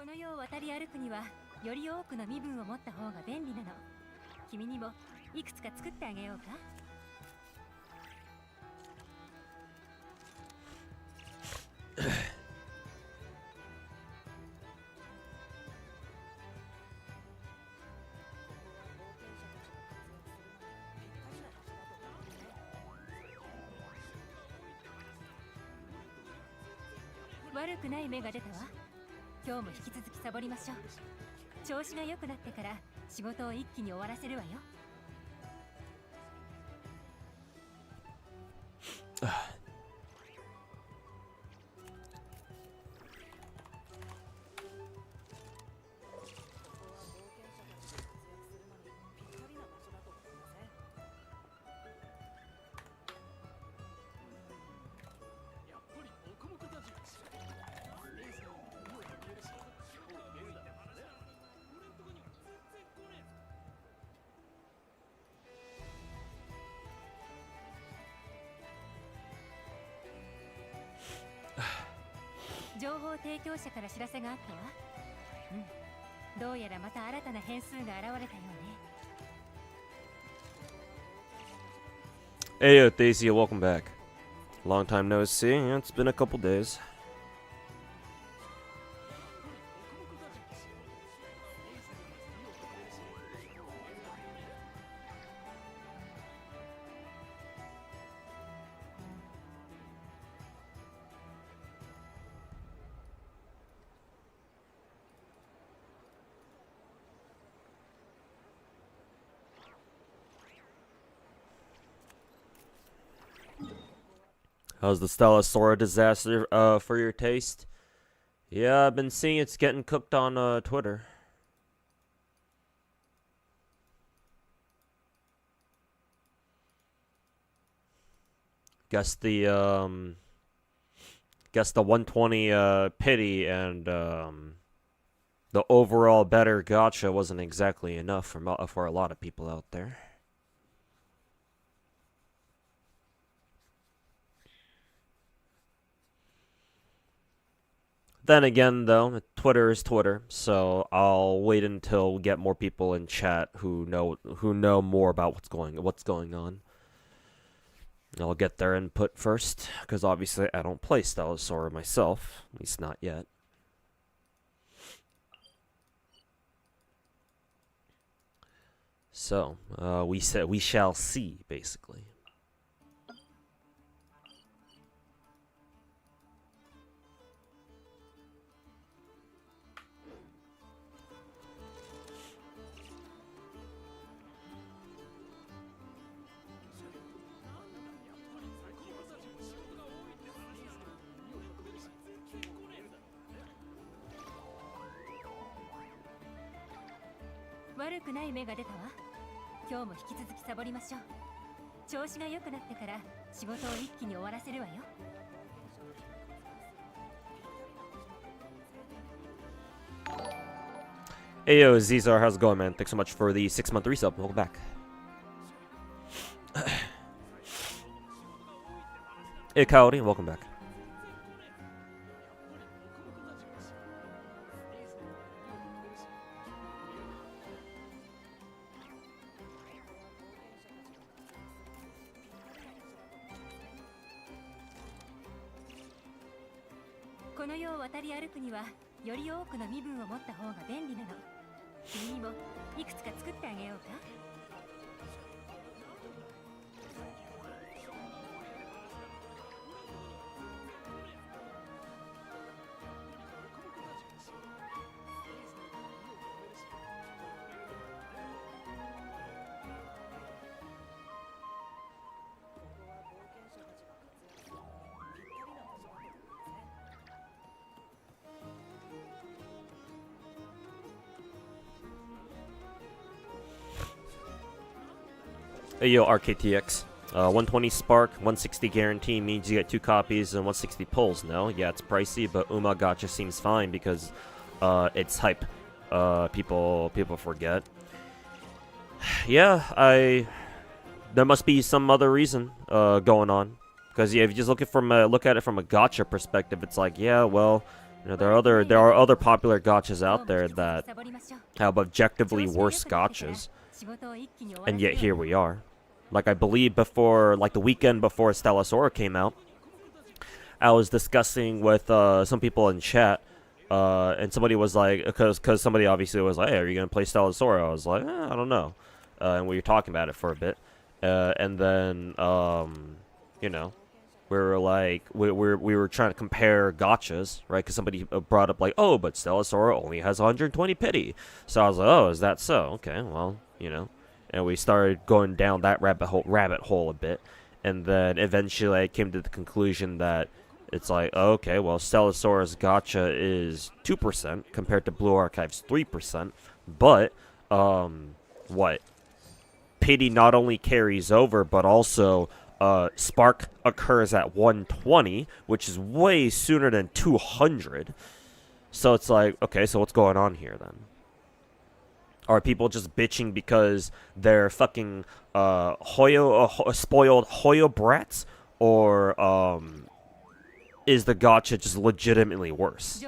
の世を渡り歩くにはより多くの身分を持った方が便利なの。君にもいくつか作ってあげようか。悪くない芽が出たわ。今日も引き続きサボりましょう。調子が良くなってから仕事を一気に終わらせるわよ。情報提供者から知らせがあったわ。どうやらまた新たな変数が現れたようね。Hey, Thacia, welcome back. Long time no see. Yeah, it's been a couple days. How's the Stellasaura disaster for your taste? Yeah, I've been seeing it's getting cooked on Twitter. Guess the 120 pity and the overall better gacha wasn't exactly enough for a lot of people out there. Then again, though, Twitter is Twitter, so I'll wait until we get more people in chat who know more about what's going on. I'll get their input first, because obviously I don't play Stellasaura myself, at least not yet. So, we shall see, basically. Hey yo, Zizar, how's it going, man? Thanks so much for the 6-month resub. Welcome back. Hey, Coyote, welcome back. Hey yo, RKTX. 120 Spark, 160 guarantee means you get 2 copies and 160 pulls. No, yeah, it's pricey, but Uma Gacha seems fine because it's hype. People forget. Yeah, there must be some other reason going on. Because yeah, if you just look at it from a gacha perspective, it's like, yeah, well, You know, there are other popular gachas out there that have objectively worse gachas, and yet here we are. Like I believe before, like the weekend before Stellasora came out, I was discussing with some people in chat, and somebody was like, because somebody obviously was like, hey, are you gonna play Stellasora? I was like, I don't know, and we were talking about it for a bit, and then you know, we were like, we were trying to compare gachas, right? Because somebody brought up like, oh, but Stellasora only has 120 pity. So I was like, oh, is that so? Okay, well, you know, and we started going down that rabbit hole a bit, and then eventually I came to the conclusion that it's like, oh, okay, well, Stellasaura's gacha is 2% compared to Blue Archive's 3%, but what? Pity not only carries over, but also Spark occurs at 120, which is way sooner than 200. So it's like, okay, so what's going on here then? Are people just bitching because they're fucking spoiled Hoyo brats? Or is the gacha just legitimately worse?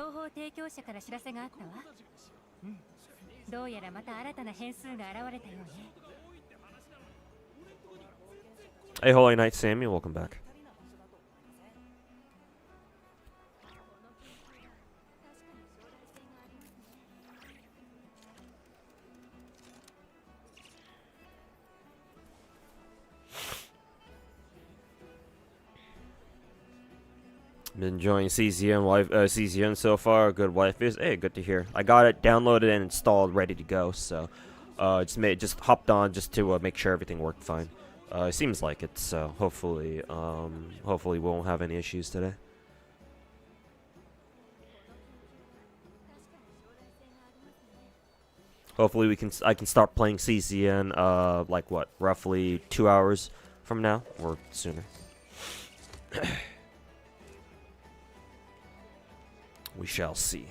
Hey, Holy Knight Sammy, welcome back. Been enjoying CZN so far. Good wife is. Hey, good to hear. I got it downloaded and installed, ready to go. So, just hopped on just to make sure everything worked fine. It seems like it. So hopefully we won't have any issues today. Hopefully I can start playing CZN like what, roughly 2 hours from now or sooner. We shall see.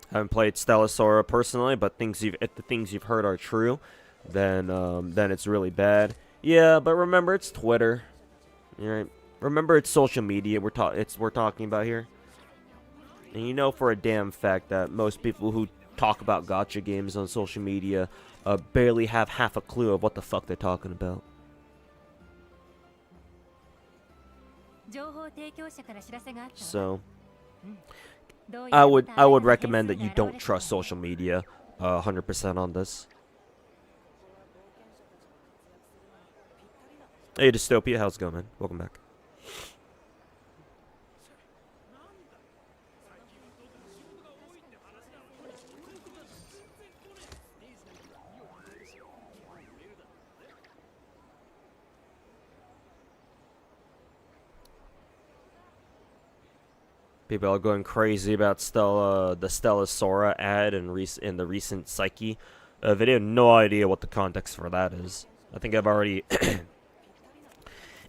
Haven't played Stellasora personally, but if the things you've heard are true, then it's really bad. Yeah, but remember it's Twitter. Right? Remember it's social media we're talking about here. And you know for a damn fact that most people who talk about gacha games on social media barely have half a clue of what the fuck they're talking about. So I would recommend that you don't trust social media 100% on this. Hey Dystopia, how's it going, man? Welcome back. People are going crazy about the Stellasora ad in the recent Psyche video. No idea what the context for that is. I think I've already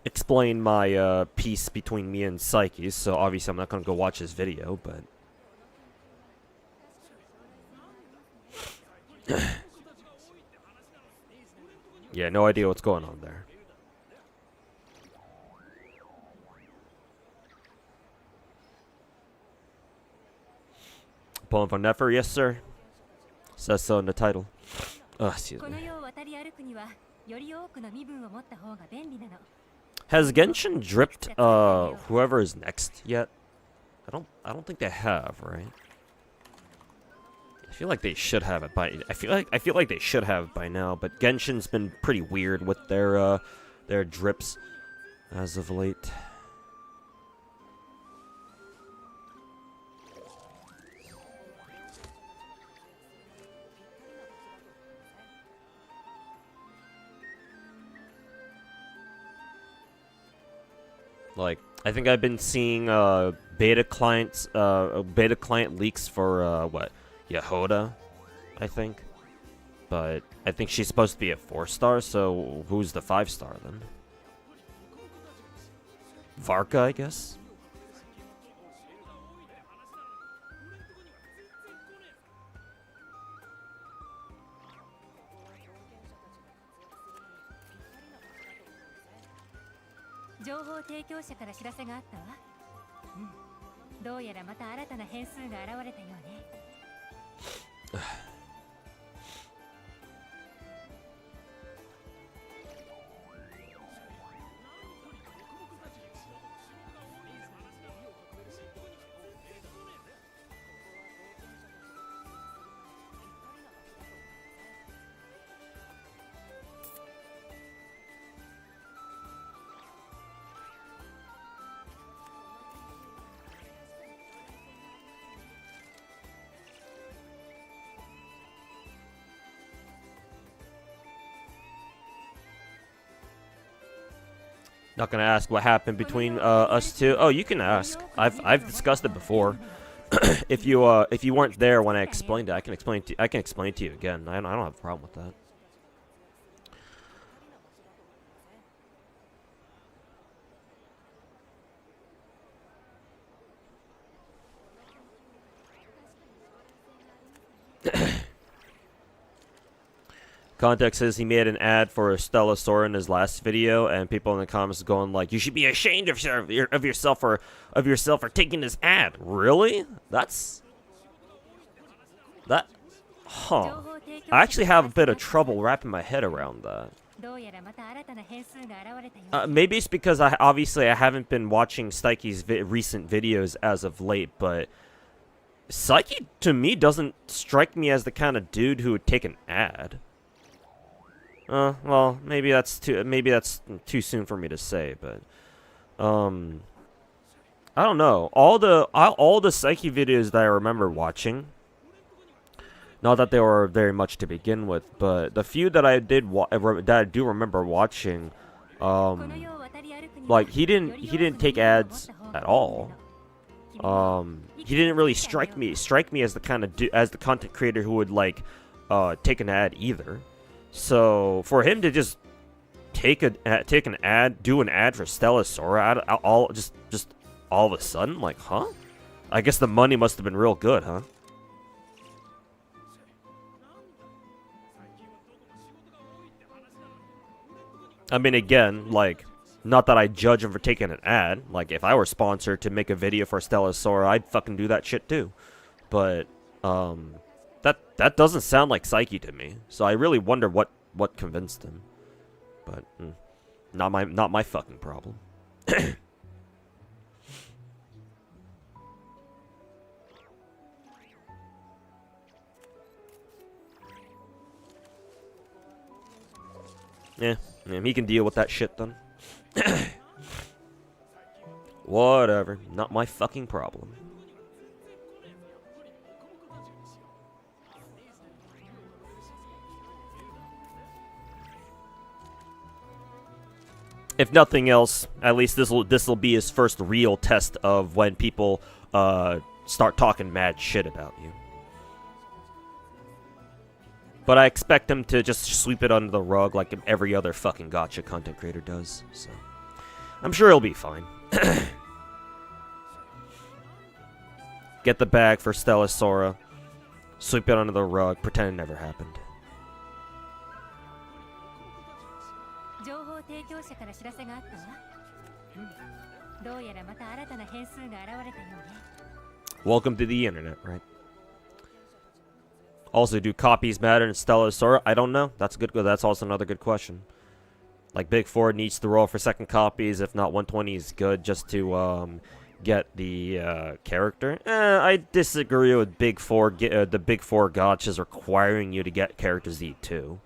explained my piece between me and Psyche, so obviously I'm not going to go watch his video, but... yeah, no idea what's going on there. Pulling for Nefer, yes sir. Says so in the title. Excuse me. Has Genshin dripped whoever is next yet? I don't think they have, right? I feel like they should have it by I feel like they should have by now, but Genshin's been pretty weird with their drips as of late. Like, I think I've been seeing beta client leaks for what, Yehoda, I think. But I think she's supposed to be a 4-star, so who's the 5-star then? Varka, I guess? Not gonna ask what happened between us two. Oh, you can ask. I've discussed it before. If you weren't there when I explained it, I can explain it to you again. I don't have a problem with that. Context says he made an ad for Stella Sora in his last video, and people in the comments going like, "You should be ashamed of yourself for taking this ad." Really? That. Huh. I actually have a bit of trouble wrapping my head around that. Maybe it's because I haven't been watching Psyche's recent videos as of late, but Psyche to me doesn't strike me as the kind of dude who would take an ad. Well, maybe that's too soon for me to say, but I don't know. All the Psyche videos that I remember watching, not that they were very much to begin with, but the few that I do remember watching, like he didn't take ads at all. He didn't really strike me as the kind of as the content creator who would like take an ad either. So for him to just take an ad, do an ad for Stella Sora just all of a sudden, like, huh? I guess the money must have been real good, huh? I mean, again, like, not that I judge him for taking an ad. Like, if I were sponsored to make a video for Stella Sora, I'd fucking do that shit too. But that doesn't sound like Psyche to me. So I really wonder what convinced him. But not my fucking problem. Yeah, he can deal with that shit then. Whatever, not my fucking problem. If nothing else, at least this will be his first real test of when people start talking mad shit about you. But I expect him to just sweep it under the rug like every other fucking gacha content creator does. So I'm sure he'll be fine. Get the bag for Stella Sora, sweep it under the rug, pretend it never happened. Welcome to the internet, right? Also, do copies matter in Stella Sora? I don't know. That's good. That's also another good question. Like, Big 4 needs to roll for second copies. If not, 120 is good just to get the character. I disagree with Big 4. The Big 4 gachas requiring you to get characters E2.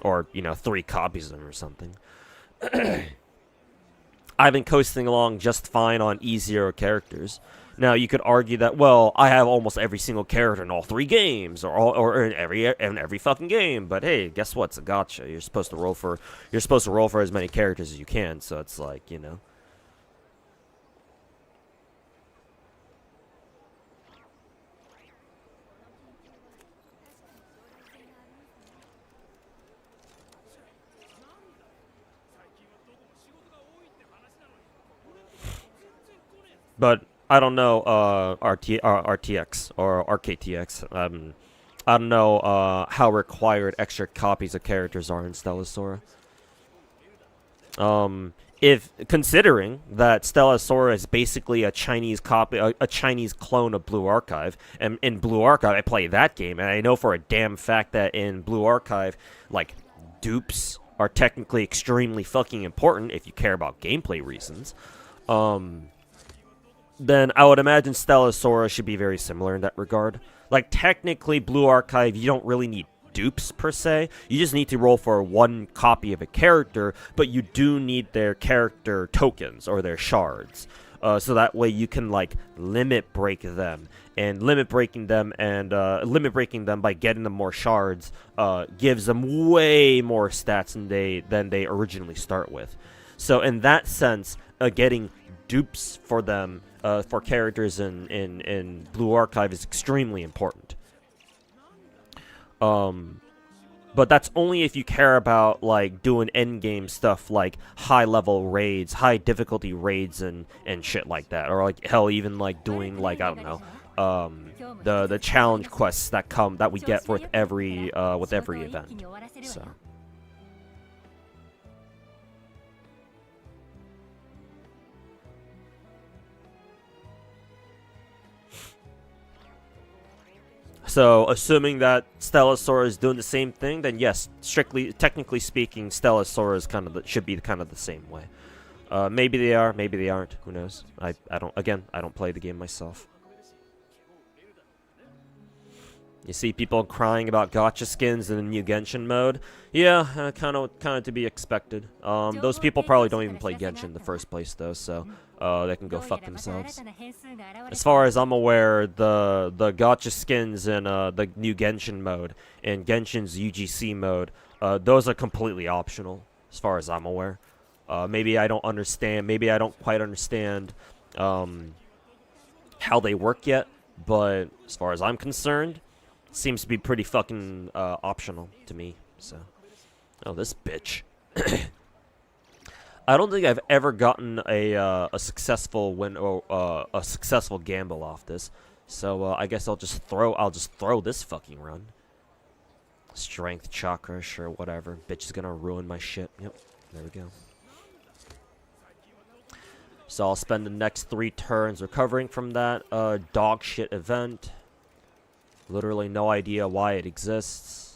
Or, 3 copies of them or something. I've been coasting along just fine on E0 characters. Now, you could argue that, well, I have almost every single character in all 3 games, or in every fucking game. But hey, guess what? It's a gacha. You're supposed to roll for as many characters as you can. So it's like, But I don't know RTX or RKTX. I don't know how required extra copies of characters are in Stellasora. If considering that Stellasora is basically a Chinese copy, a Chinese clone of Blue Archive, and in Blue Archive I play that game, and I know for a damn fact that in Blue Archive, like, dupes are technically extremely fucking important if you care about gameplay reasons. Then I would imagine Stellasora should be very similar in that regard. Like, technically, Blue Archive, you don't really need dupes, per se. You just need to roll for one copy of a character, but you do need their character tokens, or their shards. So that way you can, like, limit break them. And limit breaking them by getting them more shards gives them way more stats than they originally start with. So in that sense, getting dupes for them, for characters in Blue Archive is extremely important. But that's only if you care about, like, doing endgame stuff like high-level raids, high-difficulty raids, and shit like that. Or, like, hell, even, like, doing, like, I don't know, the challenge quests that we get with every event. So. So, assuming that Stellasora is doing the same thing, then yes, technically speaking, Stellasora is should be kind of the same way. Maybe they are, maybe they aren't. Who knows? I don't play the game myself. You see people crying about gacha skins in the new Genshin mode. Yeah, kind of to be expected. Those people probably don't even play Genshin in the first place, though, so they can go fuck themselves. As far as I'm aware, the gacha skins in the new Genshin mode and Genshin's UGC mode, those are completely optional, as far as I'm aware. Maybe I don't quite understand how they work yet, but as far as I'm concerned, seems to be pretty fucking optional to me. So, oh, this bitch. I don't think I've ever gotten a successful win or a successful gamble off this. So I guess I'll just throw this fucking run. Strength chakra, sure, whatever. Bitch is gonna ruin my shit. Yep, there we go. So I'll spend the next 3 turns recovering from that dog shit event. Literally no idea why it exists.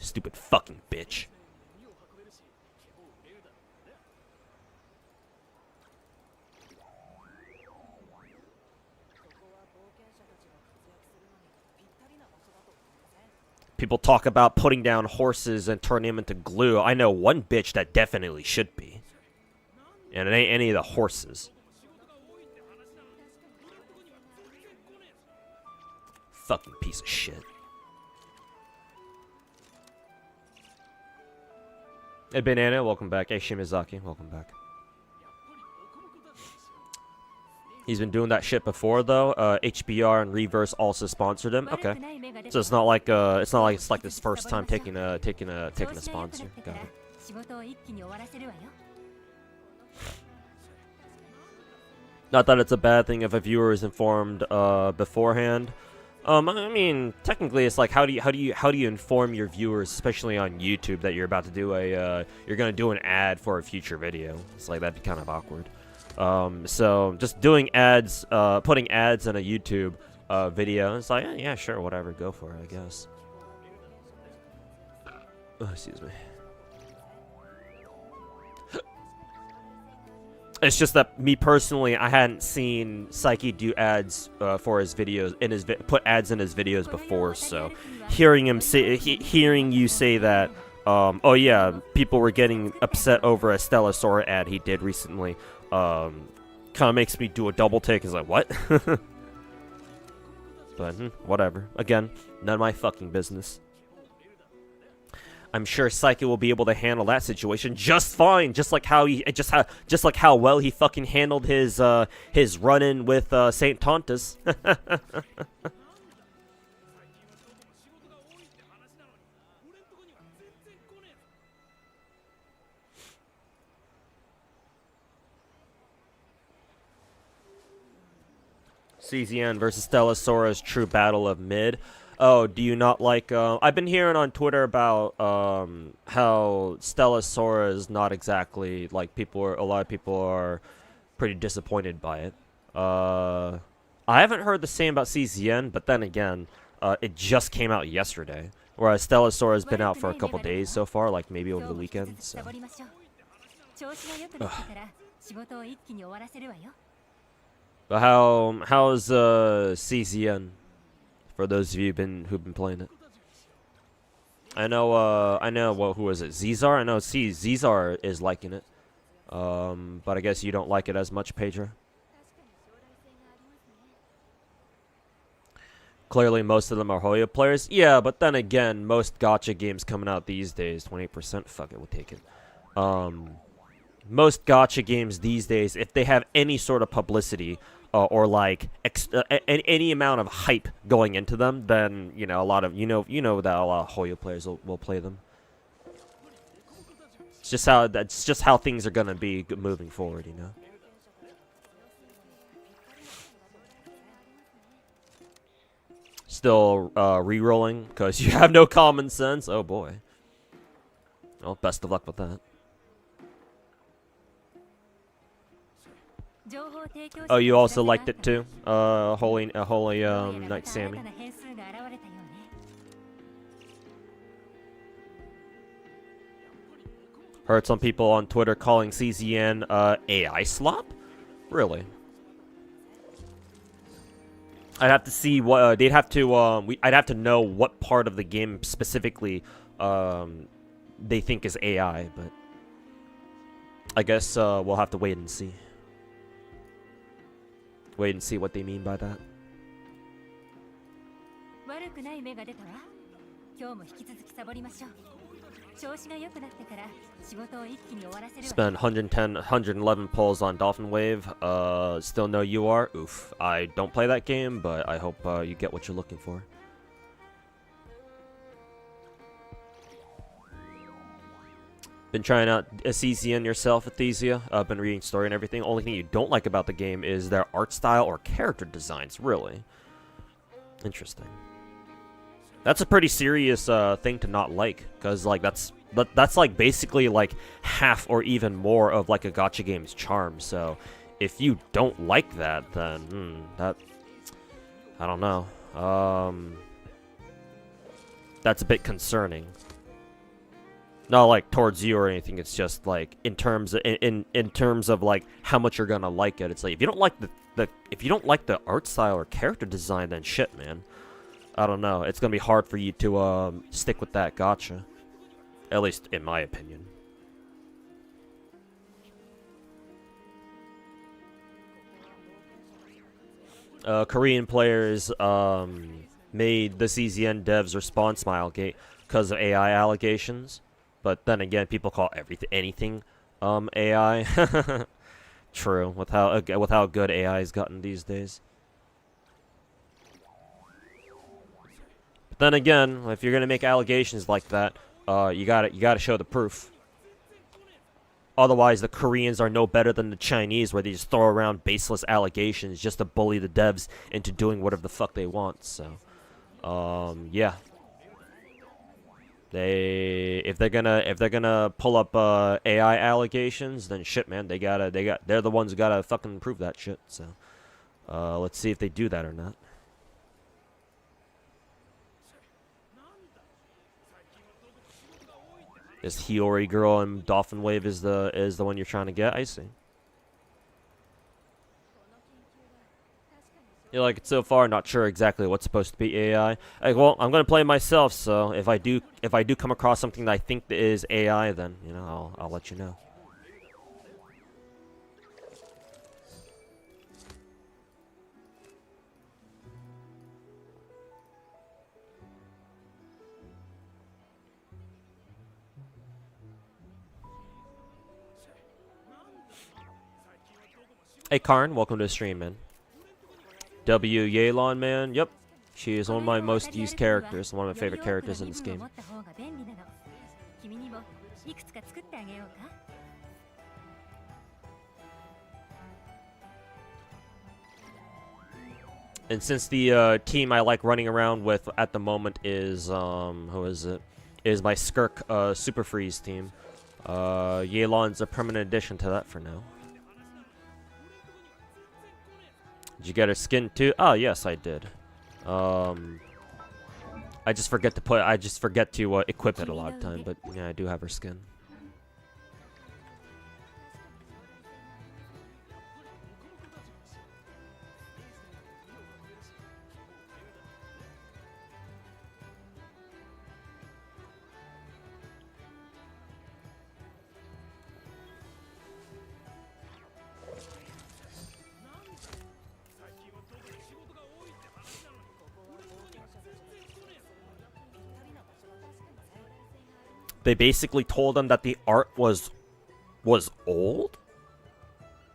Stupid fucking bitch. People talk about putting down horses and turning them into glue. I know one bitch that definitely should be. And it ain't any of the horses. Fucking piece of shit. Hey, Banana, welcome back. Hey, Shimizaki, welcome back. He's been doing that shit before, though. HBR and Reverse also sponsored him. Okay, so it's not like it's his first time taking a sponsor. Got it. Not that it's a bad thing if a viewer is informed beforehand. I mean, technically, it's like how do you inform your viewers, especially on YouTube, that you're about to do you're gonna do an ad for a future video? It's like that'd be kind of awkward. So just doing ads, putting ads in a YouTube video, it's like, yeah, sure, whatever, go for it, I guess. Oh, excuse me. It's just that me personally, I hadn't seen Psyche do ads for his videos put ads in his videos before. So hearing you say that, oh yeah, people were getting upset over a Stellasora ad he did recently, kind of makes me do a double take. It's like, what? But whatever. Again, none of my fucking business. I'm sure Psyche will be able to handle that situation just fine, just like how well he fucking handled his run-in with Saint Tontus. CZN versus Stellasaurus, true battle of mid. Oh, do you not like? I've been hearing on Twitter about how Stellasaurus is not exactly like a lot of people are pretty disappointed by it. I haven't heard the same about CZN, but then again, it just came out yesterday. Whereas Stellasaurus has been out for a couple days so far, like maybe over the weekend. So. But how's CZN? For those of you who've been playing it. I know who is it? Zizar? I know Zizar is liking it. But I guess you don't like it as much, Pedro. Clearly most of them are Hoya players. Yeah, but then again, most gacha games coming out these days, 28%, fuck it, we'll take it. Most gacha games these days, if they have any sort of publicity, or like any amount of hype going into them, then a lot of that a lot of Hoya players will play them. That's just how things are gonna be moving forward, Still re-rolling because you have no common sense. Oh boy. Well, best of luck with that. Oh, you also liked it too? Holy Knight Sammy. Heard some people on Twitter calling CZN AI slop? Really? I'd have to see what they'd have to I'd have to know what part of the game specifically they think is AI, but I guess we'll have to wait and see. Wait and see what they mean by that. Spend 110, 111 pulls on Dolphin Wave. Still no UR. Oof. I don't play that game, but I hope you get what you're looking for. Been trying out a CZN yourself, Athesia. I've been reading story and everything. Only thing you don't like about the game is their art style or character designs, really. Interesting. That's a pretty serious thing to not like, because like that's like basically like half or even more of like a gacha game's charm. So if you don't like that, then that I don't know. That's a bit concerning. Not like towards you or anything. It's just like in terms of like how much you're gonna like it. It's like if you don't like the art style or character design, then shit, man. I don't know. It's gonna be hard for you to stick with that gacha. At least in my opinion. Korean players made the CZN devs respond Smilegate because of AI allegations. But then again, people call anything AI. True, with how good AI has gotten these days. But then again, if you're gonna make allegations like that, you gotta show the proof. Otherwise, the Koreans are no better than the Chinese, where they just throw around baseless allegations just to bully the devs into doing whatever the fuck they want. So, yeah. If they're gonna pull up AI allegations, then shit, man, they're the ones who gotta fucking prove that shit. So, let's see if they do that or not. This Hiyori girl and Dolphin Wave is the one you're trying to get. I see. You like it so far? Not sure exactly what's supposed to be AI. Well, I'm gonna play myself, so if I do come across something that I think is AI, then I'll let you know. Hey Karn, welcome to the stream, man. W. Yelan, man. Yep. She is one of my most used characters. One of my favorite characters in this game. And since the team I like running around with at the moment is who is it? Is my Skirk Super Freeze team. Yelan's a permanent addition to that for now. Did you get her skin too? Oh yes, I did. I just forget to equip it a lot of time, but yeah, I do have her skin. They basically told them that the art was old?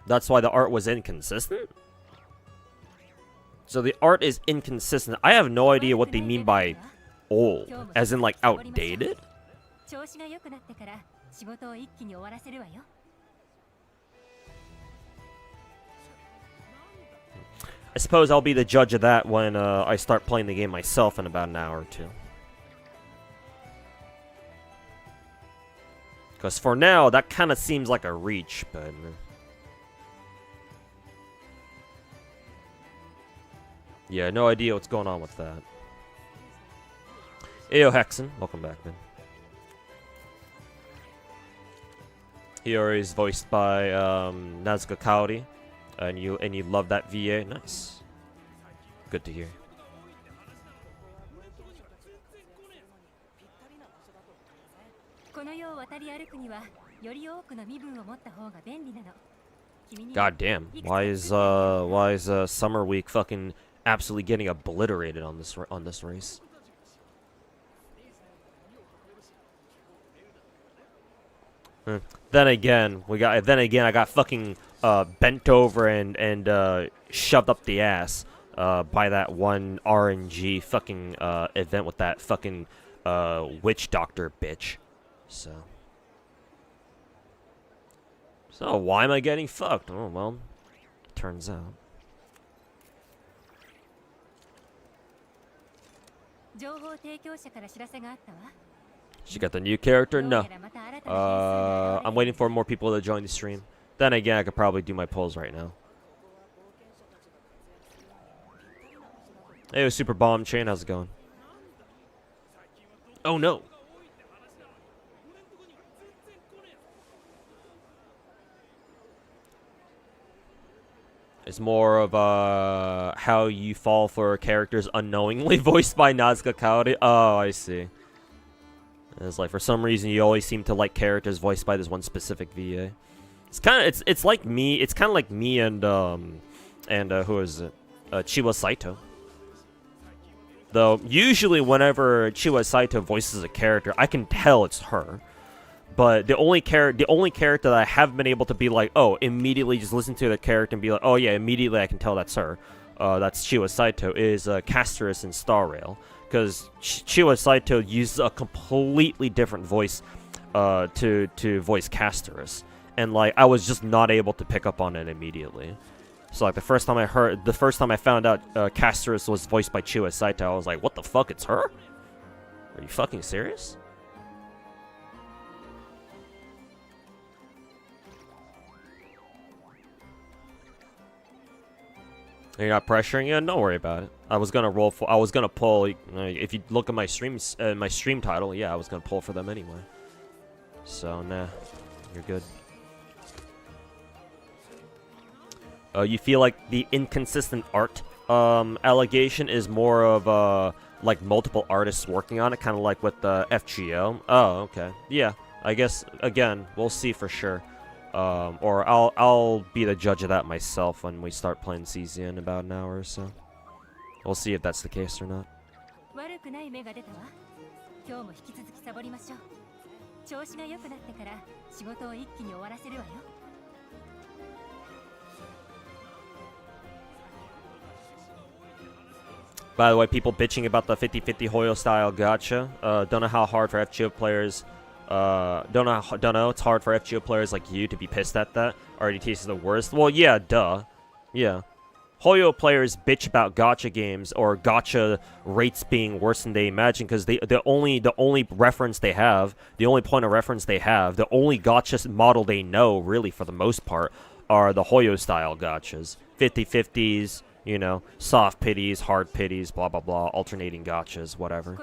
That's why the art was inconsistent? So the art is inconsistent. I have no idea what they mean by old. As in, like, outdated? I suppose I'll be the judge of that when I start playing the game myself in about an hour or two. Because for now, that kind of seems like a reach, but... yeah, no idea what's going on with that. Ayo Hexen, welcome back, man. Hiyori is voiced by Nazca Kaori, and you love that VA. Nice, good to hear. God damn! Why is Summer Week fucking absolutely getting obliterated on this race? Then again, I got fucking bent over and shoved up the ass by that one RNG fucking event with that fucking witch doctor bitch. So why am I getting fucked? Oh well, turns out. She got the new character? No. I'm waiting for more people to join the stream. Then again, I could probably do my polls right now. Hey, Super Bomb Chain, how's it going? Oh no. It's more of how you fall for characters unknowingly, voiced by Nazca Kaori. Oh, I see. It's like for some reason you always seem to like characters voiced by this one specific VA. It's like me. It's kind of like me and who is it? Chiwa Saito. Though usually whenever Chiwa Saito voices a character, I can tell it's her. But the only character that I have been able to be like, oh, immediately just listen to the character and be like, oh yeah, immediately I can tell that's her. That's Chiwa Saito, is Casterus in Star Rail. Because Chiwa Saito uses a completely different voice to voice Casterus. And like, I was just not able to pick up on it immediately. So like the first time I found out Casterus was voiced by Chiwa Saito, I was like, what the fuck, it's her? Are you fucking serious? You're not pressuring? Yeah, don't worry about it. I was gonna pull. If you look at my stream title, yeah, I was gonna pull for them anyway. So nah, you're good. You feel like the inconsistent art allegation is more of like multiple artists working on it, kind of like with the FGO. Oh, okay. Yeah, I guess again we'll see for sure. Or I'll be the judge of that myself when we start playing CZN in about an hour or so. We'll see if that's the case or not. By the way, people bitching about the 50-50 Hoyo style gacha. Don't know how hard for FGO players. Don't know. It's hard for FGO players like you to be pissed at that. RDTs is the worst. Well, yeah, duh. Yeah. Hoyo players bitch about gacha games or gacha rates being worse than they imagine because the only reference they have, the only point of reference they have, the only gacha model they know really for the most part are the Hoyo style gachas. 50/50s, you know, soft pities, hard pities, blah blah blah, alternating gachas, whatever.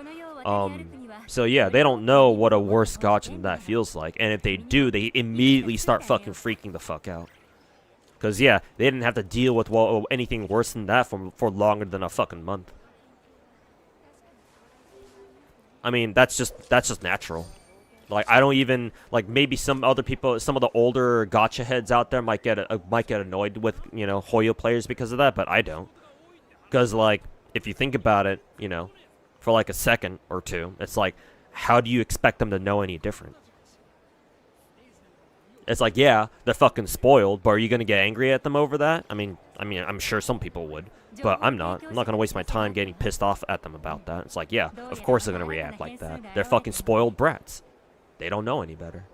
So yeah, they don't know what a worse gacha than that feels like, and if they do, they immediately start fucking freaking the fuck out. Cause yeah, they didn't have to deal with anything worse than that for longer than a fucking month. I mean, that's just natural. Like I don't even like maybe some other people, some of the older gacha heads out there might get annoyed with, you know, Hoyo players because of that, but I don't. Cause like if you think about it, you know, for like a second or two, it's like, how do you expect them to know any different? It's like, yeah, they're fucking spoiled, but are you gonna get angry at them over that? I mean, I'm sure some people would, but I'm not. I'm not gonna waste my time getting pissed off at them about that. It's like, yeah, of course they're gonna react like that. They're fucking spoiled brats. They don't know any better.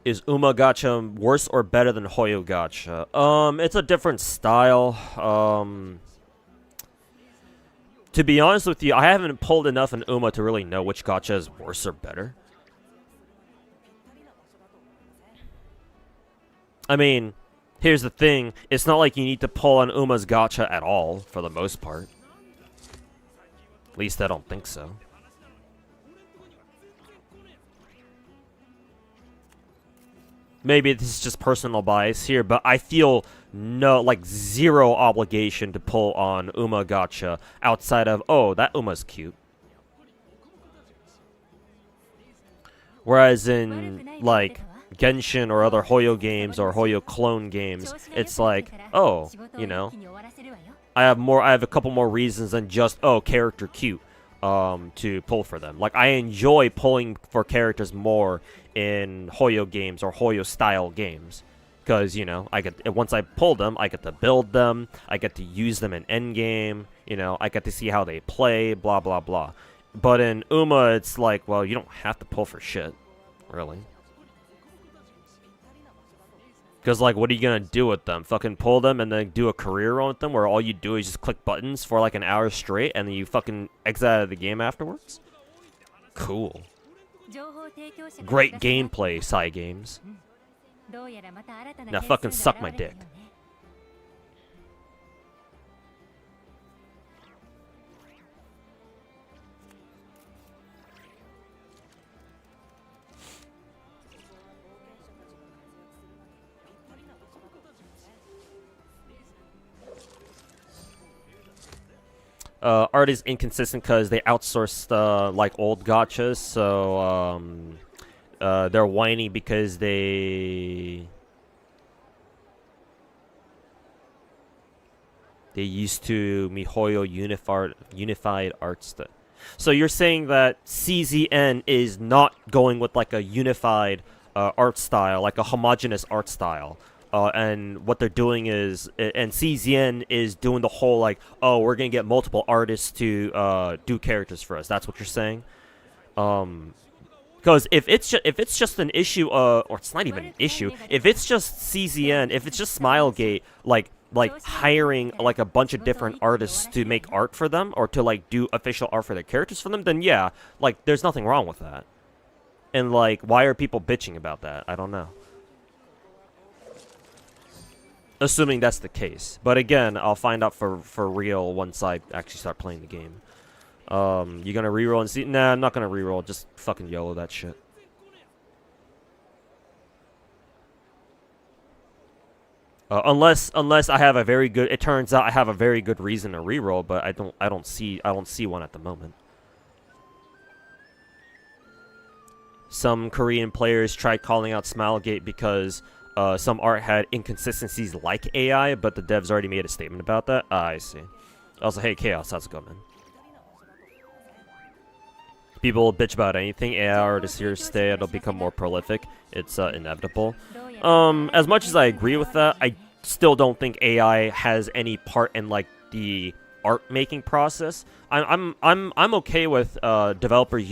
Is Uma gacha worse or better than Hoyo gacha? It's a different style. To be honest with you, I haven't pulled enough in Uma to really know which gacha is worse or better. I mean, here's the thing. It's not like you need to pull on Uma's gacha at all, for the most part. At least I don't think so. Maybe this is just personal bias here, but I feel zero obligation to pull on Uma gacha outside of, oh, that Uma's cute. Whereas in, like, Genshin or other Hoyo games or Hoyo clone games, it's like, oh, you know, I have a couple more reasons than just, oh, character cute, to pull for them. Like, I enjoy pulling for characters more in Hoyo games or Hoyo style games, because, you know, once I pull them, I get to build them, I get to use them in endgame, you know, I get to see how they play, blah blah blah. But in Uma, it's like, well, you don't have to pull for shit, really. Because, like, what are you gonna do with them? Fucking pull them and then do a career run with them where all you do is just click buttons for like an hour straight and then you fucking exit out of the game afterwards? Cool. Great gameplay, side games. Now fucking suck my dick. Art is inconsistent because they outsourced like old gachas, so they're whiny because they used to MiHoYo unified art stuff. So you're saying that CZN is not going with like a unified art style, like a homogeneous art style. And what they're doing is, and CZN is doing the whole like, oh, we're gonna get multiple artists to do characters for us. That's what you're saying. Because if it's just an issue, or it's not even an issue. If it's just CZN, if it's just Smilegate, like hiring like a bunch of different artists to make art for them or to like do official art for their characters for them, then yeah, like there's nothing wrong with that. And like, why are people bitching about that? I don't know. Assuming that's the case. But again, I'll find out for real once I actually start playing the game. You gonna reroll and see? Nah, I'm not gonna reroll. Just fucking YOLO that shit. Unless I have a very good. It turns out I have a very good reason to reroll, but I don't see one at the moment. Some Korean players tried calling out Smilegate because some art had inconsistencies like AI, but the devs already made a statement about that. I see. I was like, hey, Chaos, how's it going, man? People bitch about anything. AI artists here stay, it'll become more prolific. It's inevitable. As much as I agree with that, I still don't think AI has any part in, like, the art making process. I'm okay with developers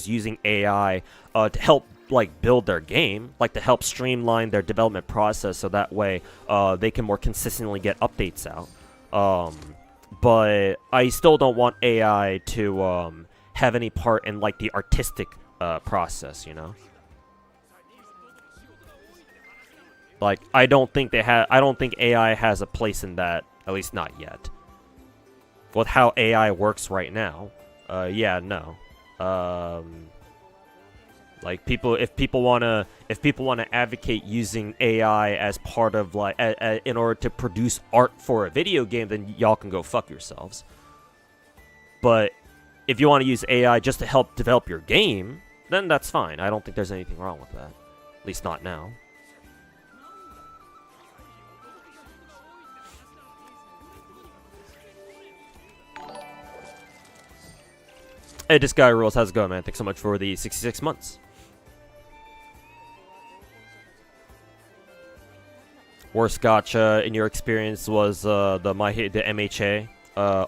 using AI to help like build their game, like to help streamline their development process, so that way they can more consistently get updates out. But I still don't want AI to have any part in like the artistic process, you know. Like I don't think AI has a place in that, at least not yet. With how AI works right now, yeah, no. Like if people wanna advocate using AI as part of like in order to produce art for a video game, then y'all can go fuck yourselves. But if you want to use AI just to help develop your game, then that's fine. I don't think there's anything wrong with that, at least not now. Hey, this guy rules. How's it going, man? Thanks so much for the 66 months. Worst gacha in your experience was the MHA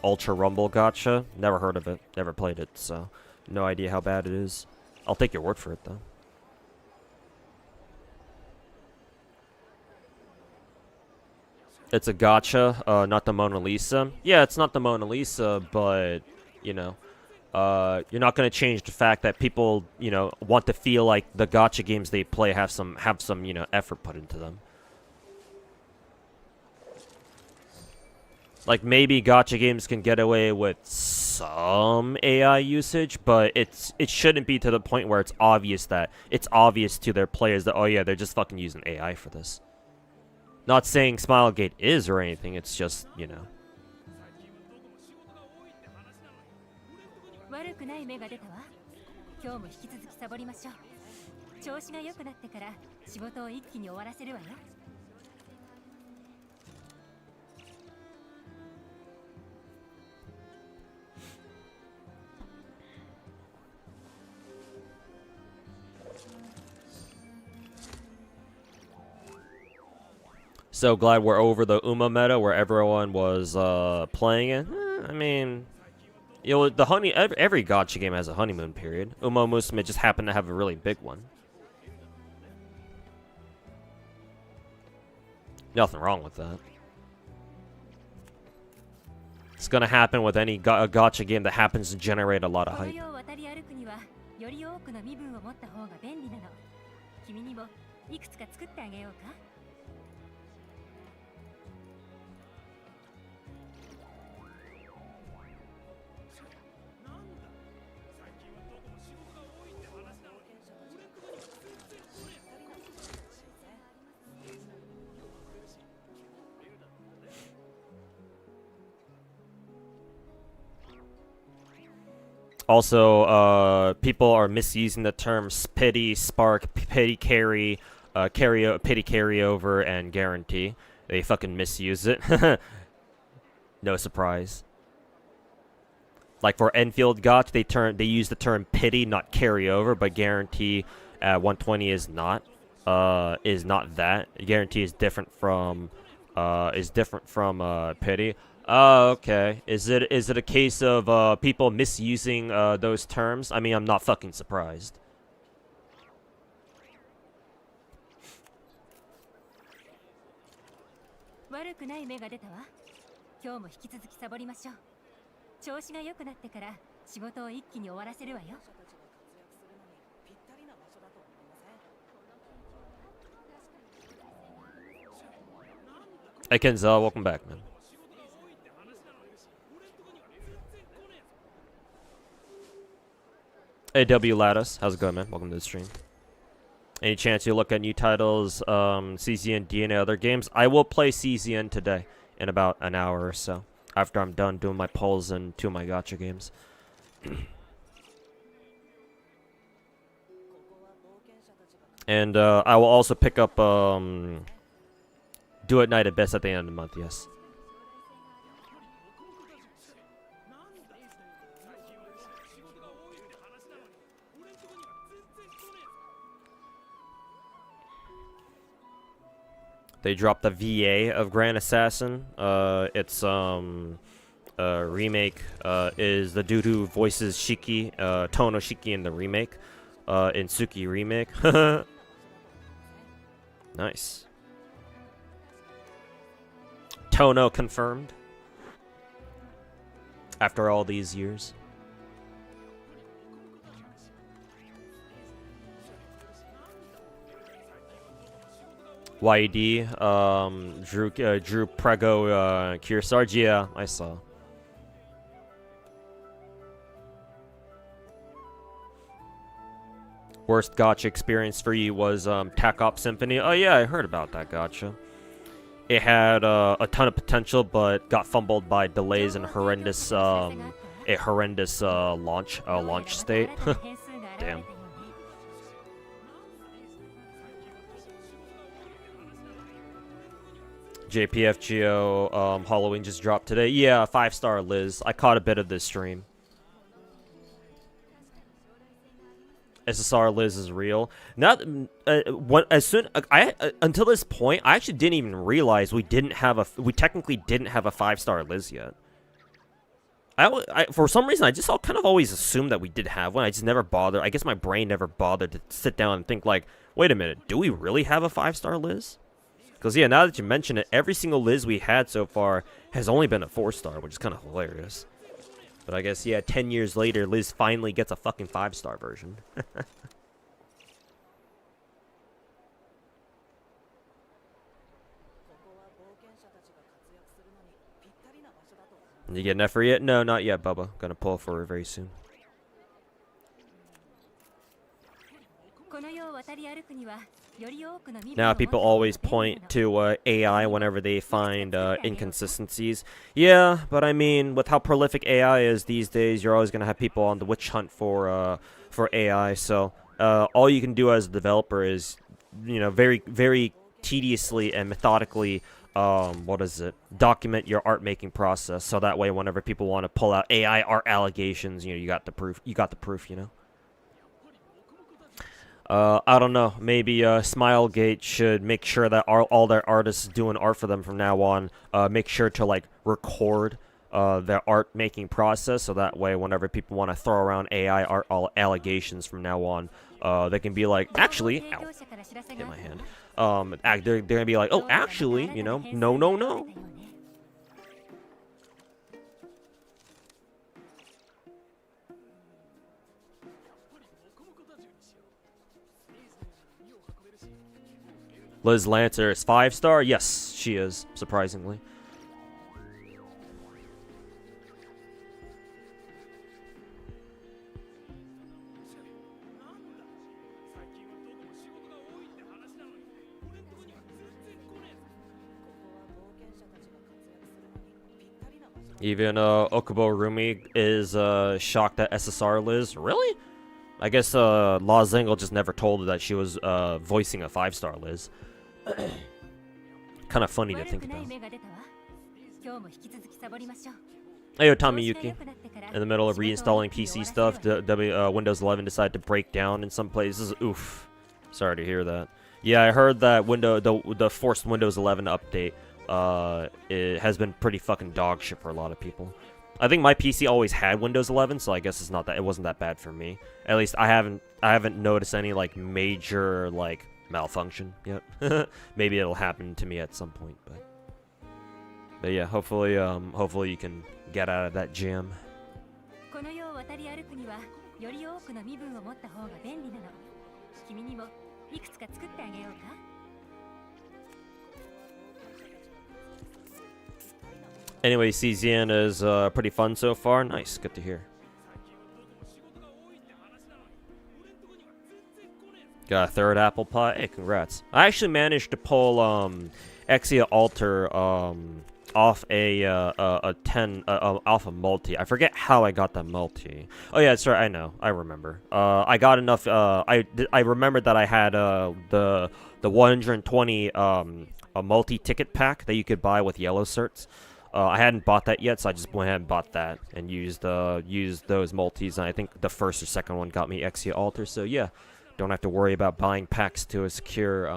Ultra Rumble gacha. Never heard of it. Never played it, so no idea how bad it is. I'll take your word for it, though. It's a gacha, not the Mona Lisa. Yeah, it's not the Mona Lisa, but you know. You're not going to change the fact that people, you know, want to feel like the gacha games they play have some, you know, effort put into them. Like, maybe gacha games can get away with some AI usage, but it shouldn't be to the point where it's obvious to their players that, oh yeah, they're just fucking using AI for this. Not saying Smilegate is or anything, it's just, you know. 悪くない芽が出たわ。今日も引き続きサボりましょう。調子が良くなってから仕事を一気に終わらせるわよ。So glad we're over the Uma meta where everyone was playing it. I mean, you know, every gacha game has a honeymoon period. Uma Musume just happened to have a really big one. Nothing wrong with that. It's gonna happen with any gacha game that happens to generate a lot of hype. Also, people are misusing the terms pity, spark, pity carry, pity carryover, and guarantee. They fucking misuse it. No surprise. Like for Enfield Gotch, they use the term pity, not carryover, but guarantee at 120 is not that. Guarantee is different from pity. Oh, okay. Is it a case of people misusing those terms? I mean, I'm not fucking surprised. Hey Kenzel, welcome back, man. Hey W Lattice, how's it going, man? Welcome to the stream. Any chance you look at new titles, CZN, DNA, other games? I will play CZN today in about an hour or so, after I'm done doing my polls and 2 of my gacha games. And I will also pick up Do It Night at Best at the end of the month, yes. They dropped the VA of Grand Assassin. It's remake is the dude who voices Shiki, Tono Shiki in the remake, in Suki remake. Nice. Tono confirmed. After all these years. YED, Drew Prego, Kearsarge, yeah, I saw. Worst gacha experience for you was TACOP Symphony. Oh yeah, I heard about that gacha. It had a ton of potential, but got fumbled by delays and horrendous, launch state. Damn. JPFGO, Halloween just dropped today. Yeah, 5-star Liz. I caught a bit of this stream. SSR Liz is real. Not until this point, I actually didn't even realize we technically didn't have a 5-star Liz yet. I for some reason I just kind of always assumed that we did have one. I just never bothered. I guess my brain never bothered to sit down and think like, wait a minute, do we really have a 5-star Liz? Because yeah, now that you mention it, every single Liz we had so far has only been a 4-star, which is kind of hilarious. But I guess, yeah, 10 years later, Liz finally gets a fucking 5-star version. You get an effort yet? No, not yet, Bubba. Gonna pull for her very soon. Now, people always point to AI whenever they find inconsistencies. Yeah, but I mean, with how prolific AI is these days, you're always going to have people on the witch hunt for AI. So all you can do as a developer is, you know, very, very tediously and methodically, document your art making process. So that way, whenever people want to pull out AI art allegations, you know, you got the proof. You got the proof, you know. I don't know. Maybe Smilegate should make sure that all their artists doing art for them from now on make sure to like record their art making process, so that way whenever people want to throw around AI art allegations from now on, they can be like, actually, ow, hit my hand. They're gonna be like, oh, actually, you know, no. Liz Lancer is 5-star? Yes, she is, surprisingly. Even Okubo Rumi is shocked at SSR Liz. Really? I guess La Zingle just never told her that she was voicing a 5-star Liz. Kind of funny to think about. Hey, yo, Tommy Yuki. In the middle of reinstalling PC stuff, Windows 11 decided to break down in some places. Oof. Sorry to hear that. Yeah, I heard that the forced Windows 11 update it has been pretty fucking dog shit for a lot of people. I think my PC always had Windows 11, so I guess it wasn't that bad for me. At least I haven't noticed any like major like malfunction yet. Maybe it'll happen to me at some point, but yeah, hopefully you can get out of that jam. Anyway, CZN is pretty fun so far. Nice, good to hear. Got a 3rd apple pie. Hey, congrats. I actually managed to pull Exia Alter off off a multi. I forget how I got that multi. Oh yeah, that's right. I know. I remember. I got enough. I remembered that I had the 120 a multi-ticket pack that you could buy with yellow certs. I hadn't bought that yet, so I just went ahead and bought that and used those multis. And I think the 1st or 2nd one got me Exia Alter. So yeah, don't have to worry about buying packs to secure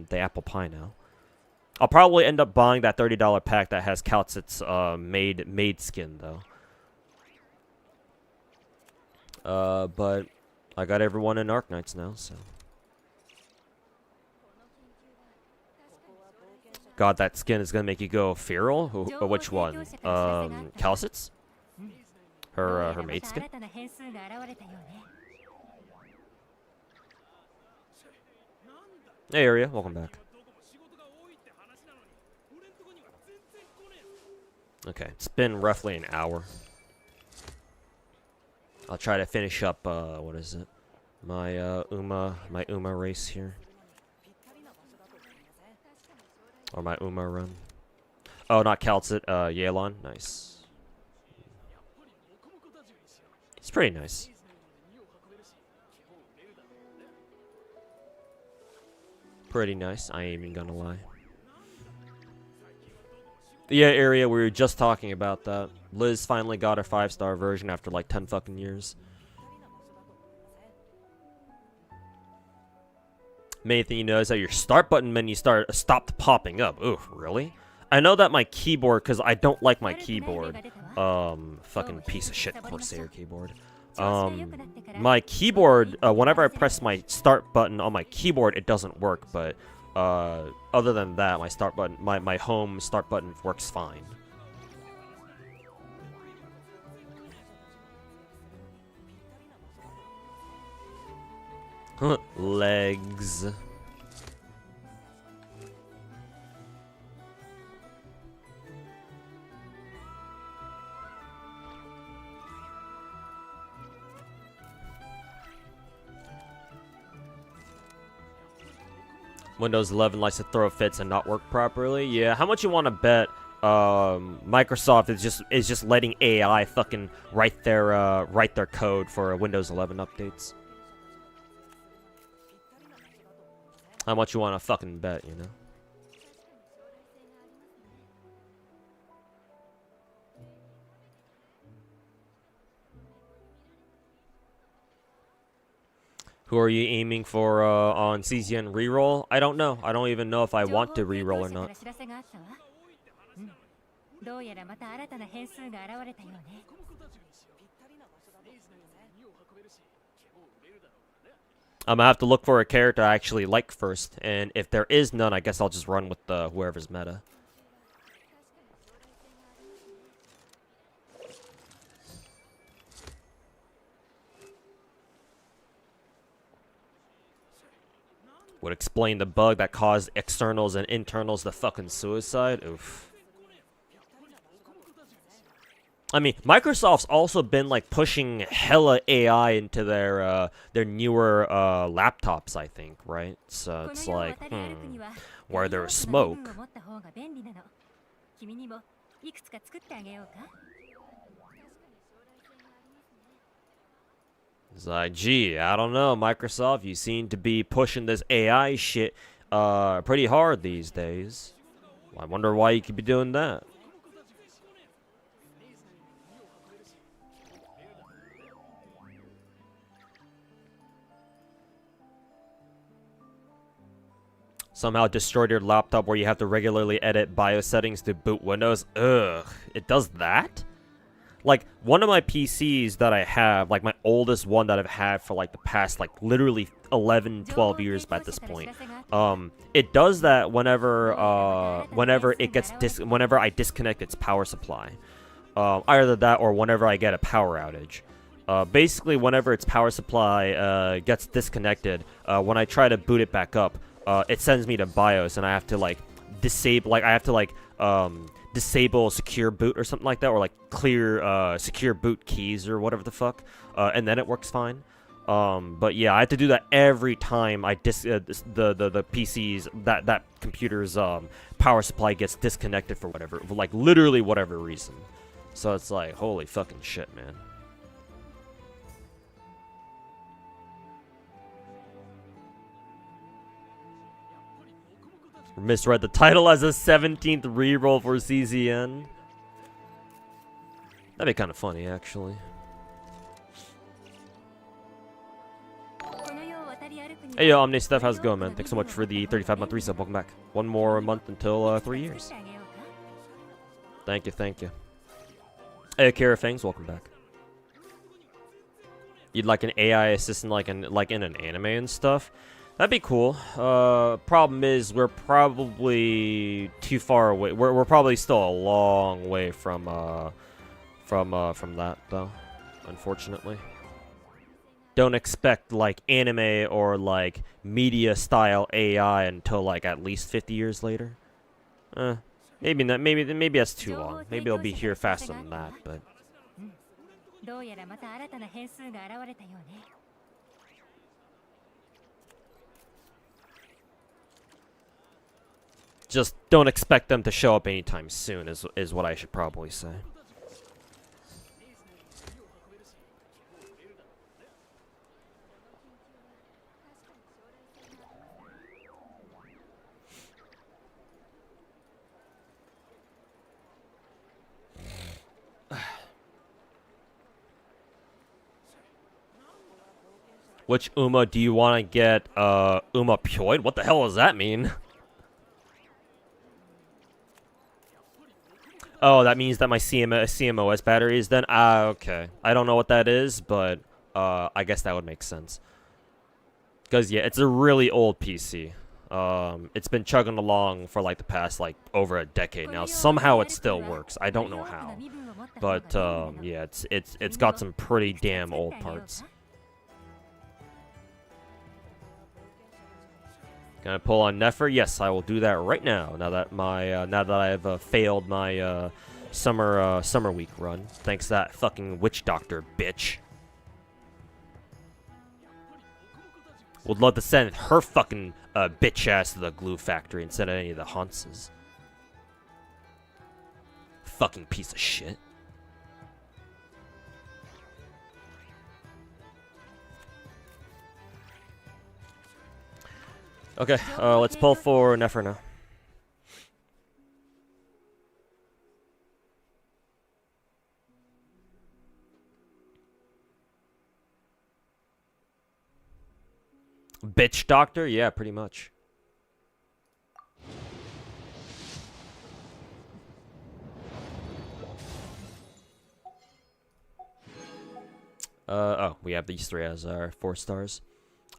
the apple pie now. I'll probably end up buying that $30 pack that has Kaltzit's maid skin though. But I got everyone in Arknights now, so. God, that skin is gonna make you go feral. Which one? Kaltzit's? Her maid skin. Hey, Area, welcome back. Okay, it's been roughly an hour. I'll try to finish up, what is it? My Uma race here. Or my Uma run. Oh, not Kaltzit, Yelan. Nice. It's pretty nice. Pretty nice, I ain't even gonna lie. Yeah, Area, we were just talking about that. Liz finally got her 5-star version after like 10 fucking years. Main thing you know is that your start button menu stopped popping up. Ooh, really? I know that my keyboard, because I don't like my keyboard. Fucking piece of shit Corsair keyboard. My keyboard, whenever I press my start button on my keyboard, it doesn't work, but other than that, my start button, my home start button works fine. Legs. Windows 11 likes to throw fits and not work properly. Yeah, how much you want to bet Microsoft is just letting AI fucking write their code for Windows 11 updates? How much you want to fucking bet, you know? Who are you aiming for on CZN reroll? I don't know. I don't even know if I want to reroll or not. I'm gonna have to look for a character I actually like first, and if there is none, I guess I'll just run with whoever's meta. Would explain the bug that caused externals and internals to fucking suicide. Oof. I mean, Microsoft's also been like pushing hella AI into their newer laptops, I think, right? So it's like, where there's smoke. It's like, gee, I don't know, Microsoft, you seem to be pushing this AI shit pretty hard these days. I wonder why you could be doing that. Somehow destroyed your laptop where you have to regularly edit BIOS settings to boot Windows. Ugh, it does that? Like, one of my PCs that I have, like my oldest one that I've had for like the past like literally 11, 12 years at this point. It does that whenever whenever I disconnect its power supply. Either that or whenever I get a power outage. Basically, whenever its power supply gets disconnected, when I try to boot it back up, it sends me to BIOS, and I have to like disable, disable secure boot or something like that, or like clear secure boot keys or whatever the fuck, and then it works fine. But yeah, I have to do that every time I the PC's that computer's power supply gets disconnected for whatever, like literally whatever reason. So it's like, holy fucking shit, man. Misread the title as a 17th reroll for CZN. That'd be kind of funny, actually. Hey yo, Omni Steph, how's it going, man? Thanks so much for the 35-month resub. Welcome back. One more month until 3 years. Thank you, thank you. Hey, Akira Fangs, welcome back. You'd like an AI assistant like in an anime and stuff? That'd be cool. Problem is we're probably too far away. We're probably still a long way from that though, unfortunately. Don't expect like anime or like media style AI until like at least 50 years later. Maybe not. Maybe that's too long. Maybe it'll be here faster than that, but. Just don't expect them to show up anytime soon is what I should probably say. Which Uma do you want to get? Uma Pyoid? What the hell does that mean? Oh, that means that my CMOS battery is then? Ah, okay. I don't know what that is, but I guess that would make sense. Because, yeah, it's a really old PC. It's been chugging along for, like, the past, like, over a decade now. Somehow it still works. I don't know how. But, yeah, it's got some pretty damn old parts. Can I pull on Nefer? Yes, I will do that right now. Now that my now that I have failed my summer week run, thanks to that fucking witch doctor bitch. Would love to send her fucking bitch ass to the glue factory instead of any of the Hanses. Fucking piece of shit. Okay, let's pull for Nefer now. Bitch doctor? Yeah, pretty much. Oh, we have these three as our 4 stars.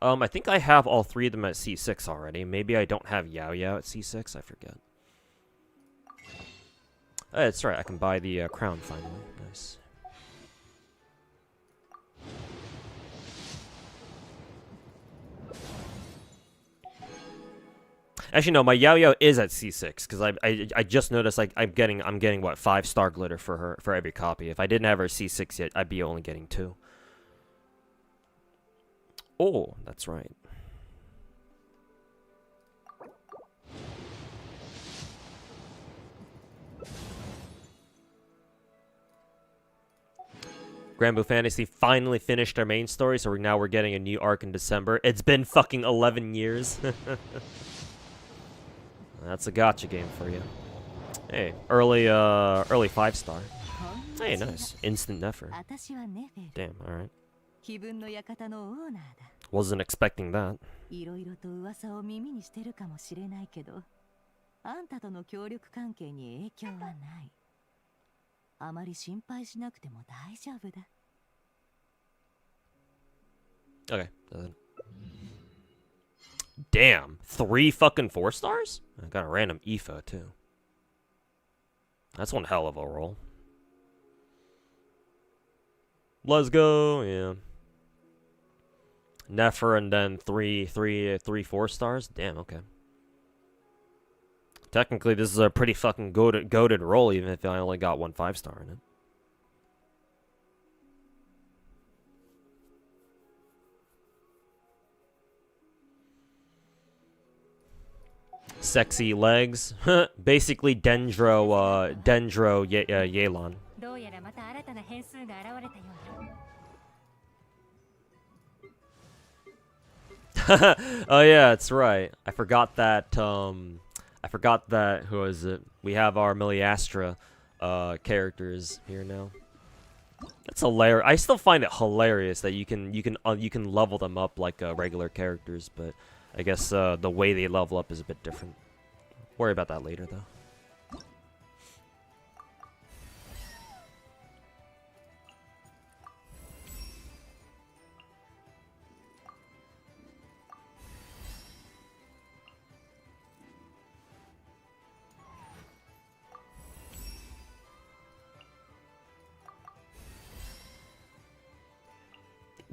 I think I have all 3 of them at C6 already. Maybe I don't have Yao Yao at C6. I forget. That's right. I can buy the crown finally. Nice. Actually, no. My Yao Yao is at C6 because I just noticed like I'm getting what 5-star glitter for her for every copy. If I didn't have her C6 yet, I'd be only getting 2. Oh, that's right. Granblue Fantasy finally finished our main story, so now we're getting a new arc in December. It's been fucking 11 years. That's a gacha game for you. Hey, early 5-star. Hey, nice. Instant Nefer. Damn, alright. Wasn't expecting that. Okay. Damn. 3 fucking 4 stars? I got a random EFA too. That's one hell of a roll. Let's go. Yeah. Nefer and then 3 4 stars. Damn, okay. Technically, this is a pretty fucking goated roll, even if I only got 1 5-star in it. Sexy legs. Basically, Dendro Yelan. Oh yeah, that's right. I forgot that. Who is it? We have our Miliastra characters here now. It's hilarious. I still find it hilarious that you can level them up like regular characters, but I guess the way they level up is a bit different. Worry about that later, though.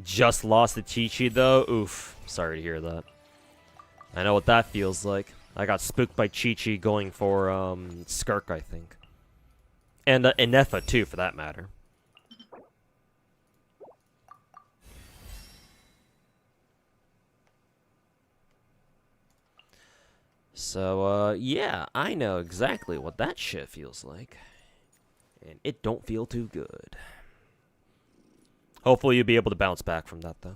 Just lost to Chi-Chi, though? Oof. Sorry to hear that. I know what that feels like. I got spooked by Chi-Chi going for, Skirk, I think. And, Inefa, too, for that matter. So, yeah, I know exactly what that shit feels like. And it don't feel too good. Hopefully you'll be able to bounce back from that, though.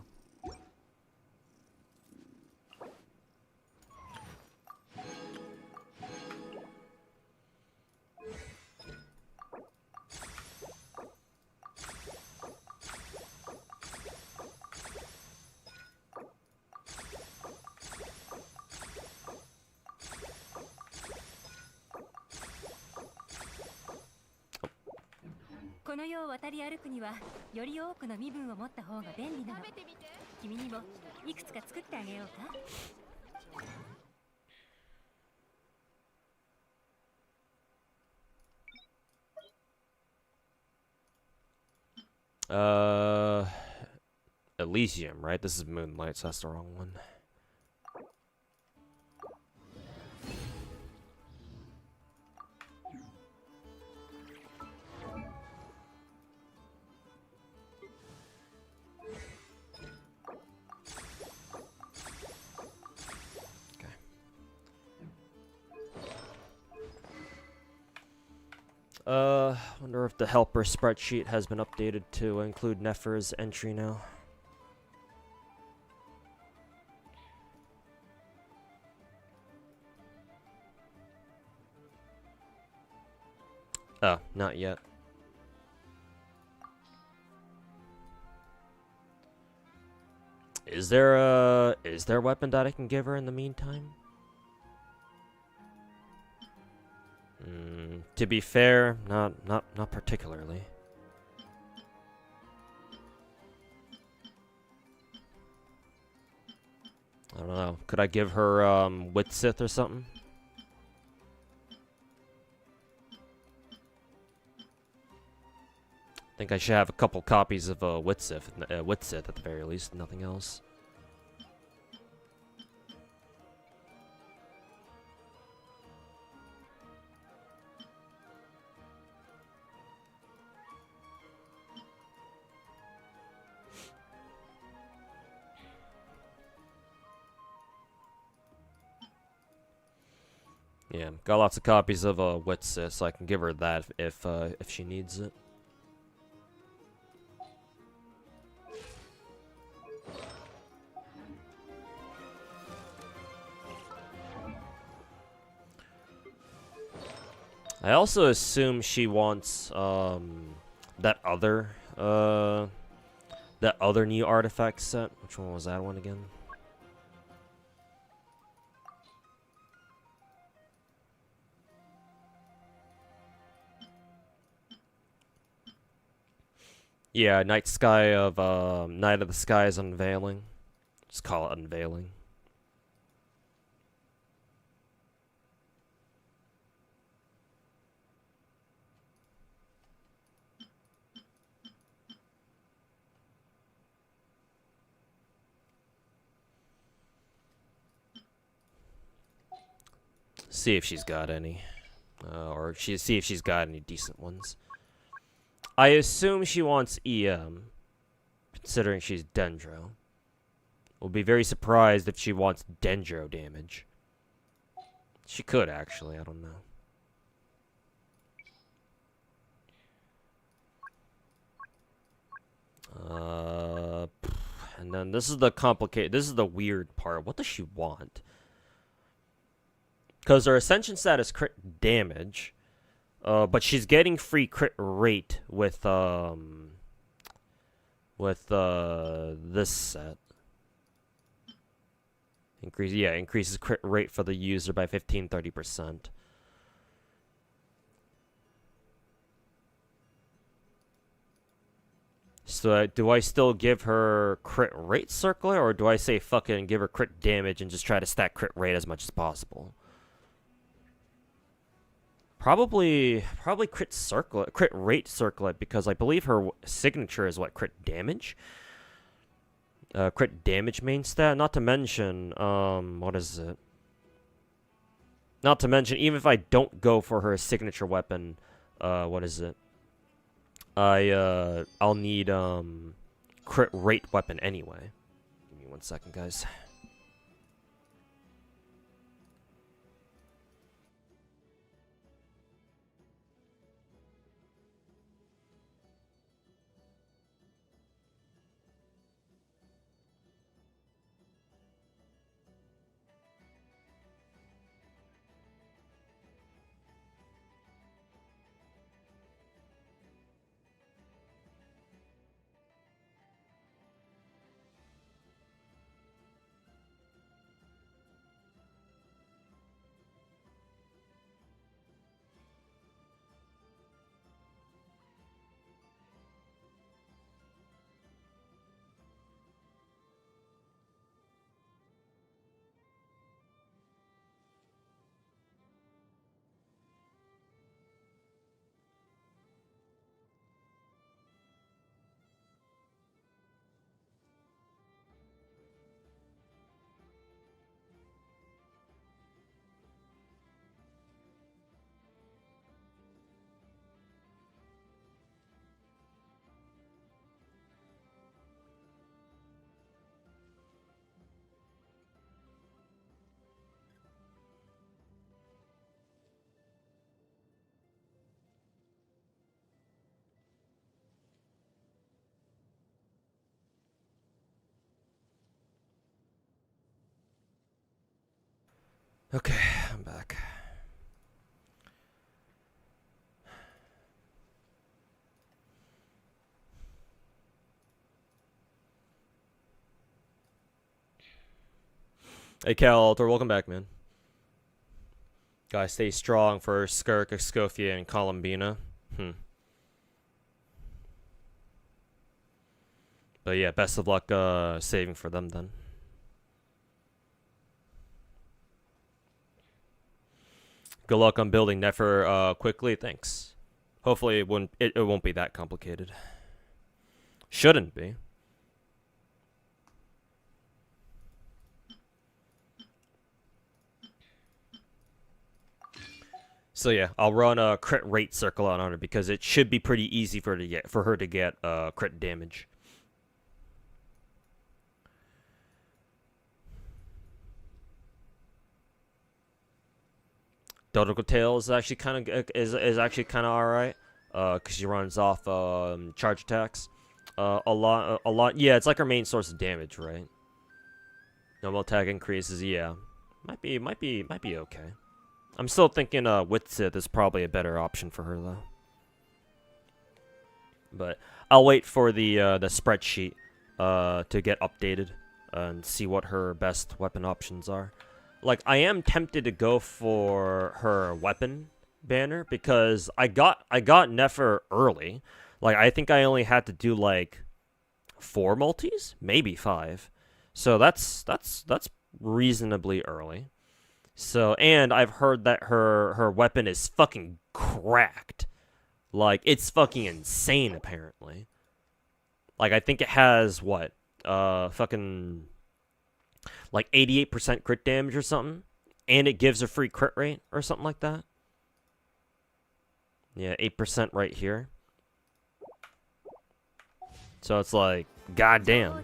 Elysium, right? This is Moonlight, so that's the wrong one. Wonder if the helper spreadsheet has been updated to include Nefer's entry now. Oh, not yet. Is there a weapon that I can give her in the meantime? To be fair, not particularly. I don't know. Could I give her Witsith or something? I think I should have a couple copies of Witsith at the very least, nothing else. Yeah, got lots of copies of Witsith, so I can give her that if she needs it. I also assume she wants that other new artifact set. Which one was that one again? Yeah, Night of the Sky's Unveiling. Just call it Unveiling. See if she's got any. See if she's got any decent ones. I assume she wants EM, considering she's Dendro. We'll be very surprised if she wants Dendro damage. She could, actually. I don't know. And then this is the weird part. What does she want? Because her Ascension status crit damage, but she's getting free crit rate with with this set. Increases crit rate for the user by 15-30%. So do I still give her crit rate circlet, or do I say fuck it and give her crit damage and just try to stack crit rate as much as possible? Probably crit rate circlet, because I believe her signature is what, crit damage? Crit damage main stat. Not to mention, what is it? Not to mention, even if I don't go for her signature weapon, what is it? I'll need, crit rate weapon anyway. Give me 1 second, guys. Okay, I'm back. Hey, Caltor, welcome back, man. Gotta stay strong for Skirk, Escofia, and Columbina. But yeah, best of luck saving for them then. Good luck on building Nefer quickly. Thanks. Hopefully it won't be that complicated. Shouldn't be. So yeah, I'll run a crit rate circle on her because it should be pretty easy for her to get crit damage. Dodoko Tail is actually kind of alright, cause she runs off charge attacks, a lot. Yeah, it's like her main source of damage, right? Normal attack increases. Yeah, might be okay. I'm still thinking Witsith is probably a better option for her though. But I'll wait for the spreadsheet to get updated and see what her best weapon options are. Like, I am tempted to go for her weapon banner because I got Nefer early. Like, I think I only had to do like 4 multis, maybe 5. So that's reasonably early. So, and I've heard that her weapon is fucking cracked. Like, it's fucking insane apparently. Like, I think it has what? Fucking like 88% crit damage or something, and it gives a free crit rate or something like that. Yeah, 8% right here. So it's like, goddamn.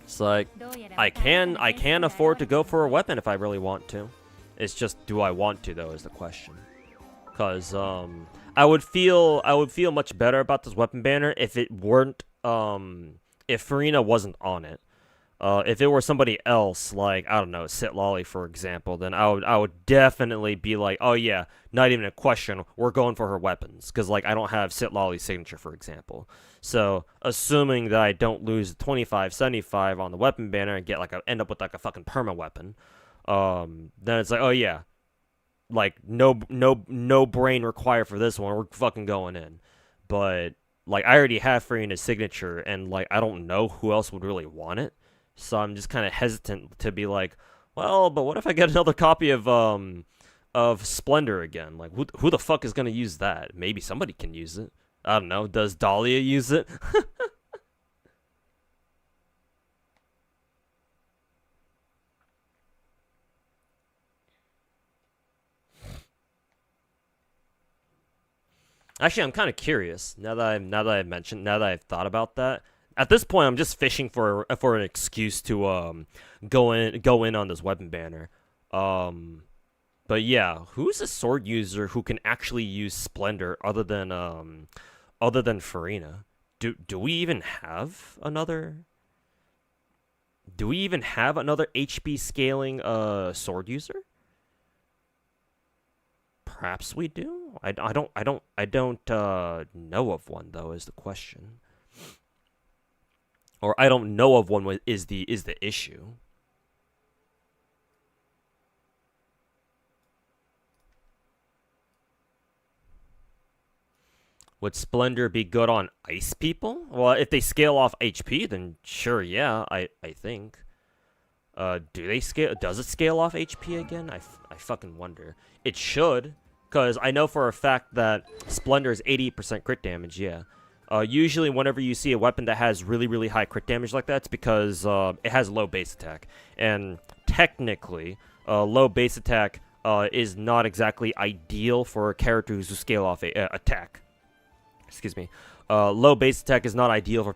It's like, I can afford to go for a weapon if I really want to. It's just, do I want to though is the question. Cause I would feel much better about this weapon banner if it weren't if Farina wasn't on it. If it were somebody else, like, I don't know, Sit Lolly, for example, then I would definitely be like, oh yeah, not even a question, we're going for her weapons. Because, like, I don't have Sit Lolly's signature, for example. So, assuming that I don't lose 25-75 on the weapon banner and end up with, like, a fucking perma weapon, then it's like, oh yeah, like, no brain required for this one, we're fucking going in. But, like, I already have Farina's signature, and, like, I don't know who else would really want it. So I'm just kind of hesitant to be like, well, but what if I get another copy of Splendor again? Like, who the fuck is gonna use that? Maybe somebody can use it. I don't know. Does Dahlia use it? Actually, I'm kind of curious now that I've thought about that. At this point, I'm just fishing for an excuse to go in on this weapon banner. But yeah, who's a sword user who can actually use Splendor other than Farina? Do we even have another? Do we even have another HP scaling sword user? Perhaps we do. I don't know of one though is the question. Or I don't know of one is the issue. Would Splendor be good on ice people? Well, if they scale off HP, then sure, yeah, I think. Do they scale? Does it scale off HP again? I fucking wonder. It should, because I know for a fact that Splendor is 80% crit damage, yeah. Usually whenever you see a weapon that has really, really high crit damage like that, it's because it has low base attack. And technically, low base attack is not exactly ideal for characters who scale off attack. Excuse me. Low base attack is not ideal for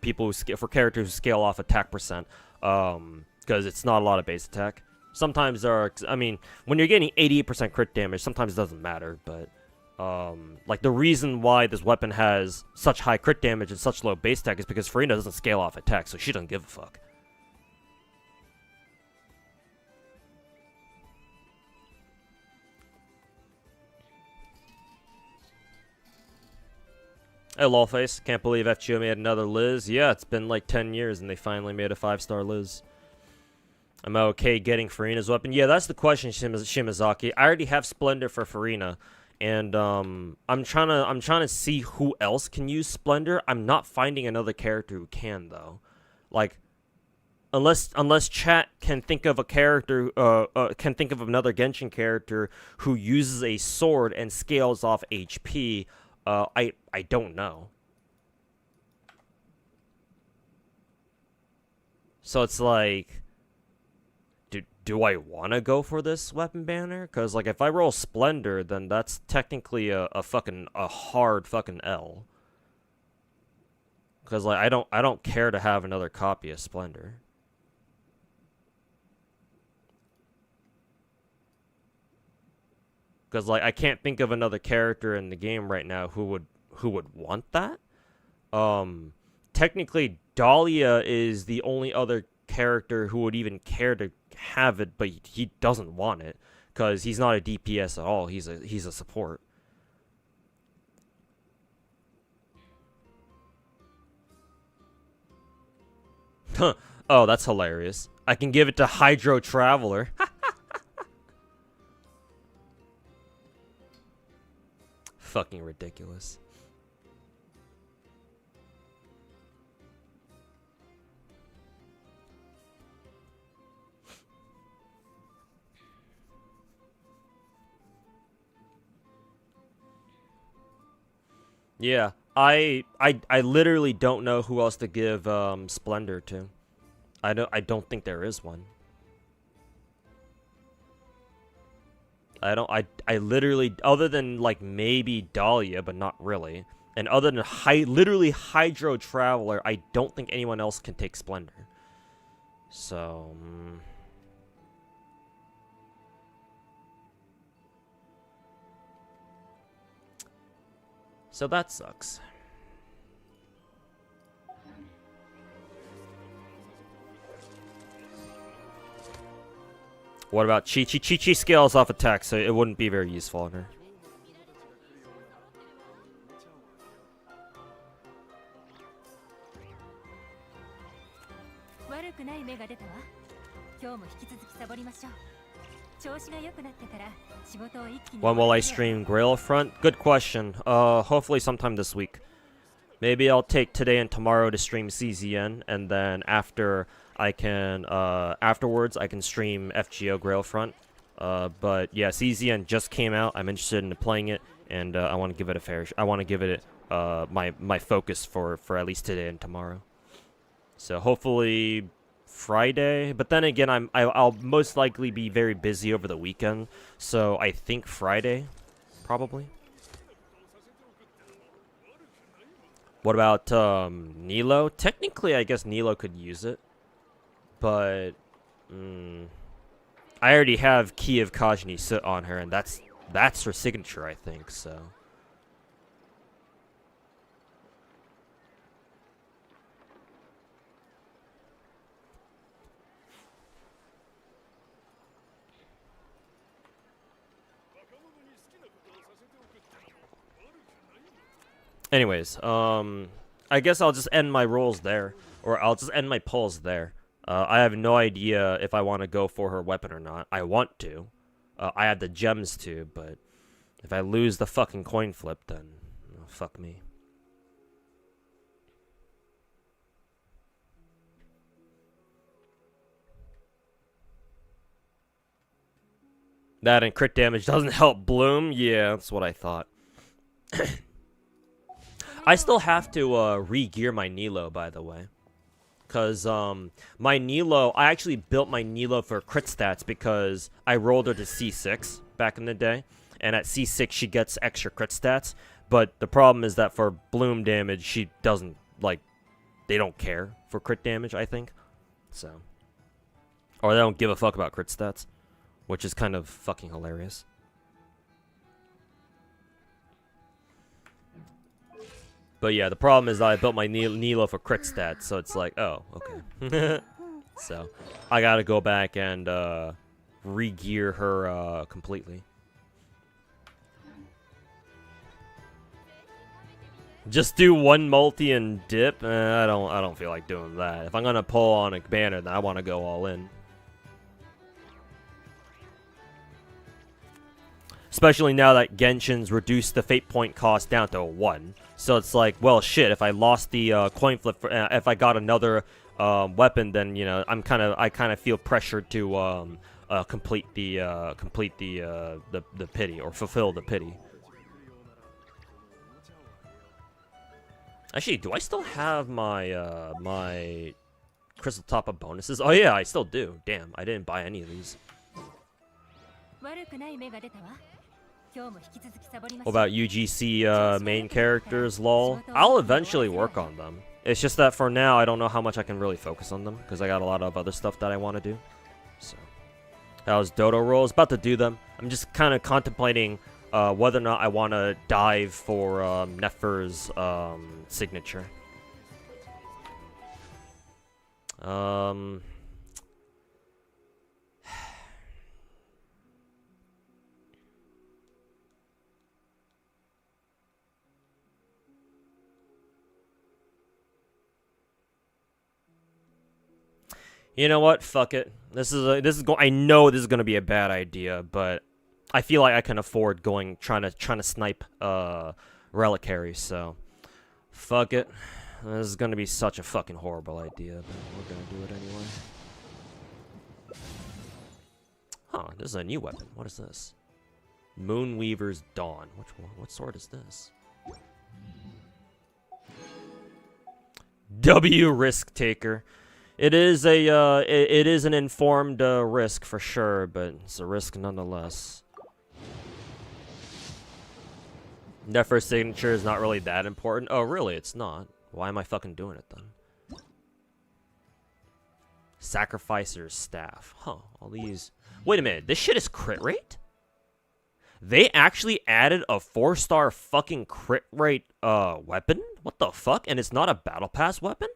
for characters who scale off attack percent, because it's not a lot of base attack. Sometimes when you're getting 88% crit damage, sometimes it doesn't matter, but like the reason why this weapon has such high crit damage and such low base attack is because Farina doesn't scale off attack, so she doesn't give a fuck. Hey, Lolface. Can't believe FGO made another Liz. Yeah, it's been like 10 years and they finally made a 5-star Liz. Am I okay getting Farina's weapon? Yeah, that's the question, Shimazaki. I already have Splendor for Farina, and I'm trying to see who else can use Splendor. I'm not finding another character who can though. Like, unless chat can think of a character, can think of another Genshin character who uses a sword and scales off HP. I don't know. So it's like, do I want to go for this weapon banner? Because, like, if I roll Splendor, then that's technically a hard fucking L. Because, like, I don't care to have another copy of Splendor. Because, like, I can't think of another character in the game right now who would want that. Technically, Dahlia is the only other character who would even care to have it, but he doesn't want it because he's not a DPS at all. He's a support. Huh. Oh, that's hilarious. I can give it to Hydro Traveler. Fucking ridiculous. Yeah, I literally don't know who else to give Splendor to. I don't think there is one. I literally, other than like maybe Dahlia, but not really. And other than literally Hydro Traveler, I don't think anyone else can take Splendor. So, so that sucks. What about Chi-Chi? Chi-Chi scales off attack, so it wouldn't be very useful on her. When will I stream Grail Front? Good question. Hopefully sometime this week. Maybe I'll take today and tomorrow to stream CZN, and then afterwards I can stream FGO Grail Front. But yeah, CZN just came out. I'm interested in playing it, and I want to give it I want to give it my focus for at least today and tomorrow. So hopefully Friday, but then again, I'll most likely be very busy over the weekend, so I think Friday, probably. What about Nilo? Technically, I guess Nilo could use it, but I already have Key of Kajni sit on her, and that's her signature, I think. So. Anyways, I guess I'll just end my rolls there, or I'll just end my pulls there. I have no idea if I want to go for her weapon or not. I want to. I have the gems to, but if I lose the fucking coin flip, then fuck me. That and crit damage doesn't help Bloom? Yeah, that's what I thought. I still have to re-gear my Nilo, by the way. Because my Nilo, I actually built my Nilo for crit stats because I rolled her to C6 back in the day. And at C6, she gets extra crit stats. But the problem is that for Bloom damage, she doesn't, like, they don't care for crit damage, I think. So. Or they don't give a fuck about crit stats. Which is kind of fucking hilarious. But yeah, the problem is that I built my Nilo for crit stats, so it's like, oh, okay. So, I gotta go back and re-gear her completely. Just do one multi and dip? I don't feel like doing that. If I'm gonna pull on a banner, then I want to go all in. Especially now that Genshin's reduced the fate point cost down to 1. So it's like, well, shit, if I lost the coin flip, if I got another weapon, then, you know, I kind of feel pressured to complete the pity, or fulfill the pity. Actually, do I still have my my crystal top-up bonuses? Oh yeah, I still do. Damn, I didn't buy any of these. What about UGC main characters, lol? I'll eventually work on them. It's just that for now, I don't know how much I can really focus on them, because I got a lot of other stuff that I want to do. So, that was Dodo rolls. About to do them. I'm just kind of contemplating whether or not I want to dive for Nefer's signature. You know what? Fuck it. I know this is gonna be a bad idea, but I feel like I can afford trying to snipe reliquaries. So, fuck it. This is gonna be such a fucking horrible idea, but we're gonna do it anyway. Huh? This is a new weapon. What is this? Moonweaver's Dawn. What sword is this? W Risk Taker. It is an informed risk for sure, but it's a risk nonetheless. Nefer's signature is not really that important. Oh, really? It's not. Why am I fucking doing it then? Sacrificer's Staff. Huh. All these... Wait a minute. This shit is crit rate? They actually added a 4-star fucking crit rate weapon? What the fuck? And it's not a battle pass weapon?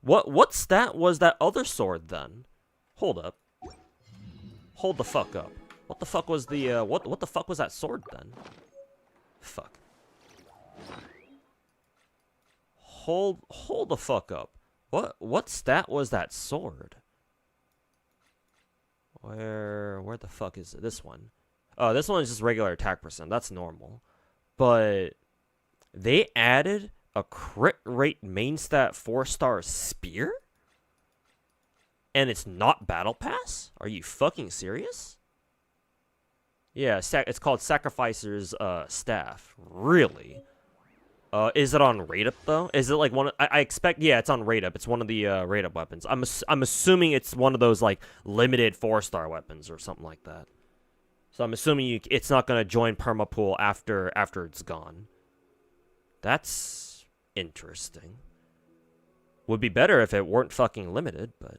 What stat was that other sword then? Hold up. Hold the fuck up. What the fuck was the, what the fuck was that sword then? Fuck. Hold the fuck up. What stat was that sword? Where the fuck is it? This one? Oh, this one is just regular attack percent. That's normal. But they added a crit rate main stat 4-star spear? And it's not battle pass? Are you fucking serious? Yeah, it's called Sacrificer's Staff. Really? Is it on rate up though? Is it like one? I expect. Yeah, it's on rate up. It's one of the rate up weapons. I'm assuming it's one of those like limited 4-star weapons or something like that. So I'm assuming it's not gonna join permapool after it's gone. That's interesting. Would be better if it weren't fucking limited, but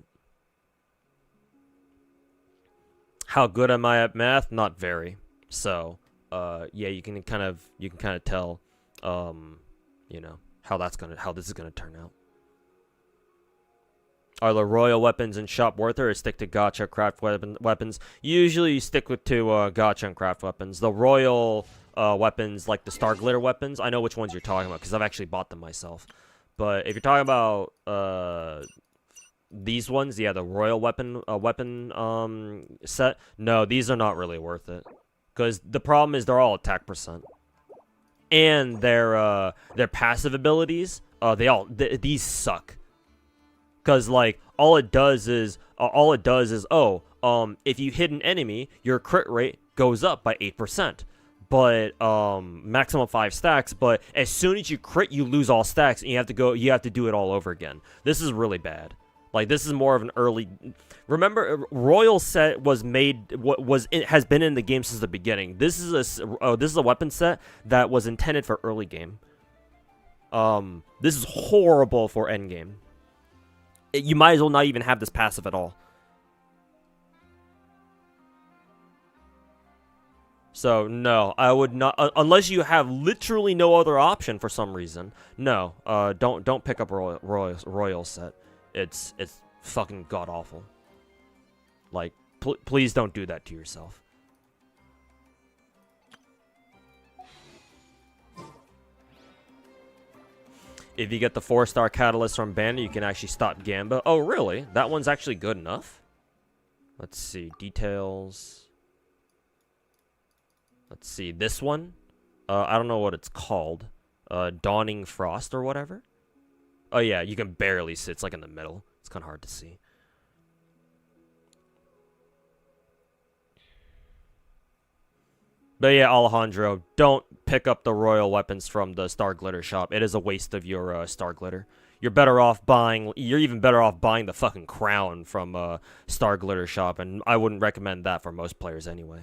how good am I at math? Not very. So, yeah, you can kind of tell, you know, how this is gonna turn out. Are the royal weapons in shop worth it, or stick to gacha craft weapons? Usually you stick to gacha and craft weapons. The royal weapons, like the star glitter weapons, I know which ones you're talking about because I've actually bought them myself. But if you're talking about these ones, yeah, the royal weapon set, no, these are not really worth it. Because the problem is they're all attack percent. And their passive abilities, these suck. Because, like, all it does is, if you hit an enemy, your crit rate goes up by 8%. But, maximum 5 stacks, but as soon as you crit, you lose all stacks, and you have to do it all over again. This is really bad. Like, this is more of an early... Remember, Royal set was made... has been in the game since the beginning. This is a weapon set that was intended for early game. This is horrible for endgame. You might as well not even have this passive at all. So, no, I would not... unless you have literally no other option for some reason. No, don't pick up Royal set. It's fucking god-awful. Like, please don't do that to yourself. If you get the 4-star catalyst from Banner, you can actually stop Gamba. Oh, really? That one's actually good enough? Let's see. Details. Let's see. This one? I don't know what it's called. Dawning Frost or whatever? Oh, yeah. You can barely see. It's like in the middle. It's kind of hard to see. But yeah, Alejandro, don't pick up the royal weapons from the Star Glitter shop. It is a waste of your Star Glitter. You're even better off buying the fucking crown from Star Glitter shop, and I wouldn't recommend that for most players anyway.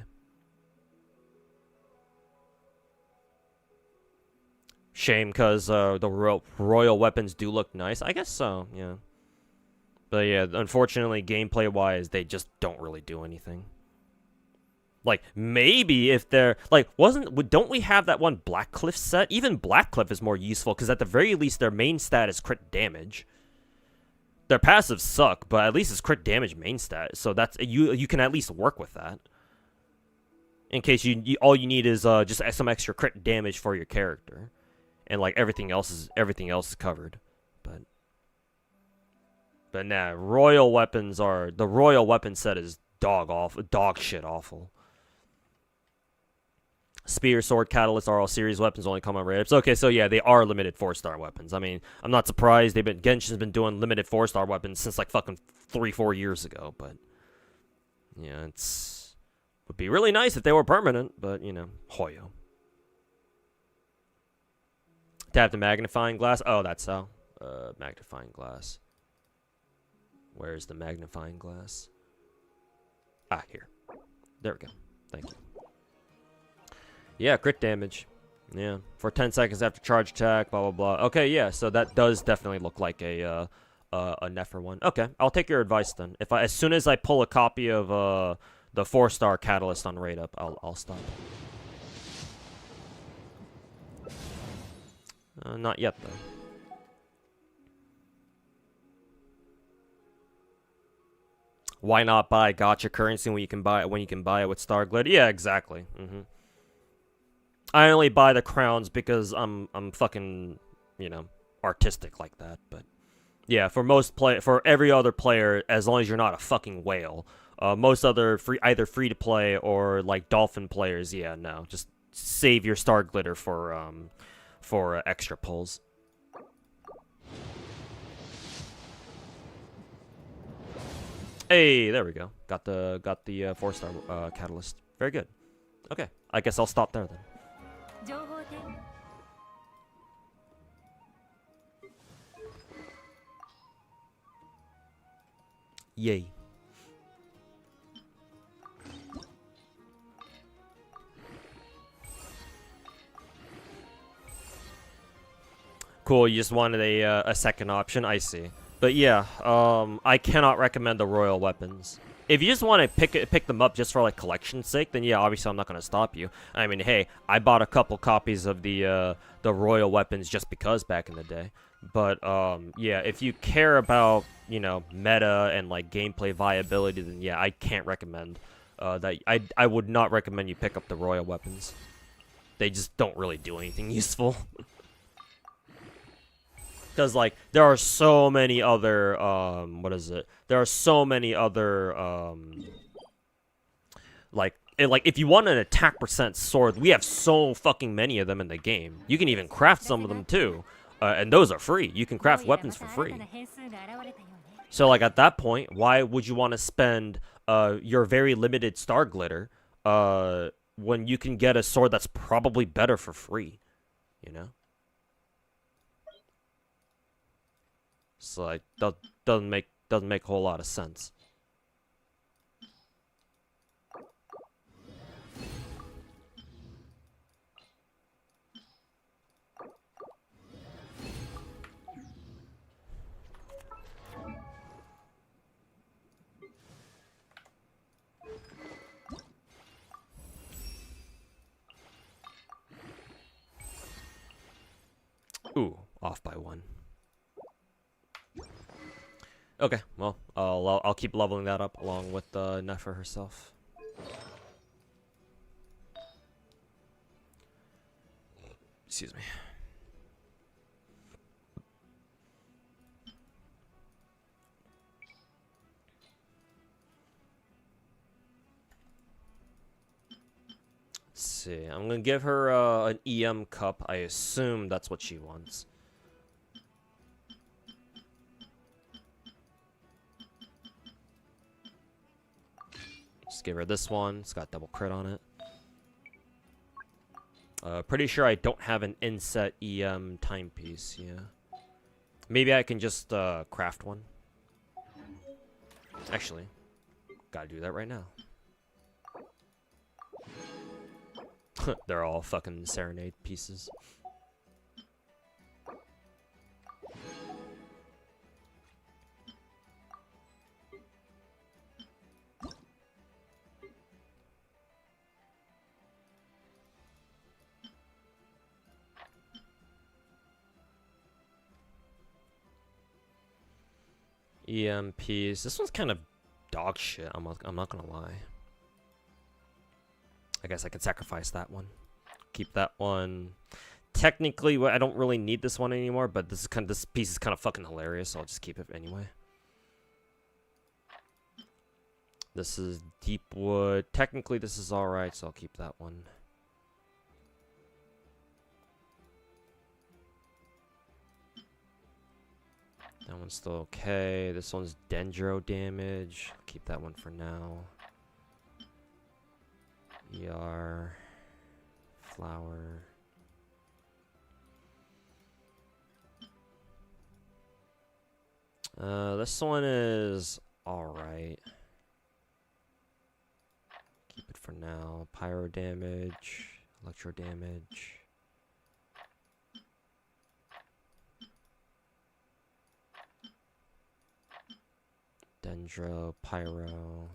Shame, because the royal weapons do look nice. I guess so, yeah. But yeah, unfortunately, gameplay-wise, they just don't really do anything. Like, maybe if they're... Like, don't we have that one Blackcliff set? Even Blackcliff is more useful, because at the very least, their main stat is crit damage. Their passives suck, but at least it's crit damage main stat. So that's... You can at least work with that. In case all you need is just some extra crit damage for your character. And, like, everything else is covered. But nah, royal weapons are... The royal weapon set is dog shit awful. Spear, sword, catalyst are all series weapons, only come on rare. Okay, so yeah, they are limited 4-star weapons. I mean, I'm not surprised. Genshin's been doing limited 4-star weapons since like fucking 3-4 years ago, but yeah, would be really nice if they were permanent, but you know, Hoyo. Tap the magnifying glass. Oh, that's how. Magnifying glass. Where's the magnifying glass? Ah, here. There we go. Thank you. Yeah, crit damage. Yeah, for 10 seconds after charge attack, blah, blah, blah. Okay, yeah, so that does definitely look like a Nefer one. Okay, I'll take your advice then. As soon as I pull a copy of the 4-star catalyst on rate up, I'll stop. Not yet, though. Why not buy gacha currency when you can buy it with Star Glitter? Yeah, exactly. I only buy the crowns because I'm fucking, you know, artistic like that. But yeah, for every other player, as long as you're not a fucking whale, most other either free to play or like dolphin players, yeah, no, just save your Star Glitter for extra pulls. Hey, there we go. Got the 4-star catalyst. Very good. Okay, I guess I'll stop there then. Yay. Cool, you just wanted a second option. I see. But yeah, I cannot recommend the royal weapons. If you just want to pick them up just for like collection's sake, then yeah, obviously I'm not gonna stop you. I mean, hey, I bought a couple copies of the royal weapons just because back in the day. But yeah, if you care about, you know, meta and like gameplay viability, then yeah, I can't recommend that. I would not recommend you pick up the royal weapons. They just don't really do anything useful. Because, like, there are so many other, There are so many other, like, if you want an attack percent sword, we have so fucking many of them in the game. You can even craft some of them, too. And those are free. You can craft weapons for free. So, like, at that point, why would you want to spend, your very limited Star Glitter, when you can get a sword that's probably better for free? You know? So like that doesn't make a whole lot of sense. Ooh, off by 1. Okay, well, I'll keep leveling that up along with Nefer herself. Excuse me. Let's see. I'm gonna give her an EM cup. I assume that's what she wants. Just give her this one. It's got double crit on it. Pretty sure I don't have an inset EM timepiece, yeah. Maybe I can just craft one. Actually, gotta do that right now. They're all fucking serenade pieces. EMPs. This one's kind of dog shit. I'm not gonna lie. I guess I could sacrifice that one. Keep that one. Technically, I don't really need this one anymore, but this piece is kind of fucking hilarious, so I'll just keep it anyway. This is deep wood. Technically, this is alright, so I'll keep that one. That one's still okay. This one's dendro damage. Keep that one for now. ER. Flower. This one is alright. Keep it for now. Pyro damage. Electro damage. Dendro, Pyro.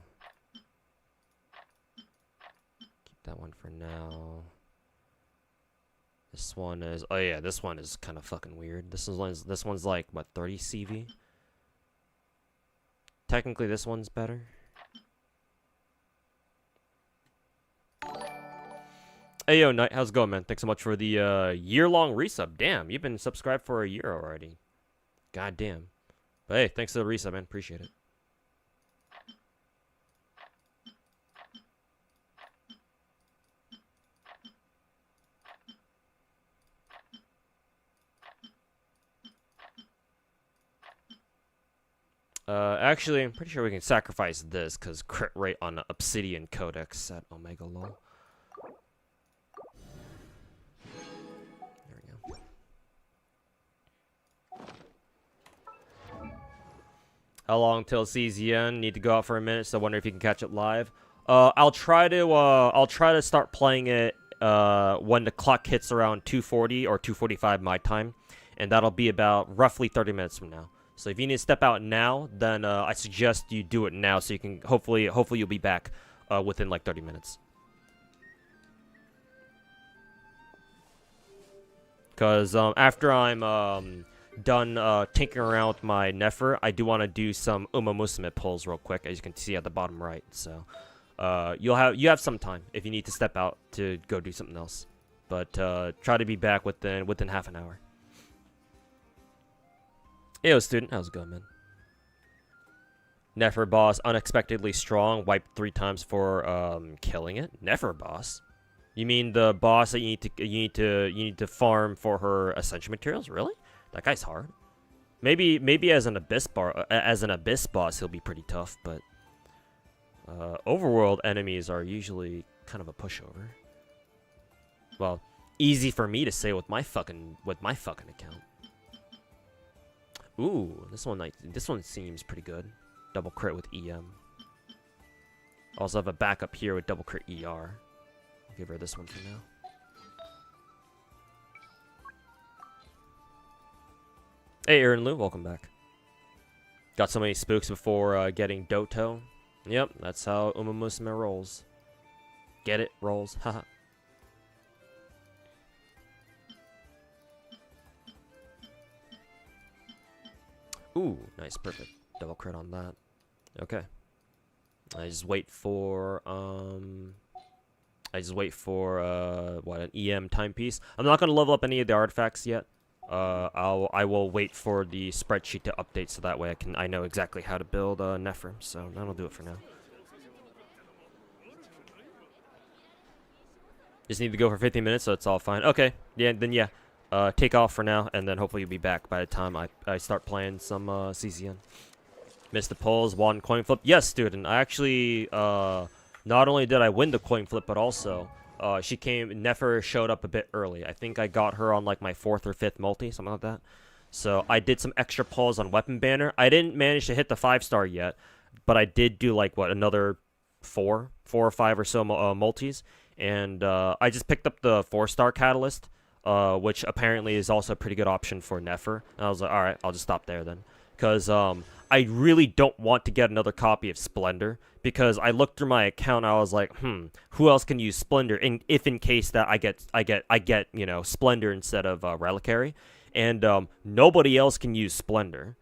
Keep that one for now. This one is... Oh yeah, this one is kind of fucking weird. This one's like, what, 30 CV? technically this one's better. Hey, yo, Knight, how's it going, man? Thanks so much for the year-long resub. Damn, you've been subscribed for a year already. God damn. But hey, thanks for the resub, man. Appreciate it. Actually, I'm pretty sure we can sacrifice this, because crit rate on the Obsidian Codex at Omega Lol. There we go. How long till CZN? Need to go out for a minute, so I wonder if you can catch it live. I'll try to start playing it when the clock hits around 2:40 or 2:45 my time, and that'll be about roughly 30 minutes from now. So if you need to step out now, then I suggest you do it now, so you can hopefully you'll be back within like 30 minutes. Because after I'm done tinkering around with my Nefer, I do want to do some Uma Musume pulls real quick, as you can see at the bottom right. So you have some time if you need to step out to go do something else, but try to be back within half an hour. Hey, yo, student, how's it going, man? Nefer boss unexpectedly strong, wiped 3 times for killing it. Nefer boss? You mean the boss that you need to farm for her ascension materials? Really? That guy's hard. Maybe as an abyss boss he'll be pretty tough, but overworld enemies are usually kind of a pushover. Well, easy for me to say with my fucking account. Ooh, this one seems pretty good. Double crit with EM. Also have a backup here with double crit ER. I'll give her this one for now. Hey, Aaron Lou, welcome back. Got so many spooks before getting Doto. Yep, that's how Uma Musume rolls. Get it? Rolls. Haha. Ooh, nice, perfect. Double crit on that. Okay. I just wait for what, an EM timepiece. I'm not gonna level up any of the artifacts yet. I will wait for the spreadsheet to update so that way I know exactly how to build Nefer. So that'll do it for now. Just need to go for 15 minutes, so it's all fine. Okay, yeah, then yeah. Take off for now, and then hopefully you'll be back by the time I start playing some CZN. Missed the polls, won coin flip. Yes, student. I actually, not only did I win the coin flip, but also, Nefer showed up a bit early. I think I got her on like my 4th or 5th multi, something like that. So I did some extra pulls on weapon banner. I didn't manage to hit the 5-star yet, but I did do like, what, another 4 or 5 or so multis. And I just picked up the 4-star catalyst. Which apparently is also a pretty good option for Nefer. And I was like, alright, I'll just stop there then. Because I really don't want to get another copy of Splendor. Because I looked through my account and I was like, who else can use Splendor if in case that I get, you know, Splendor instead of Reliquary. And nobody else can use Splendor.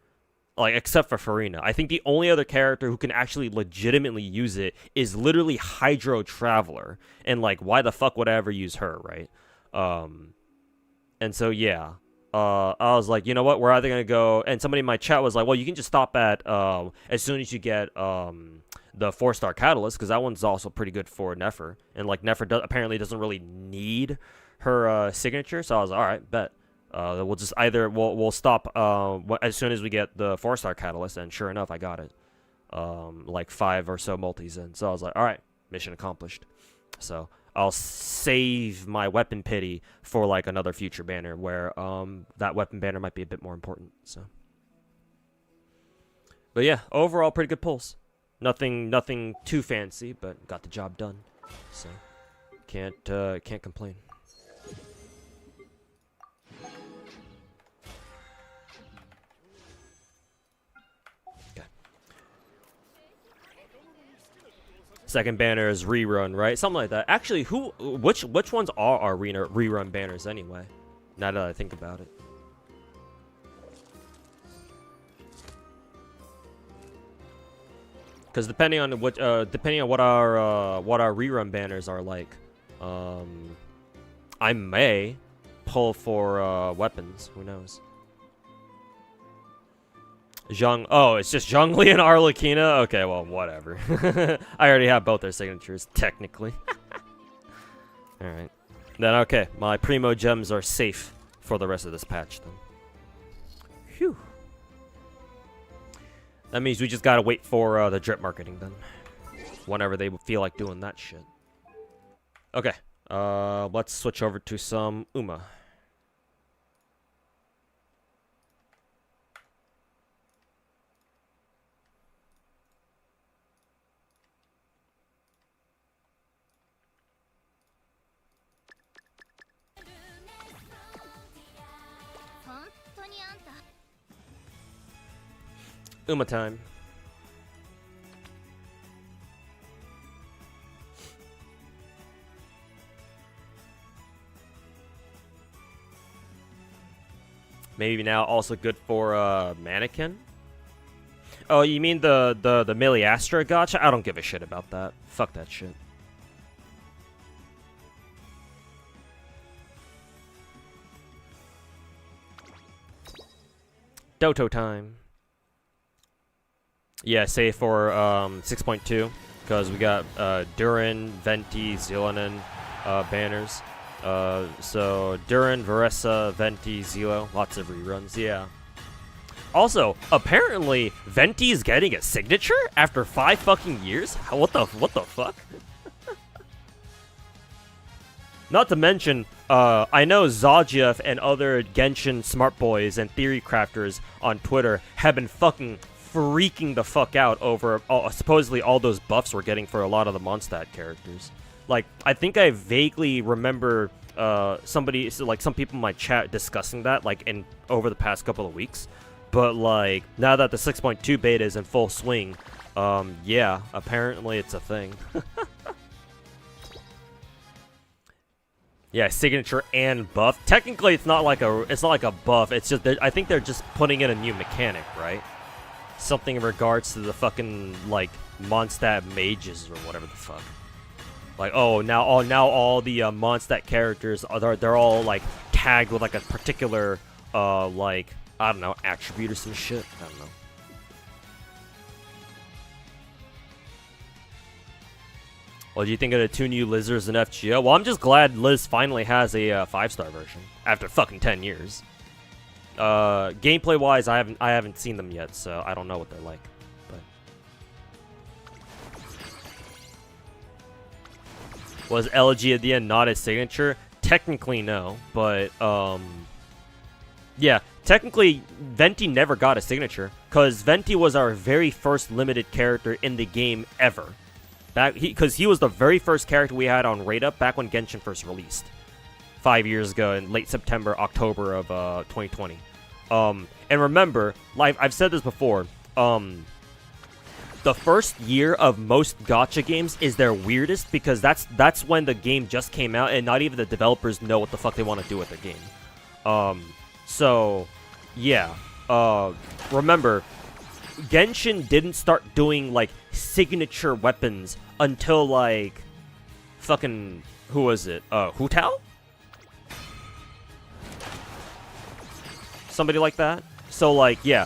Like, except for Farina. I think the only other character who can actually legitimately use it is literally Hydro Traveler. And like, why the fuck would I ever use her, right? And so, yeah, I was like, you know what, we're either going to go, and somebody in my chat was like, well, you can just stop at, as soon as you get, the 4-star catalyst, because that one's also pretty good for Nefer, and, like, Nefer apparently doesn't really need her, signature, so I was like, alright, bet, we'll just we'll stop, as soon as we get the 4-star catalyst, and sure enough, I got it, like 5 or so multis in, so I was like, alright, mission accomplished, so I'll save my weapon pity for like another future banner where that weapon banner might be a bit more important. So, but yeah, overall pretty good pulls. Nothing too fancy, but got the job done. So can't complain. Second banner is rerun, right? Something like that. Actually, which ones are our rerun banners anyway? Now that I think about it. Because depending on what our rerun banners are like, I may pull for weapons. Who knows? Oh, it's just Zhongli and Arlecchina? Okay, well, whatever. I already have both their signatures, technically. Alright. Then, okay, my Primo gems are safe for the rest of this patch, then. Phew. That means we just gotta wait for the drip marketing, then. Whenever they feel like doing that shit. Okay, let's switch over to some Uma. Uma time. Maybe now also good for mannequin. Oh, you mean the Miliastra gacha? I don't give a shit about that. Fuck that shit. Doto time. Yeah, save for 6.2 because we got Durin, Venti, Zilonen banners. So Durin, Veressa, Venti, Zilo, lots of reruns. Yeah. Also, apparently Venti's getting a signature after 5 fucking years. What the fuck? Not to mention, I know Zajev and other Genshin smart boys and theory crafters on Twitter have been fucking freaking the fuck out over supposedly all those buffs we're getting for a lot of the Mondstadt characters. Like, I think I vaguely remember some people in my chat discussing that, like, over the past couple of weeks. But, like, now that the 6.2 beta is in full swing, yeah, apparently it's a thing. Yeah, signature and buff. Technically, it's not like a buff. It's just I think they're just putting in a new mechanic, right? Something in regards to the fucking, like, Mondstadt mages or whatever the fuck. Like, oh, now all the Mondstadt characters they're all like tagged with like a particular like, I don't know, attribute or some shit. I don't know. What do you think of the 2 new Lizzers in FGO? Well, I'm just glad Liz finally has a 5-star version after fucking 10 years. Gameplay wise, I haven't seen them yet, so I don't know what they're like. But was LG at the end not a signature? Technically no, but yeah, technically Venti never got a signature because Venti was our very first limited character in the game ever. Because he was the very first character we had on Raid Up back when Genshin first released 5 years ago in late September, October of 2020. And remember, like I've said this before, the first year of most gacha games is their weirdest because that's when the game just came out and not even the developers know what the fuck they want to do with their game. So yeah, remember, Genshin didn't start doing like signature weapons until like fucking, who was it? Hu Tao? Somebody like that. So like, yeah,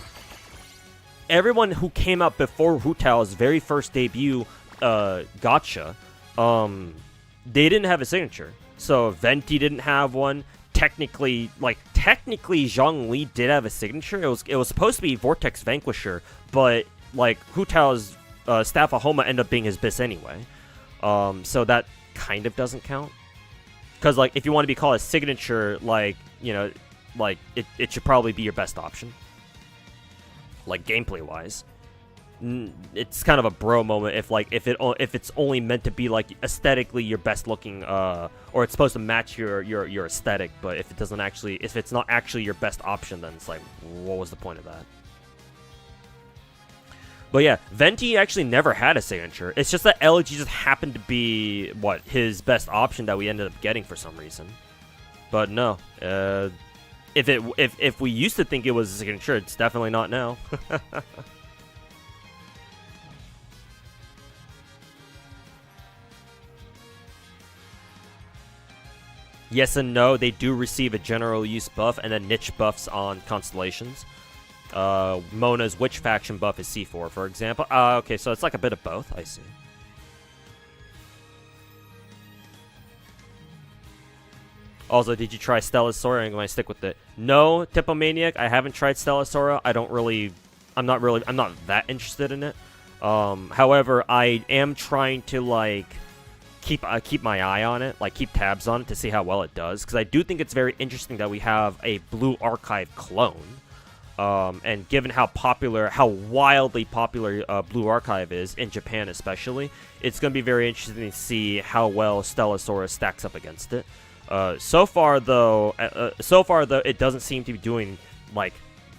everyone who came out before Hu Tao's very first debut gacha, they didn't have a signature. So Venti didn't have one. Technically Zhongli did have a signature. It was supposed to be Vortex Vanquisher, but like Hu Tao's Staff of Homa ended up being his bis anyway. So that kind of doesn't count. Because like if you want to be called a signature, like, you know, like it should probably be your best option. Like gameplay wise. It's kind of a bro moment if it's only meant to be like aesthetically your best looking or it's supposed to match your aesthetic, but if it's not actually your best option, then it's like, what was the point of that? But yeah, Venti actually never had a signature. It's just that LG just happened to be his best option that we ended up getting for some reason. But no, if we used to think it was a signature, it's definitely not now. Yes and no. They do receive a general use buff and then niche buffs on constellations. Mona's Witch faction buff is C4, for example. Okay, so it's like a bit of both. I see. Also, did you try Stellasora? I'm going to stick with it. No, Tipomaniac, I haven't tried Stellasora. I'm not that interested in it. However, I am trying to, like, keep my eye on it, like, keep tabs on it to see how well it does. Because I do think it's very interesting that we have a Blue Archive clone. And given how wildly popular Blue Archive is, in Japan especially, it's going to be very interesting to see how well Stellasora stacks up against it. So far though, it doesn't seem to be doing like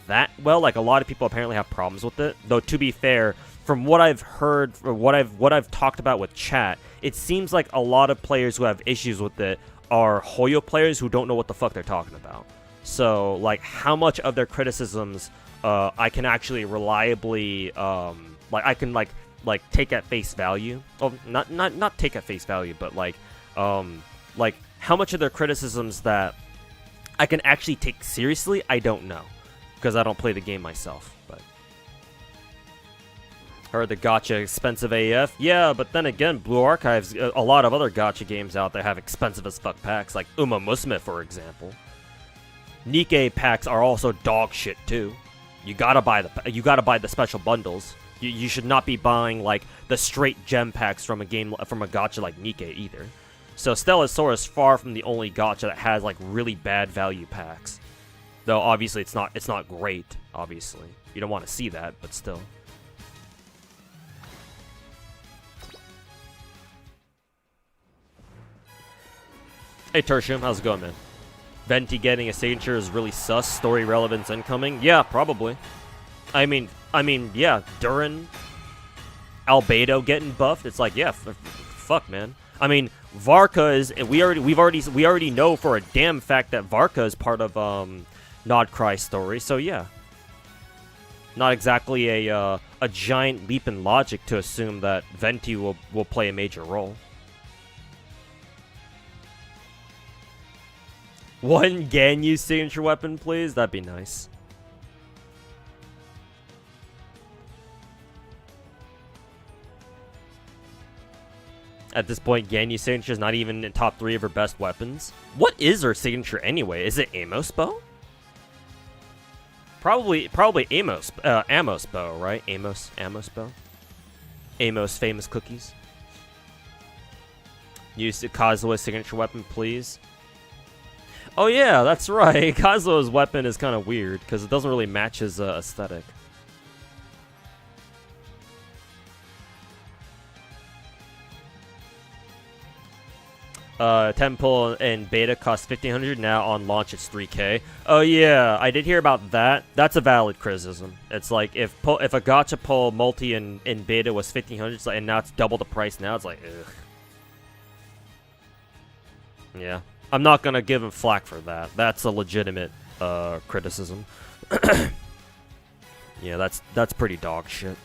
that well. Like a lot of people apparently have problems with it. Though to be fair, from what I've heard, from what I've talked about with chat, it seems like a lot of players who have issues with it are Hoyo players who don't know what the fuck they're talking about. So like how much of their criticisms I can actually reliably I can take at face value. Oh, not take at face value, but like how much of their criticisms that I can actually take seriously, I don't know. Because I don't play the game myself. But heard the gacha expensive AF. Yeah, but then again, Blue Archive's a lot of other gacha games out there have expensive as fuck packs, like Uma Musume, for example. Nikkei packs are also dog shit too. You gotta buy the special bundles. You should not be buying like the straight gem packs from a gacha like Nikkei either. So Stellasora is far from the only gacha that has like really bad value packs. Though obviously it's not great, obviously. You don't want to see that, but still. Hey Tertium, how's it going, man? Venti getting a signature is really sus. Story relevance incoming? Yeah, probably. I mean, yeah, Durin, Albedo getting buffed. It's like, yeah, fuck, man. I mean, Varka is. We already know for a damn fact that Varka is part of Nodcry's story. So yeah, not exactly a giant leap in logic to assume that Venti will play a major role. One Ganyu signature weapon, please. That'd be nice. At this point, Ganyu signature is not even in top 3 of her best weapons. What is her signature anyway? Is it Amos bow? Probably Amos bow, right? Amos bow. Amos famous cookies. Use Kazua's signature weapon, please. Oh yeah, that's right. Kazuo's weapon is kind of weird because it doesn't really match his aesthetic. Temple and beta cost 1,500. Now on launch it's 3K. Oh yeah, I did hear about that. That's a valid criticism. It's like if a gacha pull multi in beta was 1,500, and now it's double the price. Now it's like, ugh. Yeah. I'm not gonna give him flack for that. That's a legitimate criticism. Yeah, that's pretty dog shit.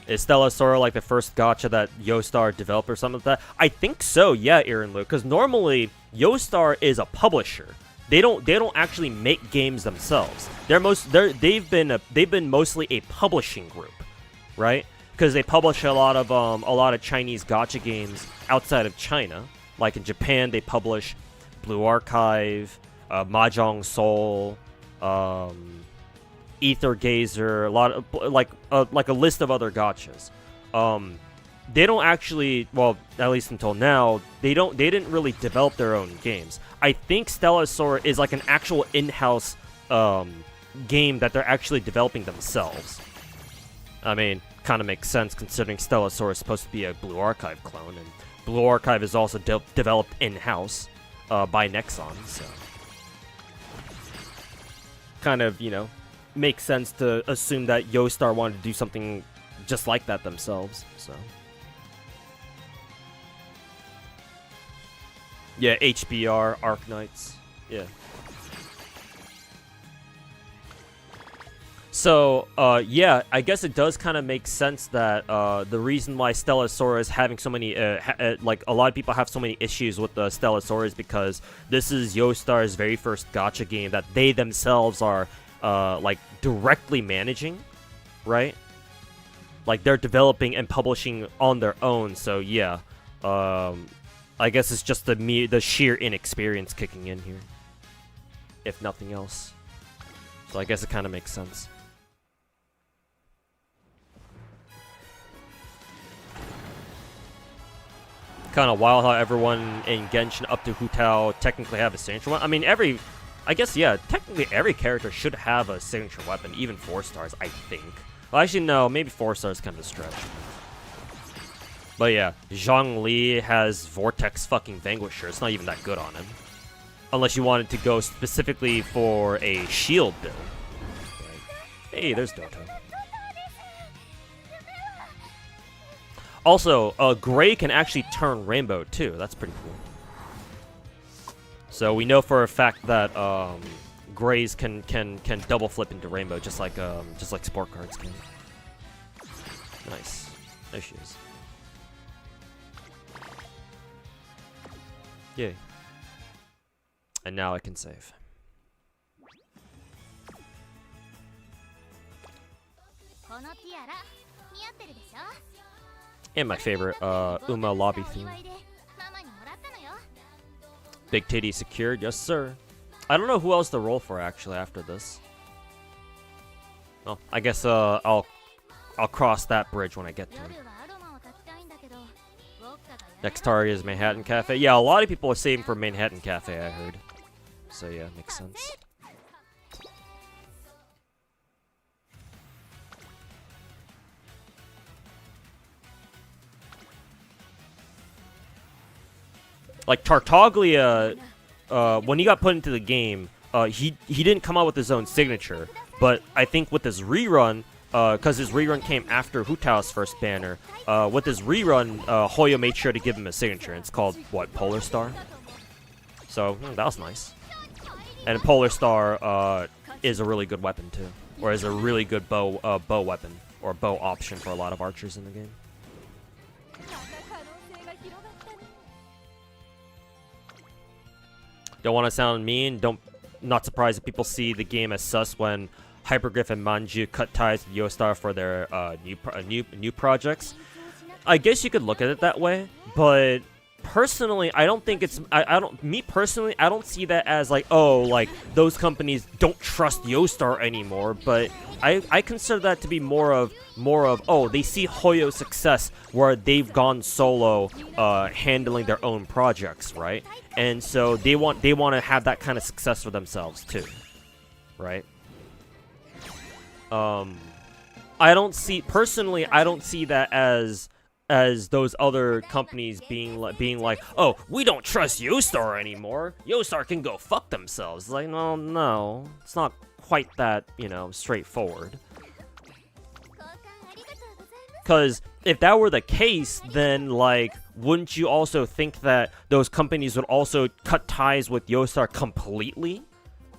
Is Stellasora like the first gacha that Yostar developed or something like that? I think so, yeah, Aaron Luke. Because normally Yostar is a publisher. They don't actually make games themselves. They've been mostly a publishing group, right? Because they publish a lot of Chinese gacha games outside of China. Like in Japan, they publish Blue Archive, Mahjong Soul, Ether Gazer, a lot of like a list of other gachas. They don't actually, well, at least until now, they didn't really develop their own games. I think Stellasora is like an actual in-house game that they're actually developing themselves. I mean, kind of makes sense considering Stellasora is supposed to be a Blue Archive clone, and Blue Archive is also developed in-house by Nexon, so kind of, you know, makes sense to assume that Yostar wanted to do something just like that themselves, so. Yeah, HBR, Arknights, yeah. So, yeah, I guess it does kind of make sense that the reason why Stellasaur is having so many, like, a lot of people have so many issues with the Stellasaur is because this is Yostar's very first gacha game that they themselves are, like, directly managing, right? Like, they're developing and publishing on their own, so yeah. I guess it's just the sheer inexperience kicking in here, if nothing else. So I guess it kind of makes sense. Kind of wild how everyone in Genshin up to Hu Tao technically have a signature one. I mean, I guess, yeah, technically every character should have a signature weapon, even 4 stars, I think. Well, actually, no, maybe 4 stars kind of a stretch. But yeah, Zhongli has Vortex fucking Vanquisher. It's not even that good on him. Unless you wanted to go specifically for a shield build. Right. Hey, there's Doto. Also, Gray can actually turn Rainbow too. That's pretty cool. So we know for a fact that Grays can double flip into Rainbow, just like Sport Cards can. Nice. There she is. Yay. And now I can save. And my favorite Uma lobby theme. Big titty secured, yes sir. I don't know who else to roll for actually after this. Well, I guess I'll cross that bridge when I get to it. Next target is Manhattan Cafe. Yeah, a lot of people are saving for Manhattan Cafe, I heard. So yeah, makes sense. Like Tartaglia, when he got put into the game, he didn't come out with his own signature. But I think with his rerun, because his rerun came after Hu Tao's first banner, with his rerun, Hoyo made sure to give him a signature. It's called, what, Polar Star? So, that was nice. And Polar Star is a really good weapon, too. Or is a really good bow weapon, or bow option for a lot of archers in the game. Don't want to sound mean, not surprised if people see the game as sus when Hypergriff and Manju cut ties with Yostar for their new projects. I guess you could look at it that way, but personally, I don't think it's I don't see that as like, oh, like those companies don't trust Yostar anymore, but I consider that to be more of oh, they see Hoyo's success where they've gone solo handling their own projects, right? And so they want to have that kind of success for themselves too, right? I don't see that as those other companies being like, oh, we don't trust Yostar anymore. Yostar can go fuck themselves. Like, no, it's not quite that, straightforward. Because if that were the case, then, like, wouldn't you also think that those companies would also cut ties with Yostar completely?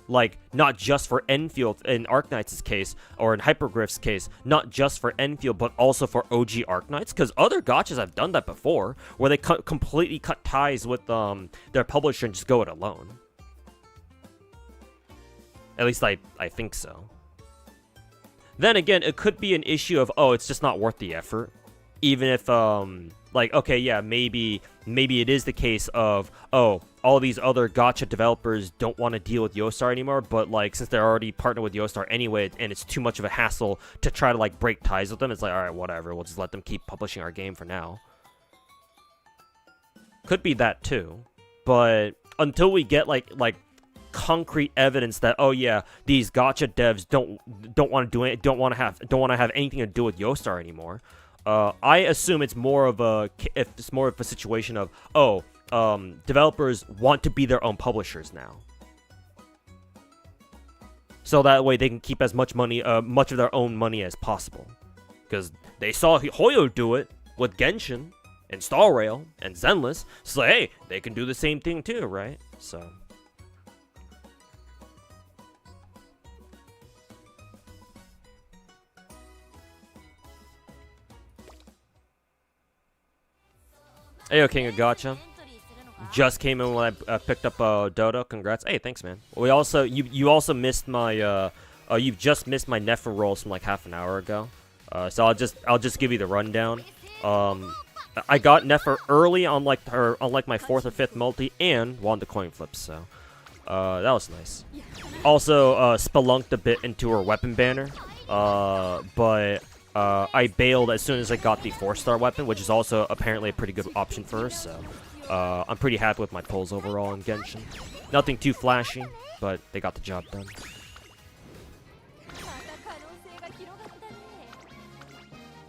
Like, not just for Enfield in Arknights' case, or in Hypergriff's case, not just for Enfield, but also for OG Arknights? Because other gachas have done that before, where they completely cut ties with their publisher and just go it alone. At least I think so. Then again, it could be an issue of, oh, it's just not worth the effort. Even if, like, okay, yeah, maybe it is the case of, oh, all these other gacha developers don't want to deal with Yostar anymore, but, like, since they're already partnered with Yostar anyway, and it's too much of a hassle to try to, like, break ties with them, it's like, alright, whatever, we'll just let them keep publishing our game for now. Could be that, too. But until we get, like concrete evidence that, oh yeah, these gacha devs don't want to do it, don't want to have anything to do with Yostar anymore. I assume it's more of a situation of, oh, developers want to be their own publishers now, so that way they can keep as much money, much of their own money as possible, because they saw Hoyo do it with Genshin and Star Rail and Zenless, so hey, they can do the same thing too, right? So. Hey, yo, King of Gacha. Just came in when I picked up Dodo. Congrats. Hey, thanks, man. We also you also missed my you've just missed my Nefer rolls from like half an hour ago. So I'll just give you the rundown. I got Nefer early on like my 4th or 5th multi and won the coin flips. So that was nice. Also spelunked a bit into her weapon banner. But I bailed as soon as I got the 4-star weapon, which is also apparently a pretty good option for her. So. I'm pretty happy with my pulls overall in Genshin. Nothing too flashy, but they got the job done.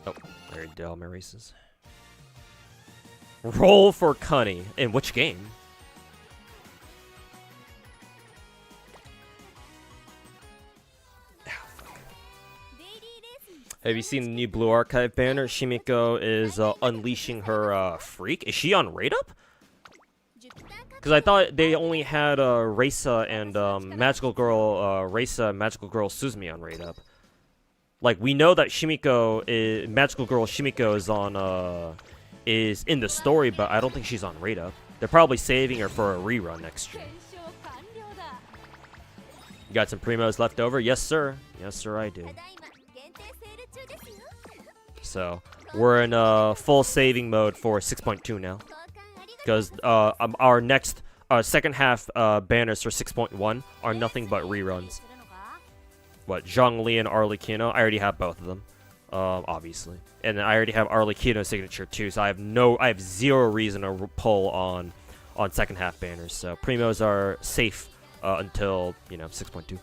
Oh, there you go, my races. Roll for Cunny. In which game? Have you seen the new Blue Archive banner? Shimiko is unleashing her freak. Is she on Raid Up? Because I thought they only had Reisa and Magical Girl Suzumi on Raid Up. Like, we know that Magical Girl Shimiko is on is in the story, but I don't think she's on Raid Up. They're probably saving her for a rerun next year. You got some primos left over? Yes, sir. Yes, sir, I do. So we're in full saving mode for 6.2 now, because our next second half banners for 6.1 are nothing but reruns. What, Zhongli and Arlecchino? I already have both of them, obviously, and I already have Arlecchino's signature too. So I have zero reason to pull on second half banners. So primos are safe until 6.2.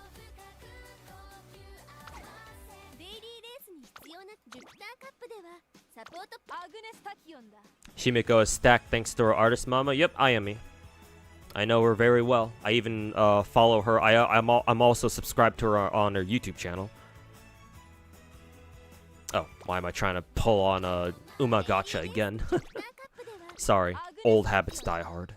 Shimiko is stacked thanks to her artist mama. Yep, I am me. I know her very well. I even follow her. I'm also subscribed to her on her YouTube channel. Oh, why am I trying to pull on Uma Gacha again? Sorry, old habits die hard.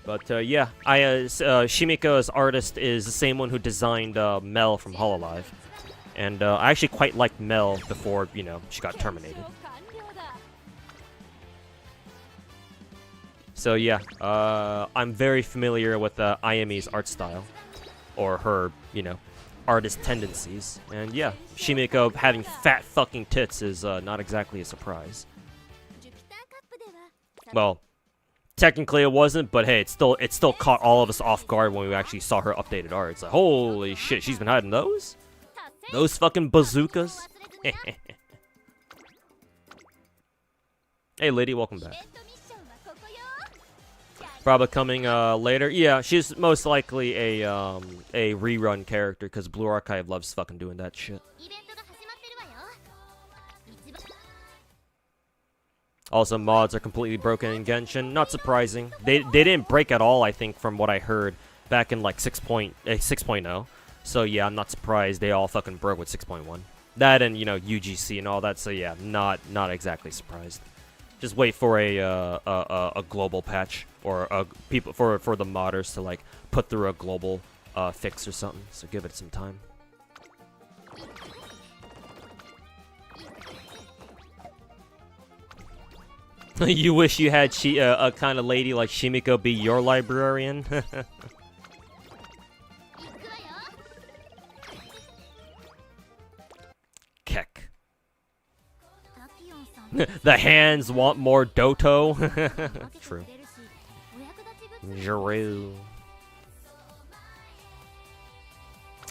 But yeah, Shimiko's artist is the same one who designed Mel from Hololive. And I actually quite liked Mel before, she got terminated. So yeah, I'm very familiar with Ayami's art style. Or her, artist tendencies. And yeah, Shimiko having fat fucking tits is not exactly a surprise. Well, technically it wasn't, but hey, it still caught all of us off guard when we actually saw her updated art. It's like, holy shit, she's been hiding those? Those fucking bazookas? Hey, lady, welcome back. Probably coming later. Yeah, she's most likely a rerun character because Blue Archive loves fucking doing that shit. Also, mods are completely broken in Genshin. Not surprising. They didn't break at all, I think, from what I heard back in like 6.0. So yeah, I'm not surprised they all fucking broke with 6.1. That and UGC and all that. So yeah, not exactly surprised. Just wait for a global patch or people for the modders to like put through a global fix or something. So give it some time. You wish you had a kind of lady like Shimiko be your librarian. Keck. The hands want more Doto. True. Jiru.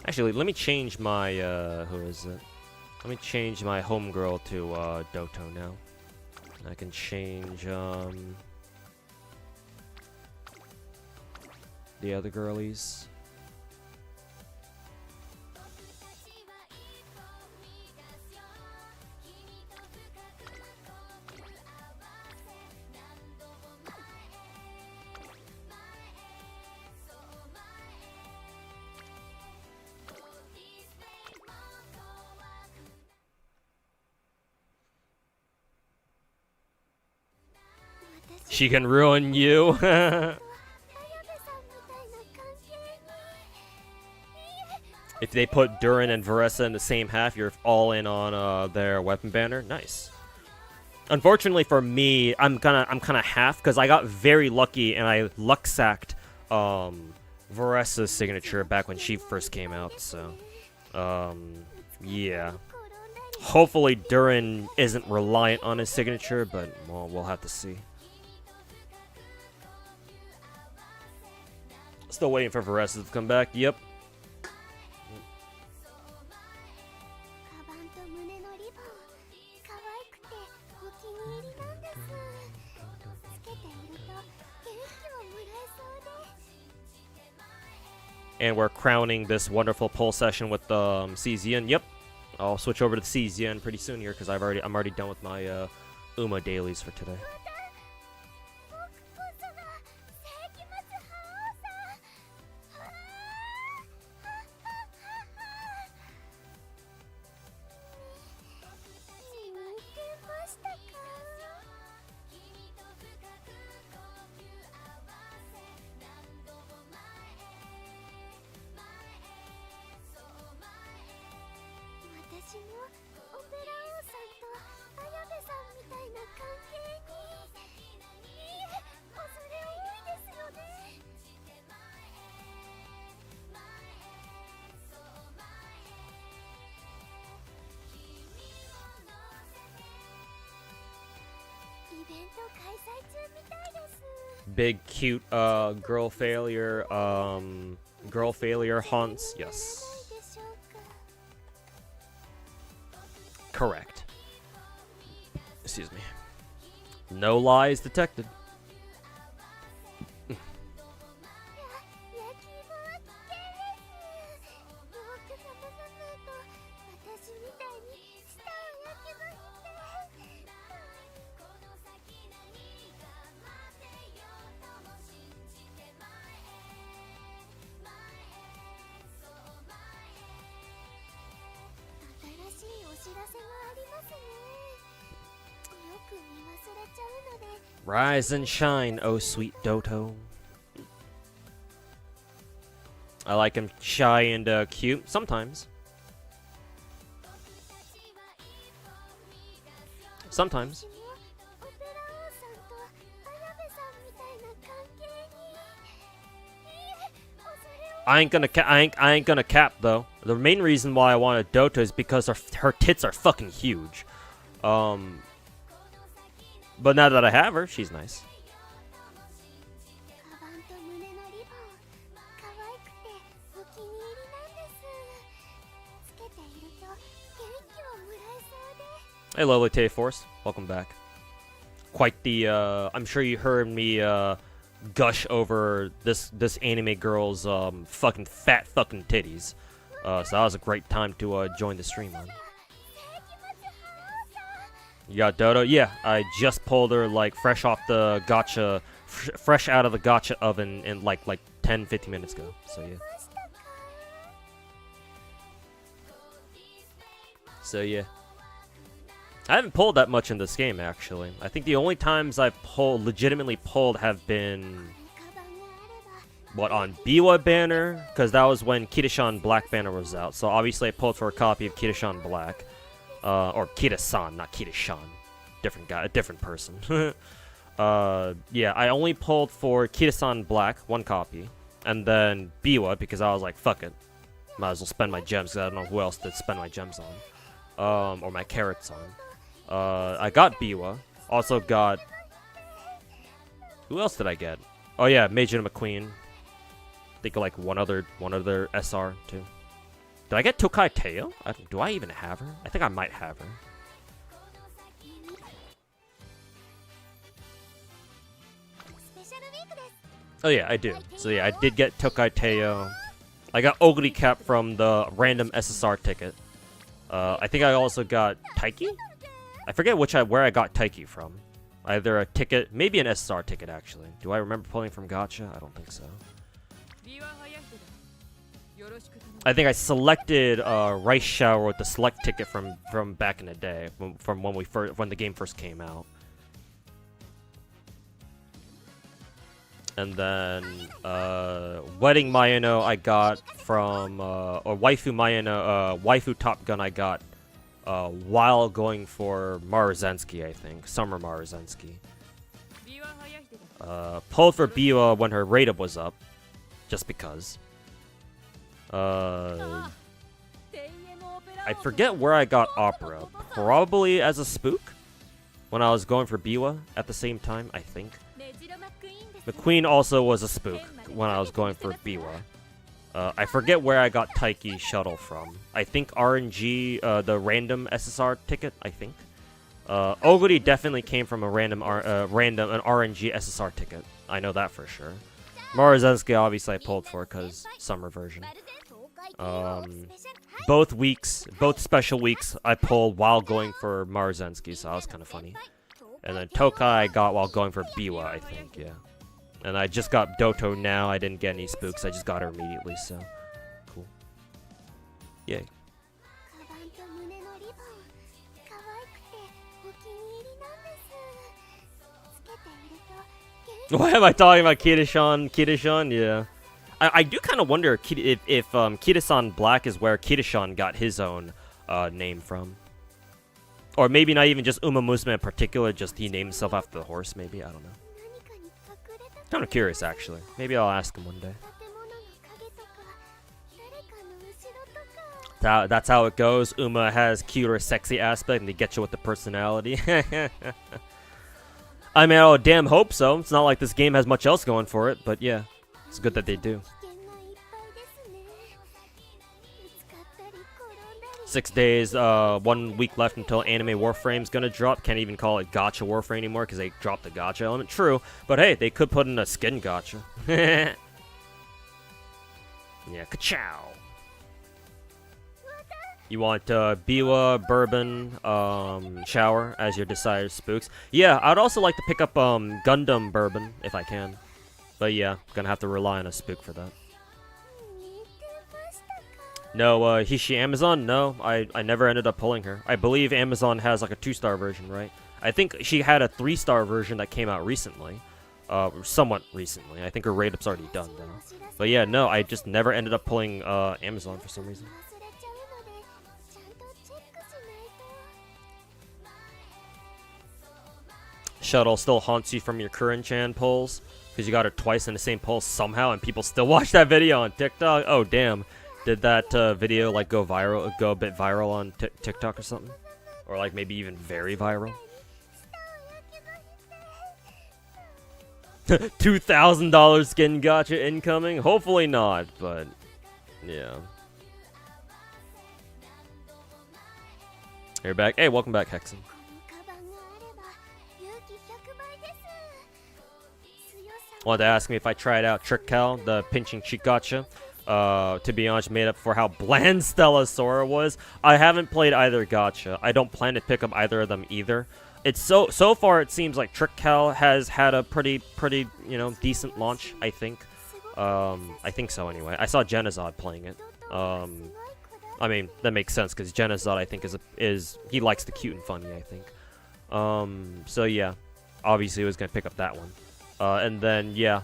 Actually, let me change my who is it? Let me change my homegirl to Doto now. I can change the other girlies. She can ruin you. If they put Durin and Varessa in the same half, you're all in on their weapon banner. Nice. Unfortunately for me, I'm kind of half because I got very lucky and I luck sacked Varessa's signature back when she first came out. So yeah. Hopefully Durin isn't reliant on his signature, but well, we'll have to see. Still waiting for Varessa to come back. Yep. And we're crowning this wonderful poll session with CZN. Yep. I'll switch over to the CZN pretty soon here because I'm already done with my Uma dailies for today. Big cute girl failure haunts. Yes. Correct. Excuse me. No lies detected. Rise and shine, oh sweet Doto. I like him shy and cute sometimes. Sometimes. I ain't gonna cap though. The main reason why I wanted Doto is because her tits are fucking huge. But now that I have her, she's nice. Hey, lovely Tay Force, welcome back. Quite the I'm sure you heard me gush over this anime girl's fucking fat fucking titties. So that was a great time to join the stream on. You got Dodo? Yeah, I just pulled her like fresh off the gacha, fresh out of the gacha oven in like 10-15 minutes ago. So yeah. So yeah. I haven't pulled that much in this game actually. I think the only times I've legitimately pulled have been on Biwa banner, because that was when Kirishan Black banner was out. So obviously I pulled for a copy of Kirishan Black. Or Kira-san, not Kira-shan. Different guy, a different person. Yeah, I only pulled for Kira-san Black, one copy. And then Biwa, because I was like, fuck it. Might as well spend my gems, because I don't know who else to spend my gems on. Or my carrots on. I got Biwa. Also got... Who else did I get? Oh yeah, Major McQueen. I think like one other SR, too. Did I get Tokai Teo? Do I even have her? I think I might have her. Oh yeah, I do. So yeah, I did get Tokai Teo. I got Ogre Cap from the random SSR ticket. I think I also got Taiki? I forget where I got Taiki from. Either a ticket, maybe an SSR ticket actually. Do I remember pulling from Gacha? I don't think so. I think I selected Rice Shower with the select ticket from back in the day, from when the game first came out. And then Wedding Mayano I got from or Waifu Mayano, Waifu Top Gun I got while going for Maruzensky, I think. Summer Maruzensky. Pulled for Biwa when her rate up was up. Just because. I forget where I got Opera. Probably as a spook? When I was going for Biwa at the same time, I think. McQueen also was a spook when I was going for Biwa. I forget where I got Taiki Shuttle from. I think RNG, the random SSR ticket, I think. Oguri definitely came from a an RNG SSR ticket. I know that for sure. Maruzensky obviously I pulled for because summer version. Both special weeks I pulled while going for Maruzensky, so that was kind of funny. And then Tokai I got while going for Biwa, I think, yeah. And I just got Doto now. I didn't get any spooks. I just got her immediately, so cool. Yay. Why am I talking about Kitashan? Kitashan, yeah. I do kind of wonder if Kitasan Black is where Kitashan got his own name from. Or maybe not even just Uma Musume in particular, just he named himself after the horse, maybe? I don't know. Kind of curious, actually. Maybe I'll ask him one day. That's how it goes. Uma has cute or sexy aspect, and they get you with the personality. I mean, I damn hope so. It's not like this game has much else going for it, but yeah. It's good that they do. 6 days, 1 week left until Anime Warframe's gonna drop. Can't even call it Gacha Warframe anymore because they dropped the Gacha element. True, but hey, they could put in a skin Gacha. Yeah, ka-chow. You want Biwa, Bourbon, Shower as your desired spooks. Yeah, I'd also like to pick up Gundam Bourbon if I can. But yeah, gonna have to rely on a spook for that. No, Hishi Amazon? No, I never ended up pulling her. I believe Amazon has like a 2-star version, right? I think she had a 3-star version that came out recently. Somewhat recently. I think her rate up's already done, though. But yeah, no, I just never ended up pulling Amazon for some reason. Shuttle still haunts you from your Kuren-chan pulls? Because you got her twice in the same pull somehow, and people still watch that video on TikTok? Oh, damn. Did that video like go a bit viral on TikTok or something? Or like maybe even very viral? $2,000 skin gacha incoming? Hopefully not, but yeah. You're back. Hey, welcome back, Hexen. Wanted to ask me if I tried out Trick Cal, the pinching cheek gacha. To be honest, made up for how bland Stella Sora was. I haven't played either gacha. I don't plan to pick up either of them either. It's so far it seems like Trick Cal has had a pretty decent launch, I think. I think so anyway. I saw Genazod playing it. I mean, that makes sense because Genazod I think is he likes the cute and funny, I think. So yeah, obviously I was gonna pick up that one. And then yeah,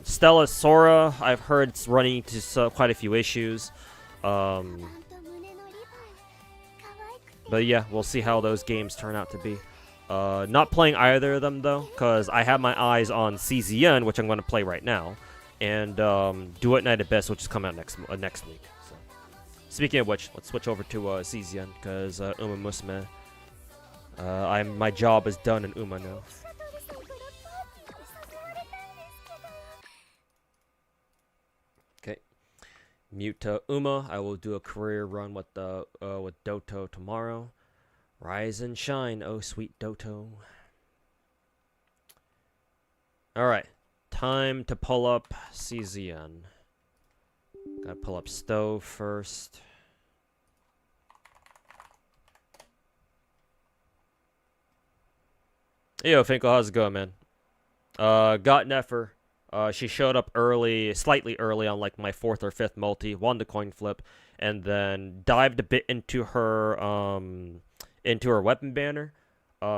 Stella Sora, I've heard it's running into quite a few issues. But yeah, we'll see how those games turn out to be. Not playing either of them though, because I have my eyes on CZN, which I'm going to play right now, and Duet Night Abyss, which is coming out next week. So, speaking of which, let's switch over to CZN, because Uma Musume. My job is done in Uma now. Mute Uma. I will do a career run with Doto tomorrow. Rise and shine, oh sweet Doto. Alright. Time to pull up CZN. Gotta pull up Stove first. Hey, yo, Finkel, how's it going, man? Got Nefer. She showed up slightly early on like my 4th or 5th multi, won the coin flip, and then dived a bit into her weapon banner.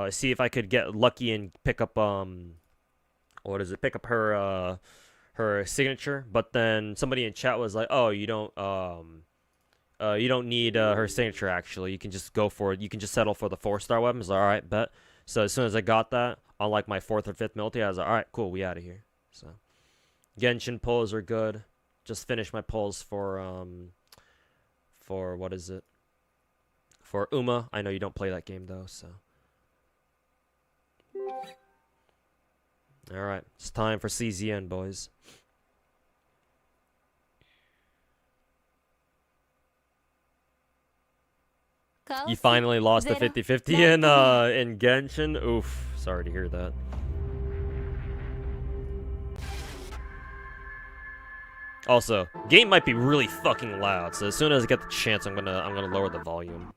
See if I could get lucky and pick up pick up her signature. But then somebody in chat was like, "Oh, you don't You don't need her signature, actually. You can just go for it. You can just settle for the 4-star weapons. Alright, bet. So as soon as I got that, on like my 4th or 5th multi, I was like, alright, cool, we out of here. So Genshin pulls are good. Just finished my pulls for what is it? For Uma. I know you don't play that game though, so. Alright, it's time for CZN, boys. You finally lost the 50-50 in Genshin? Oof, sorry to hear that. Also, game might be really fucking loud, so as soon as I get the chance, I'm gonna lower the volume.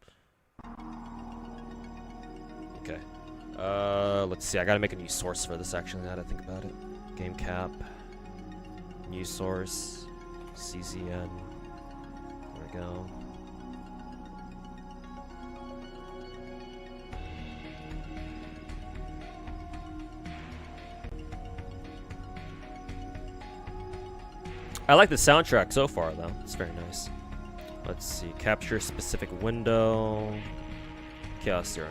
Okay. Let's see. I gotta make a new source for this. Actually, now that I think about it. Game cap. New source. CZN. There we go. I like the soundtrack so far, though. It's very nice. Let's see. Capture specific window. Chaos 09.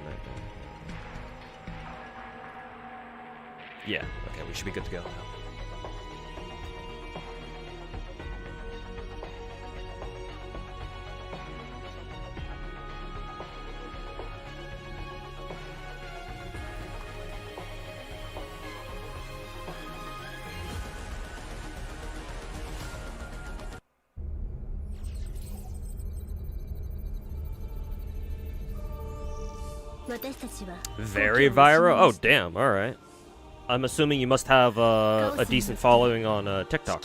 Yeah. Okay, we should be good to go now. Very viral? Oh, damn. Alright. I'm assuming you must have a decent following on TikTok.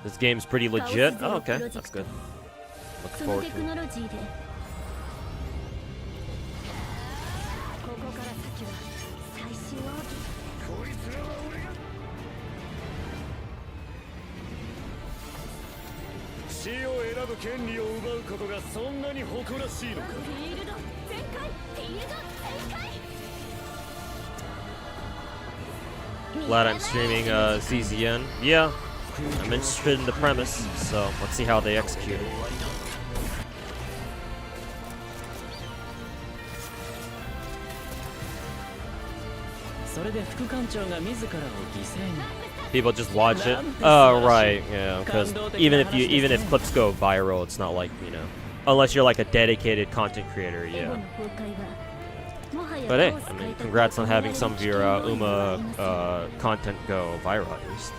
This game's pretty legit. Oh, okay. That's good. Looking forward to it. Glad I'm streaming CZN. Yeah, I'm interested in the premise, so let's see how they execute it. People just watch it. Oh, right, yeah. Because even if clips go viral, it's not like, you know, unless you're like a dedicated content creator, yeah. But hey, I mean, congrats on having some of your Uma content go viral at least.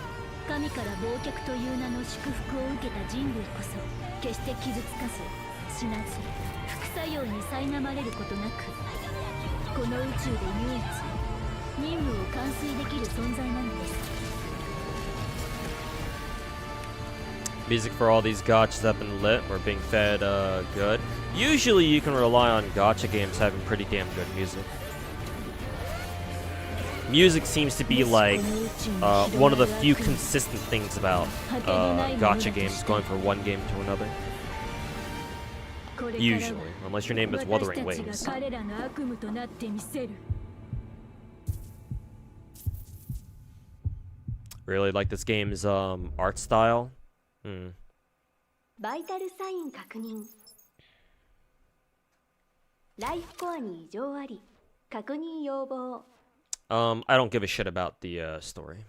Music for all these gachas have been lit or being fed good. Usually you can rely on gacha games having pretty damn good music. Music seems to be like one of the few consistent things about gacha games going from one game to another. Usually, unless your name is Wuthering Waves. Really like this game's art style. I don't give a shit about the story.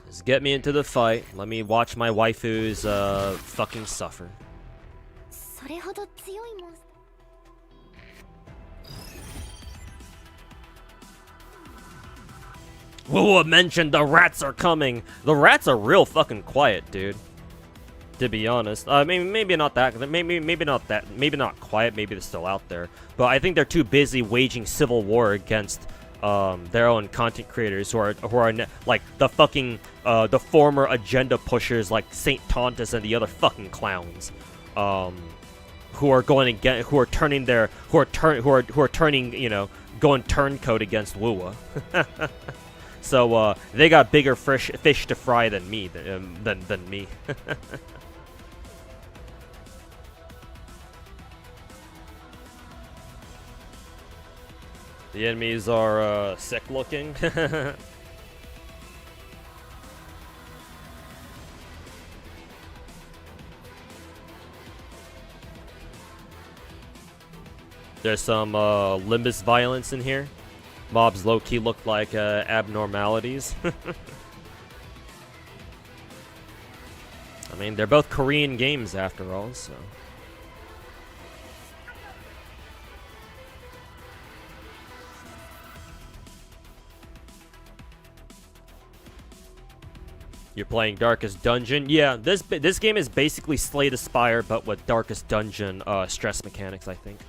Just get me into the fight. Let me watch my waifus fucking suffer. Whoa, mentioned the rats are coming. The rats are real fucking quiet, dude. To be honest, I mean, maybe not that. Maybe not that. Maybe not quiet. Maybe they're still out there. But I think they're too busy waging civil war against their own content creators who are like the fucking the former agenda pushers like Saint Tontus and the other fucking clowns. Who are going against, who are turning, you know, going turncoat against Wuwa. So they got bigger fish to fry than me. Than me. The enemies are sick looking. There's some Limbus violence in here. Mobs low-key look like abnormalities. I mean, they're both Korean games after all, so. You're playing Darkest Dungeon? Yeah, this game is basically Slay the Spire, but with Darkest Dungeon stress mechanics, I think.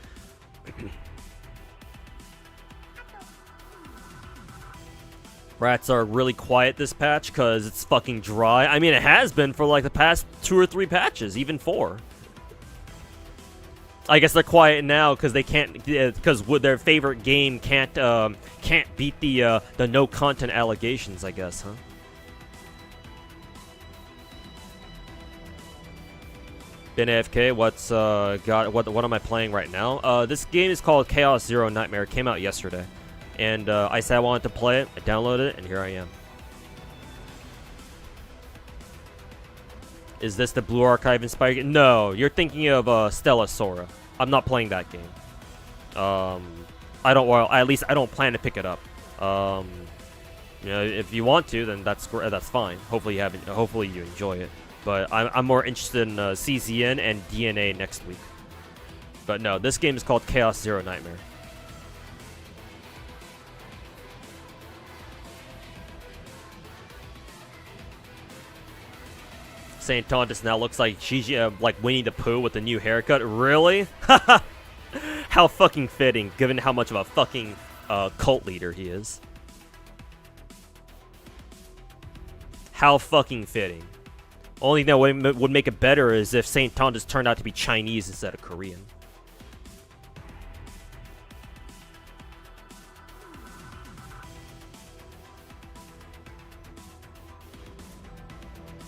Rats are really quiet this patch because it's fucking dry. I mean, it has been for like the past 2 or 3 patches, even 4. I guess they're quiet now because they can't, because their favorite game can't beat the no content allegations, I guess, huh? Been AFK. What am I playing right now? This game is called Chaos Zero Nightmare. It came out yesterday. And I said I wanted to play it, I downloaded it, and here I am. Is this the Blue Archive inspired game? No, you're thinking of Stella Sora. I'm not playing that game. I don't. Well, at least I don't plan to pick it up. You know, if you want to, then that's fine. Hopefully you haven't. Hopefully you enjoy it. But I'm more interested in CZN and DNA next week. But no, this game is called Chaos Zero Nightmare. St. Tontus now looks like like Winnie the Pooh with a new haircut. Really? How fucking fitting, given how much of a fucking cult leader he is. How fucking fitting. Only thing that would make it better is if St. Tontus turned out to be Chinese instead of Korean.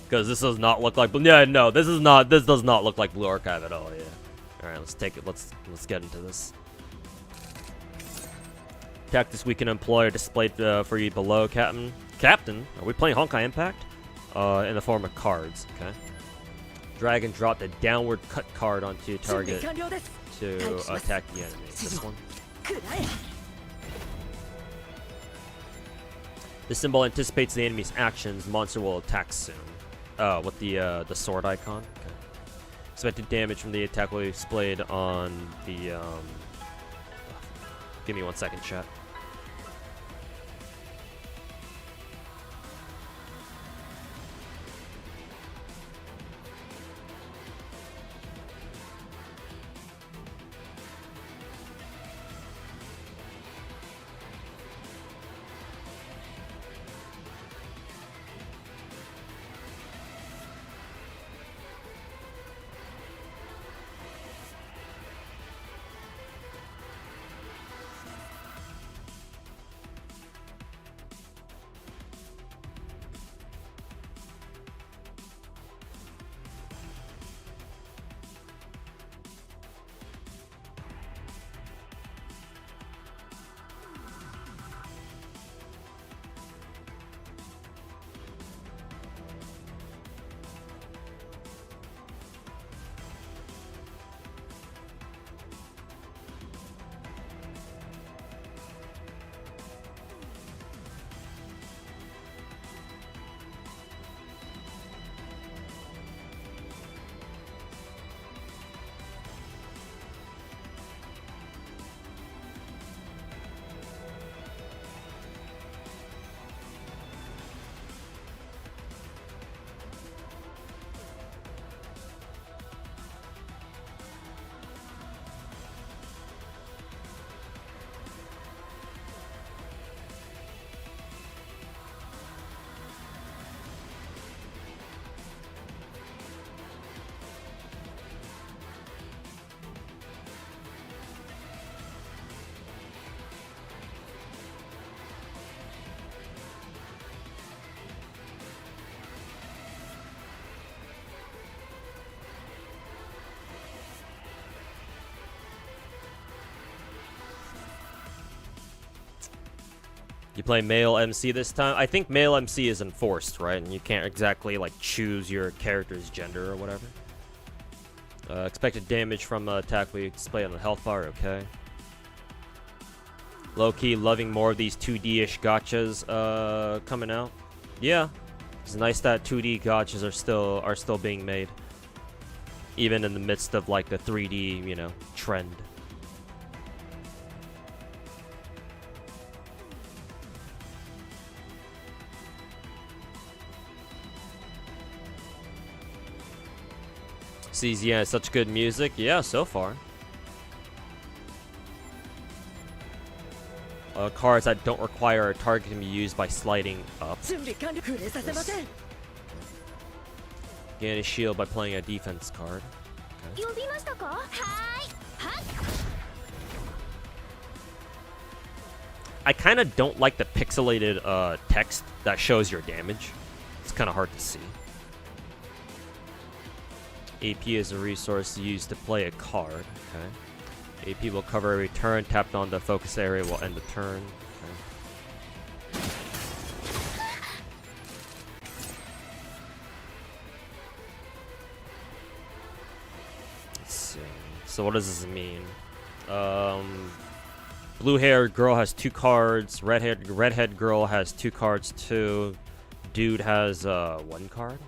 Because this does not look like. Yeah, no, this does not look like Blue Archive at all. Yeah. All right, let's take it. Let's get into this. Tactics we can employ are displayed for you below, Captain. Captain, are we playing Honkai Impact? In the form of cards. Okay. Drag and drop the downward cut card onto your target to attack the enemy. This one. The symbol anticipates the enemy's actions. The monster will attack soon. With the sword icon. Okay. Expected damage from the attack will be displayed on the Give me 1 second, chat. You play male MC this time? I think male MC is enforced, right? And you can't exactly like choose your character's gender or whatever. Expected damage from attack we display on the health bar, okay. Low-key loving more of these 2D-ish gachas coming out. Yeah. It's nice that 2D gachas are still being made. Even in the midst of like the 3D, you know, trend. CZN, such good music. Yeah, so far. Cards that don't require a target can be used by sliding up. Gain a shield by playing a defense card. Okay. I kind of don't like the pixelated text that shows your damage. It's kind of hard to see. AP is a resource used to play a card. Okay. AP will cover every turn. Tapped on the focus area will end the turn. Okay. Let's see. So what does this mean? Blue-haired girl has 2 cards. Redhead girl has 2 cards too. Dude has 1 card.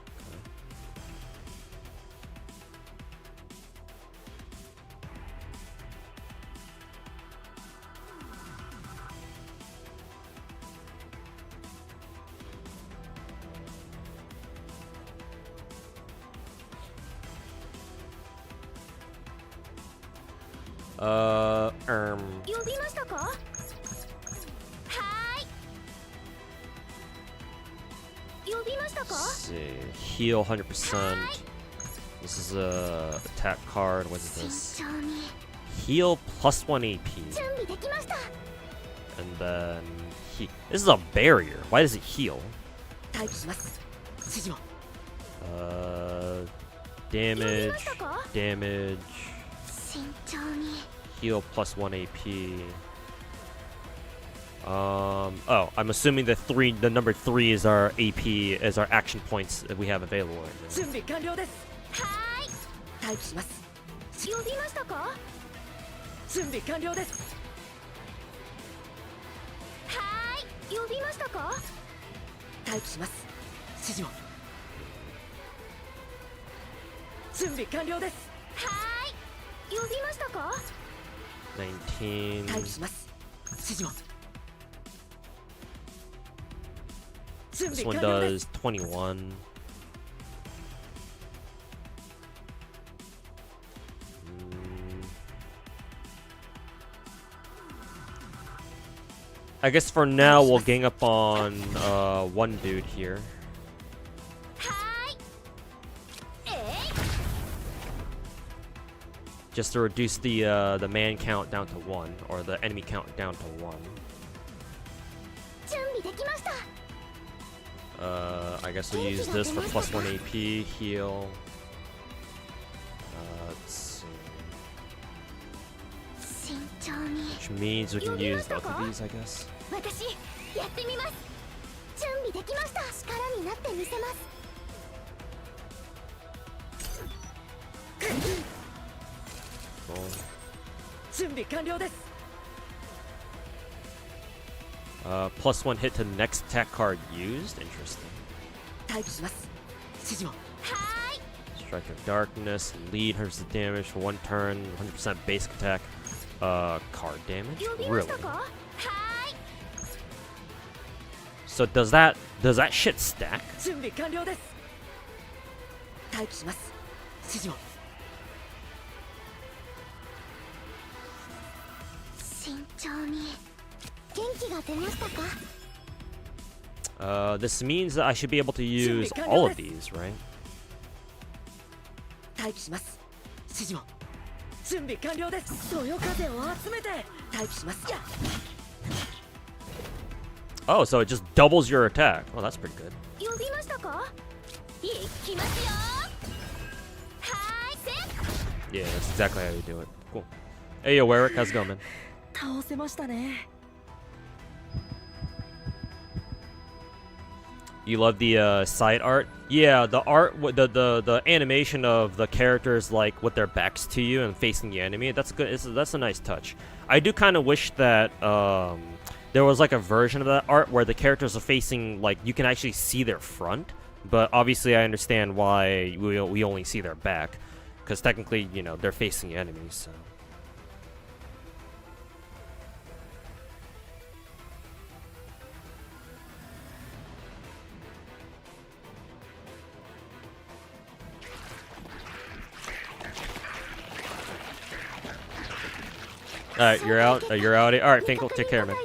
Let's see. Heal 100%. This is a attack card. What is this? Heal +1 AP. And then this is a barrier. Why does it heal? Damage. Heal +1 AP. Oh, I'm assuming the number 3 is our AP, is our action points that we have available right now. $19. This one does 21. I guess for now we'll gang up on one dude here. Just to reduce the man count down to 1, or the enemy count down to 1. I guess we'll use this for +1 AP, heal. Let's see. Which means we can use both of these, I guess. Cool. +1 hit to the next attack card used. Interesting. Strike of Darkness. Lead hurts the damage for 1 turn. 100% basic attack. Card damage? Really? So does that shit stack? This means that I should be able to use all of these, right? Oh, so it just doubles your attack. Oh, that's pretty good. Yeah, that's exactly how you do it. Cool. Hey, yo, Warwick, how's it going, man? You love the side art? Yeah, the art, the animation of the characters like with their backs to you and facing the enemy. That's good. That's a nice touch. I do kind of wish that there was like a version of that art where the characters are facing like you can actually see their front. But obviously, I understand why we only see their back, because technically, you know, they're facing enemies. So. Alright, you're out. You're out. Alright, Finkel, take care, man.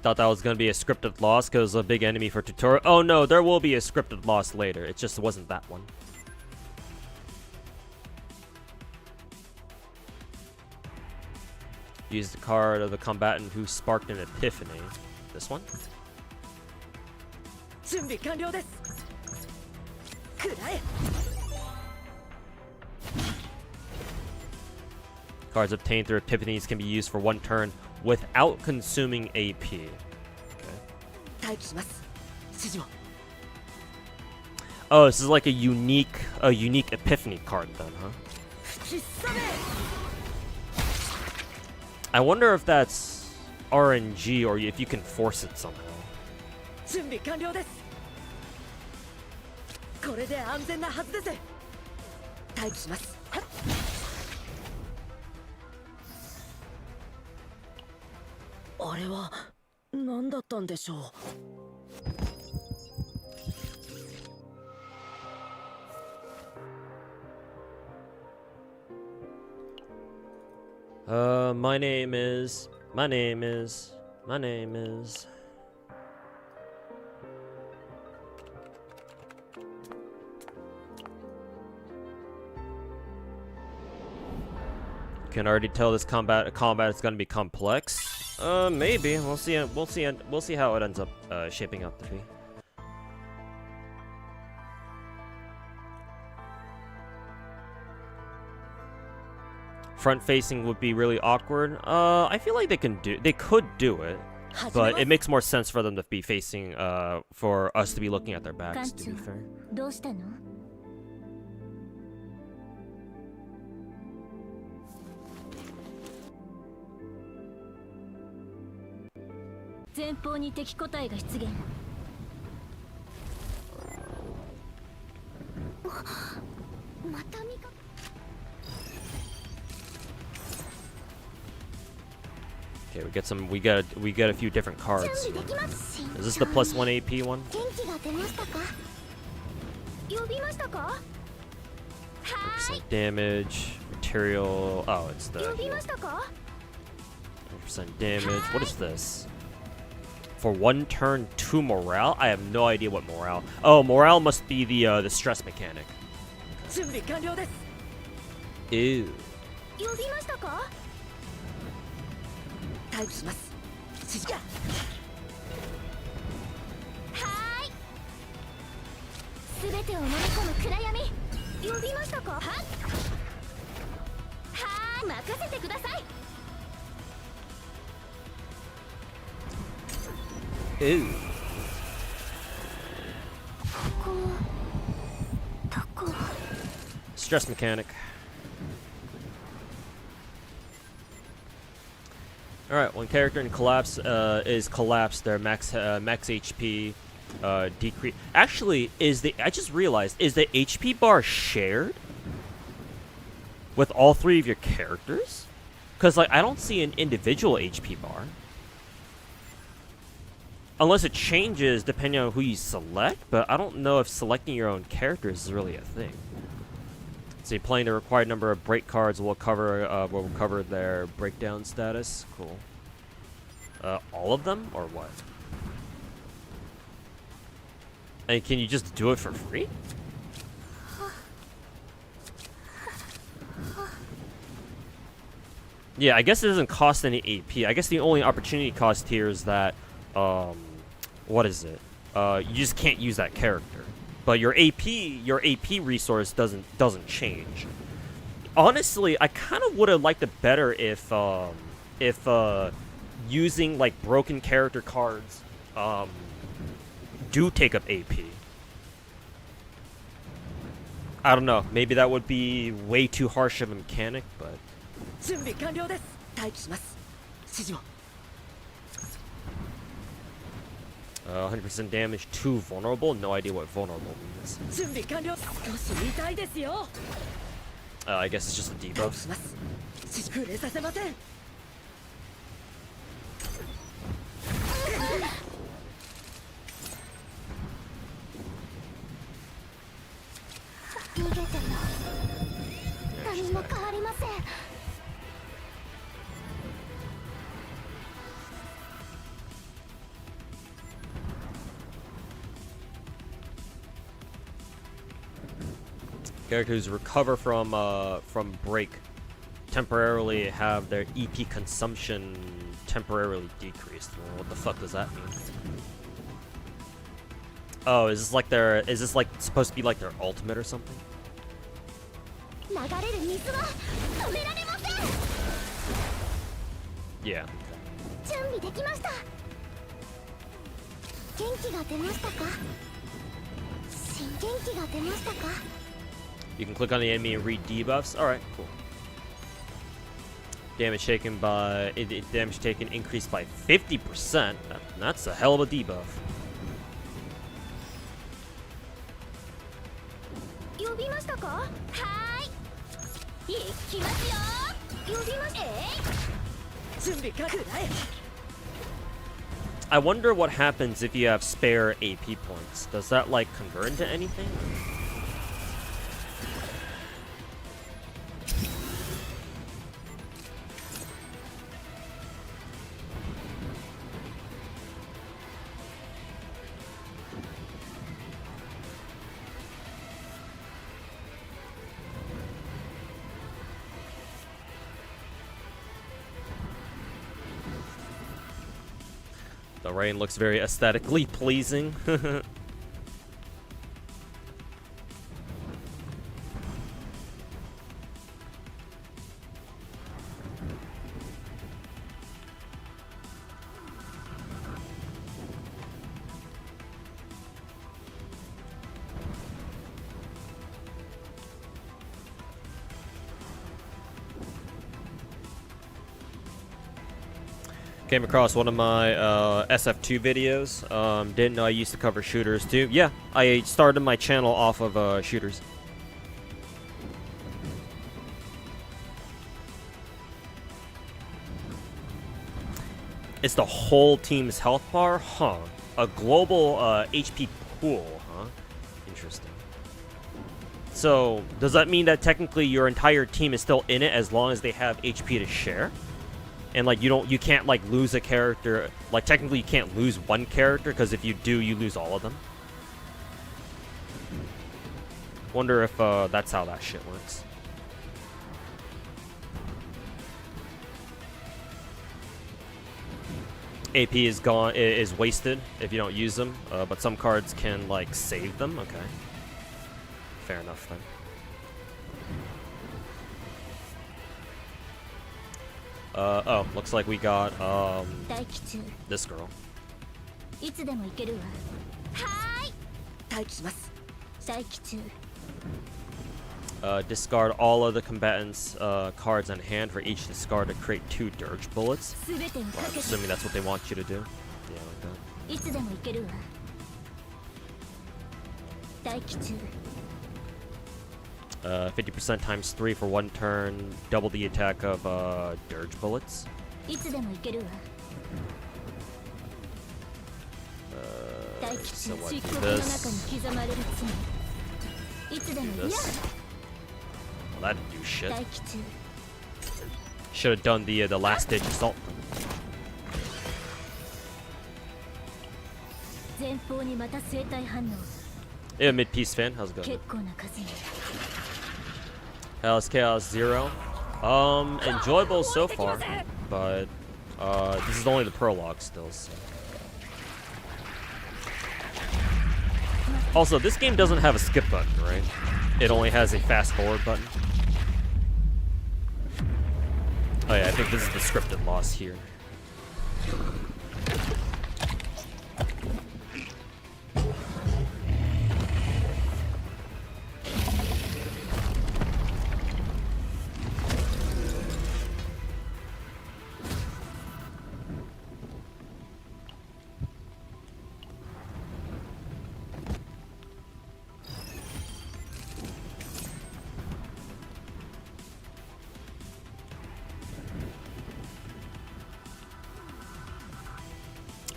Thought that was gonna be a scripted loss because a big enemy for tutorial. Oh no, there will be a scripted loss later. It just wasn't that one. Use the card of the combatant who sparked an epiphany. This one? Cards obtained through epiphanies can be used for one turn without consuming AP. Okay. Oh, this is like a unique epiphany card then, huh? I wonder if that's RNG or if you can force it somehow. 準備完了です。これで安全なはずです。待機します。あれは何だったんでしょう。My name is. Can already tell this combat is gonna be complex. Maybe we'll see. We'll see how it ends up shaping up to be. Front facing would be really awkward. I feel like they could do it, but it makes more sense for them to be facing for us to be looking at their backs, to be fair. 前方に敵個体が出現。また見か。Okay, we get a few different cards. Is this the +1 AP one? 100% damage, material. Oh, it's the 100% damage. What is this? For one turn, 2 morale? I have no idea what morale. Oh, morale must be the stress mechanic. Ew. 待機します。指示。はい。すべてを飲み込む暗闇。呼びましたか？はーい、任せてください。Ew. どこ Stress mechanic. Alright, when character in collapse is collapsed, their max HP decrease. Actually, I just realized, is the HP bar shared with all 3 of your characters? Because like I don't see an individual HP bar. Unless it changes depending on who you select, but I don't know if selecting your own characters is really a thing. So playing the required number of break cards will cover their breakdown status. Cool. All of them or what? And can you just do it for free? Yeah, I guess it doesn't cost any AP. I guess the only opportunity cost here is that, what is it? You just can't use that character. but your AP resource doesn't change. Honestly, I kind of would have liked it better if using like broken character cards do take up AP. I don't know, maybe that would be way too harsh of a mechanic, but 準備完了です。待機します。指示を。 100% damage to vulnerable. No idea what vulnerable means. 準備完了。少し痛いですよ。 I guess it's just a 待機 debuff. します。指示触れさせません。逃げても何も変わりません。 Characters recover from break temporarily have their EP consumption temporarily decreased. Well, what the fuck does that mean? Oh, is this like supposed to be like their ultimate or something? 流れる水は止められません。 Yeah. 準備できました。元気が出ましたか。新元気が出ましたか。 You can click on the enemy and read debuffs. Alright, cool. Damage taken increased by 50%. That's a hell of a debuff. 呼びましたか。はーい。行きますよ。呼びます。準備完了。 I wonder what happens if you have spare AP points. Does that like convert into anything? The rain looks very aesthetically pleasing. Came across one of my SF2 videos. Didn't know I used to cover shooters too. Yeah, I started my channel off of shooters. It's the whole team's health bar? Huh. A global HP pool, huh? Interesting. So, does that mean that technically your entire team is still in it as long as they have HP to share? And like you can't like lose a character, like technically you can't lose one character, because if you do, you lose all of them. Wonder if that's how that shit works. AP is gone, is wasted if you don't use them, but some cards can like save them. Okay, fair enough then. Oh, looks like we got this girl. いつでも行けるわ。はーい。待機します。待機中。 Discard all of the combatants' cards on hand. For each discard to create 2 dirge bullets. すべてを Well, か I'm けて。 assuming that's what they want you to do. Yeah, like いつでも行けるわ。待機中。 that. 50% times 3 for 1 turn. Double the attack of dirge bullets. いつでも行けるわ。待機 So 中。 what? 漆 Do 黒の中に this. 刻まれる罪。いつでも Do いや。 this. Well, that didn't do shit. 待機中。 Should have done the last ditch assault. 前方にまた生体反応。 Yeah, mid peace fan. How's it 結 going? 構な数に。 How's Chaos 0? Enjoyable so far, but this is only the prologue still. So. また Also, this game doesn't have a skip button, right? It only has a fast forward button. Oh yeah, I think this is the scripted loss here.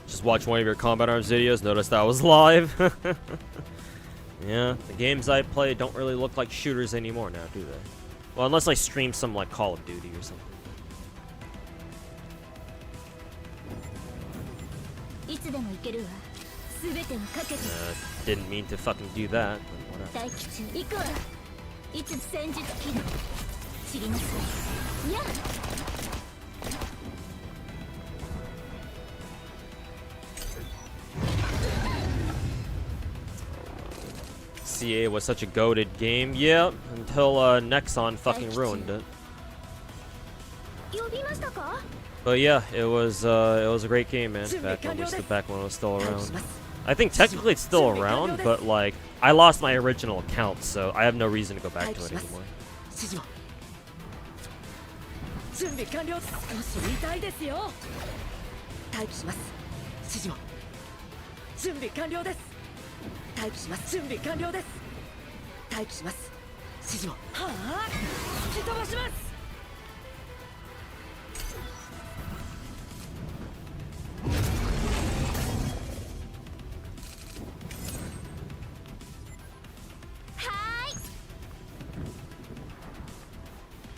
Just watch one of your Combat Arms videos, noticed I was live. Yeah, the games I play don't really look like shooters anymore now, do they? Well, unless I stream some like Call of Duty or something. いつでも行けるわ。すべてをかけて。Didn't mean to fucking do that, but whatever. 待機中。行くわ。いつ戦術起動。知りなさい。やあ。 CA was such a goated game, yeah, until Nexon fucking ruined it. 呼びましたか? But yeah, it was a great game, man. Back when it was still around. I think technically it's still around, but like I lost my original account, so I have no reason to go back to it anymore. 準備完了。少し痛いですよ。待機します。指示を。準備完了です。待機します。準備完了です。待機します。指示を。はあ。突き飛ばします。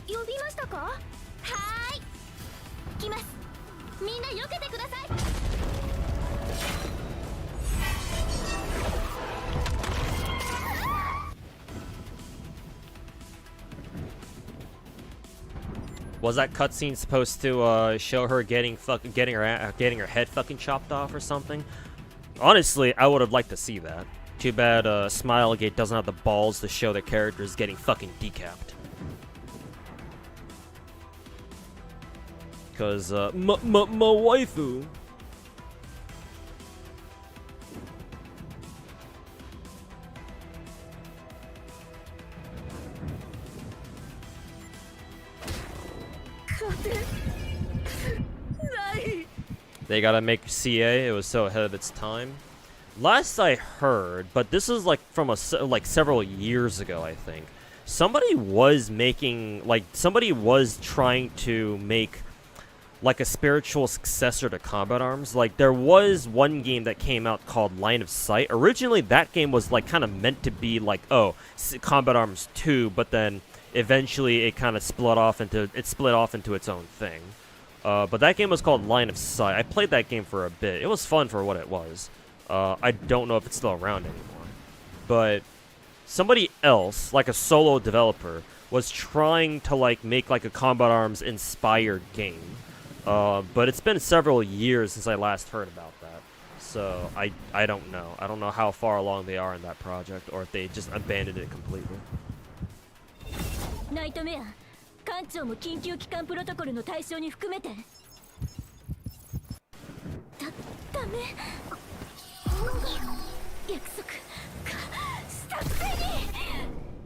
呼びましたか? はーい。来ます。みんな避けてください。 Was that cutscene supposed to show her getting her head fucking chopped off or something? Honestly, I would have liked to see that. Too bad Smilegate doesn't have the balls to show their characters getting fucking decapped. Cause my waifu. They gotta make CA. It was so ahead of its time. Last I heard, but this is like from like several years ago, I think. Somebody was trying to make like a spiritual successor to Combat Arms. Like there was one game that came out called Line of Sight. Originally that game was like kind of meant to be like, oh, Combat Arms 2, but then eventually it kind of split off into its own thing. But that game was called Line of Sight. I played that game for a bit. It was fun for what it was. I don't know if it's still around anymore. But somebody else, like a solo developer, was trying to like make like a Combat Arms inspired game. But it's been several years since I last heard about that. So I don't know. I don't know how far along they are in that project, or if they just abandoned it completely. ナイトメア、艦長も緊急帰還プロトコルの対象に含めて。ダメ。約束したくせに。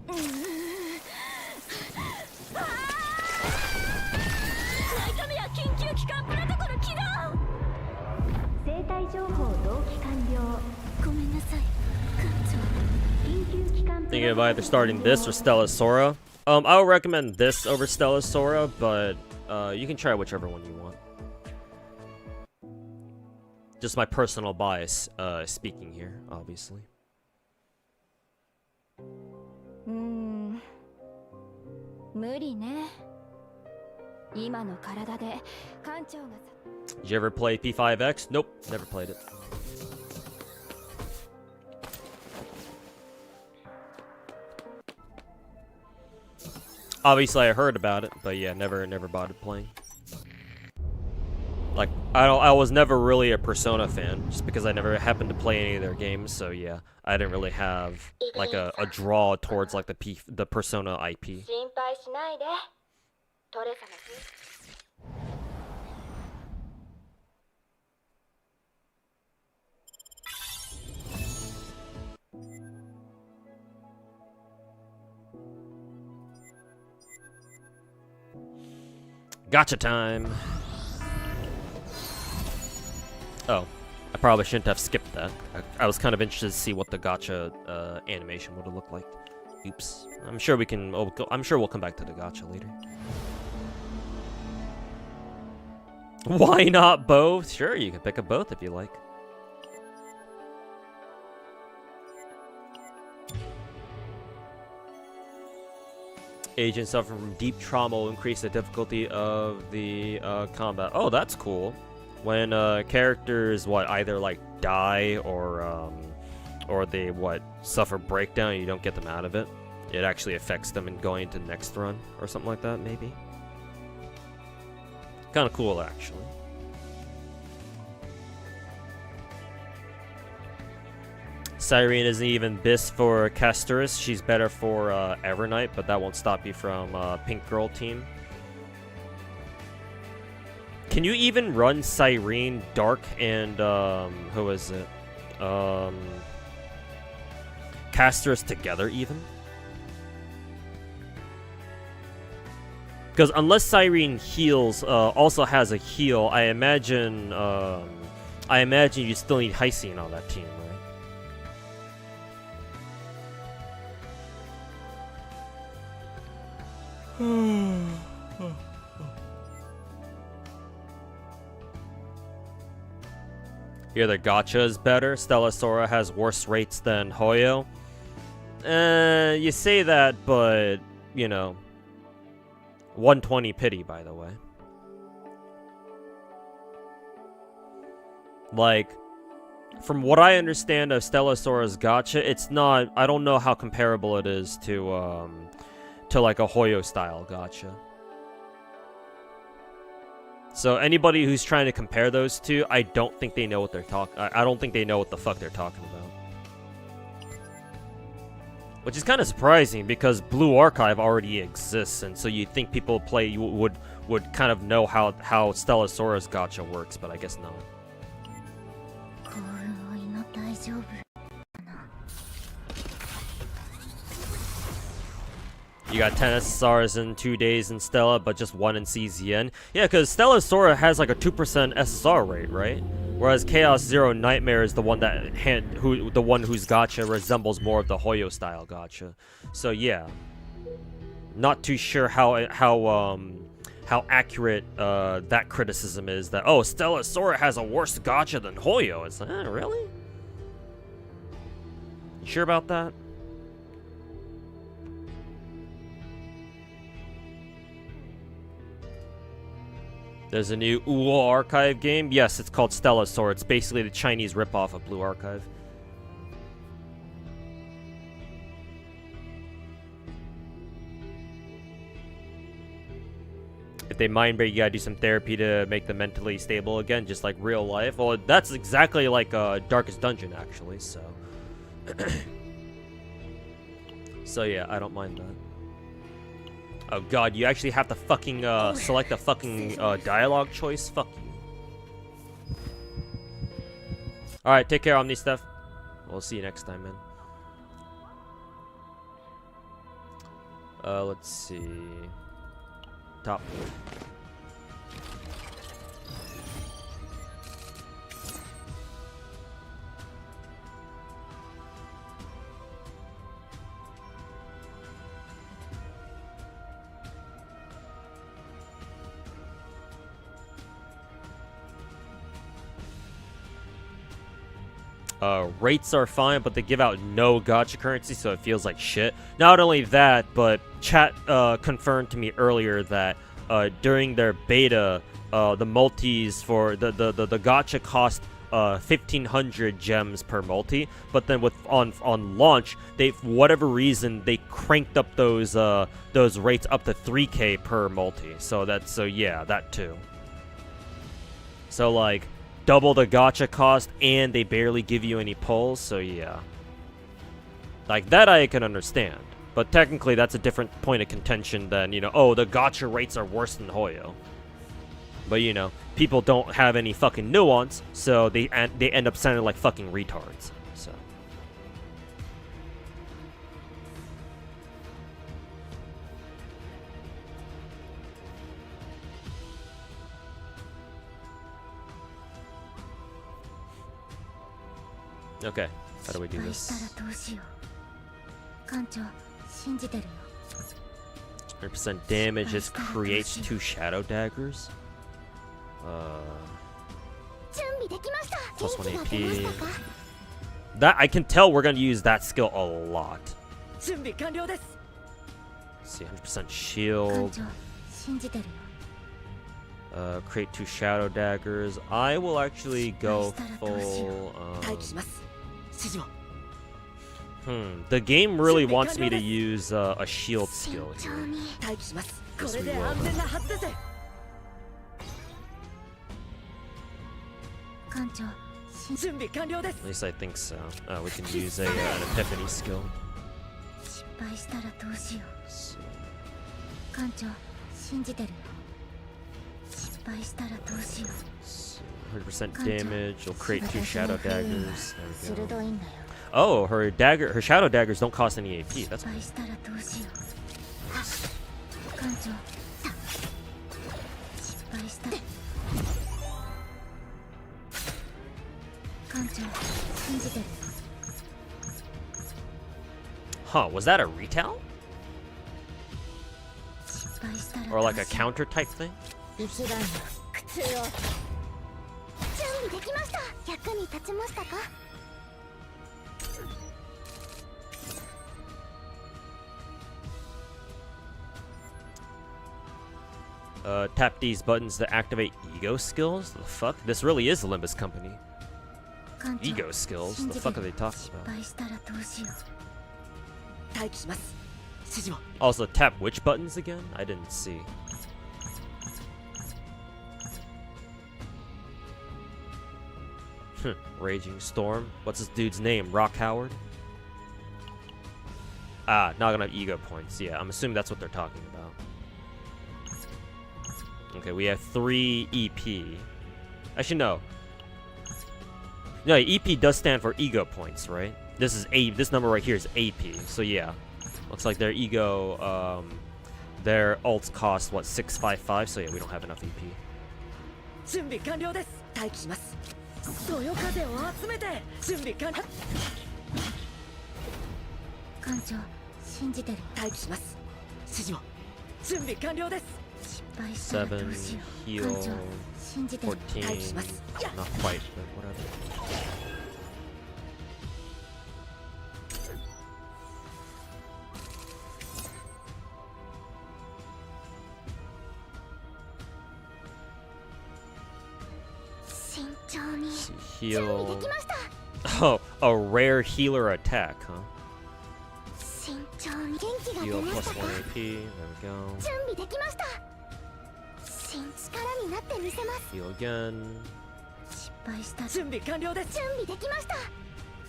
ナイトメア緊急帰還プロトコル起動。生体情報同期完了。ごめんなさい、艦長。緊急帰還プロトコル。Thinking of either starting this or Stellar Sora. I would recommend this over Stellar Sora, but you can try whichever one you want. Just my personal bias speaking here, obviously. Did you ever play P5X? Nope, never played it. Obviously, I heard about it, but yeah, never bothered playing. Like, I was never really a Persona fan, just because I never happened to play any of their games, so yeah. I didn't really have, like, a draw towards, like, the Persona IP. 心配しないでトレサの Gotcha time! Oh, I probably shouldn't have skipped that. I was kind of interested to see what the gacha animation would have looked like. Oops. I'm sure we'll come back to the gacha later. Why not both? Sure, you can pick up both if you like. Agents suffering from deep trauma will increase the difficulty of the combat. Oh, that's cool. When characters either like die or they suffer breakdown and you don't get them out of it, it actually affects them in going into the next run or something like that, maybe. Kind of cool, actually. Cyrene isn't even bis for Casterus. She's better for Evernight, but that won't stop you from Pink Girl team. Can you even run Cyrene, Dark, and who is it? Casterus together even? Because unless Cyrene heals, also has a heal, I imagine you still need Hysine on that team, right? Here the gacha is better. Stellasora has worse rates than Hoyo. You say that, but you know, 120 pity, by the way. Like, from what I understand of Stellasora's gacha, it's not. I don't know how comparable it is to like a Hoyo style gacha. So anybody who's trying to compare those two, I don't think they know what they're I don't think they know what the fuck they're talking about. Which is kind of surprising because Blue Archive already exists, and so you'd think people would kind of know how Stellasora's gacha works, but I guess not. You got 10 SSRs in 2 days in Stella, but just 1 in CZN. Yeah, because Stellasora has like a 2% SSR rate, right? Whereas Chaos Zero Nightmare is the one whose gacha resembles more of the Hoyo style gacha. So yeah, not too sure how accurate that criticism is. That Stellasora has a worse gacha than Hoyo. It's like, really? You sure about that? There's a new Uo Archive game. Yes, it's called Stellasora. It's basically the Chinese ripoff of Blue Archive. If they mind break, you gotta do some therapy to make them mentally stable again, just like real life. Well, that's exactly like Darkest Dungeon, actually, so... So yeah, I don't mind that. Oh god, you actually have to fucking select a fucking dialogue choice? Fuck you. Alright, take care, Omni-Steph. We'll see you next time, man. Let's see. Top. Rates are fine, but they give out no gacha currency, so it feels like shit. Not only that, but chat confirmed to me earlier that during their beta, the multis for the gacha cost 1,500 gems per multi, but then on launch, they, for whatever reason, they cranked up those rates up to 3K per multi. So yeah, that too. So like double the gacha cost and they barely give you any pulls, so yeah. Like that I can understand. But technically that's a different point of contention than, you know, oh, the gacha rates are worse than Hoyo. But you know, people don't have any fucking nuance, so they end up sounding like fucking retards. So okay, how do we do this? 艦長信じてるよ 100% damage. This creates 2 shadow daggers. 準備できました Plus 1元気が出ま AP. したか That I can tell we're gonna use that skill a lot. 準備完了です Let's see, 100% 艦 shield. 長信じてるよ Create 2 shadow daggers. I will actually go full. 待機します指示を The game really wants me to use a shield 慎 skill 重 here. に待機しますこ Yes, れ we で will. 安全なはずです 艦長準備完了です At least I think so. We can use an epiphany skill. 失敗したらどうしよ So, う艦長信じてるよ失敗したらどうしよう 100% damage. We'll create 2 shadow daggers. There we 鋭 go. いんだよ Oh, her shadow daggers don't cost any AP. That's 失敗したらどうしよう艦長失敗した艦長信じてるよ Huh, was that a retell? 失敗したら Or like ど a うしよう counter type thing? 一段の靴を準備できました役に立ちましたか Tap these buttons to activate ego skills? The fuck? This really is the Limbus Company. 艦長 Ego skills? 信 The じて fuck are る they talking 失 about? 敗したらどうしよう 待機します指示を Also, tap which buttons again? I didn't see. Raging Storm. What's this dude's name? Rock Howard? Ah, not gonna have ego points. Yeah, I'm assuming that's what they're talking about. Okay, we have 3 EP. Actually, no. No, EP does stand for ego points, right? This is this number right here is AP. So yeah, looks like their ego, their ults cost what 655. So yeah, we don't have enough EP. 準備完了です待機しますそよ風を集めて準備完了艦長信じてるよ待機します指示を準備完了です失敗したらどう7 しよう heal 艦長信じてるよ 14. 待機します Not quite, but whatever. See, Heal. Oh, a rare healer attack, huh? Heal plus 1 AP. There we go. Heal again. 失敗した準備完了です準備できました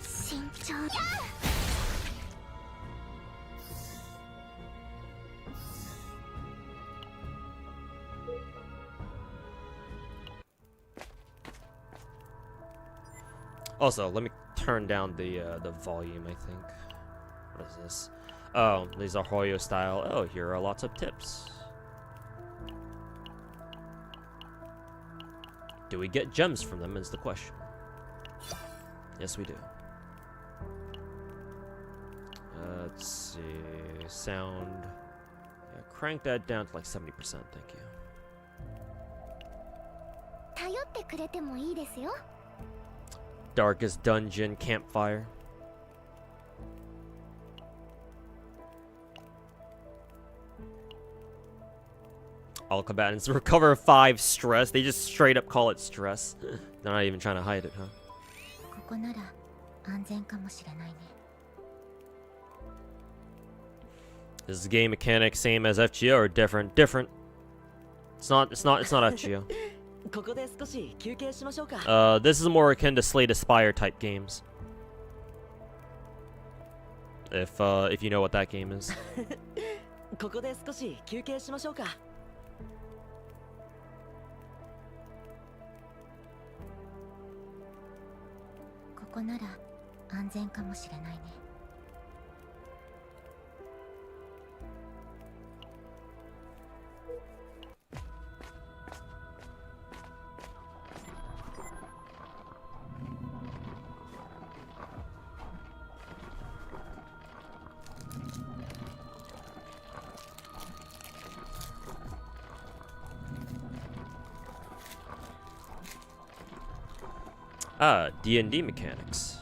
慎重に Also, let me turn down the volume, I think. What is this? Oh, these are Hoyo style. Oh, here are lots of tips. Do we get gems from them is the question. Yes, we do. Let's see. Sound. Yeah, crank that down to like 70%. Thank you. 頼ってくれてもいいですよ Darkest dungeon campfire. All combatants recover 5 stress. They just straight up call it stress. They're not even trying to hide it, huh? ここなら安全かもしれないね Is the game mechanic same as FGO or different? Different. It's not FGO. ここで少し休憩しましょうか。 This is more akin to Slay the Spire type games. If you know what that game is. ここで少し休憩しましょうか。ここなら安全かもしれないね。Ah, D&D mechanics.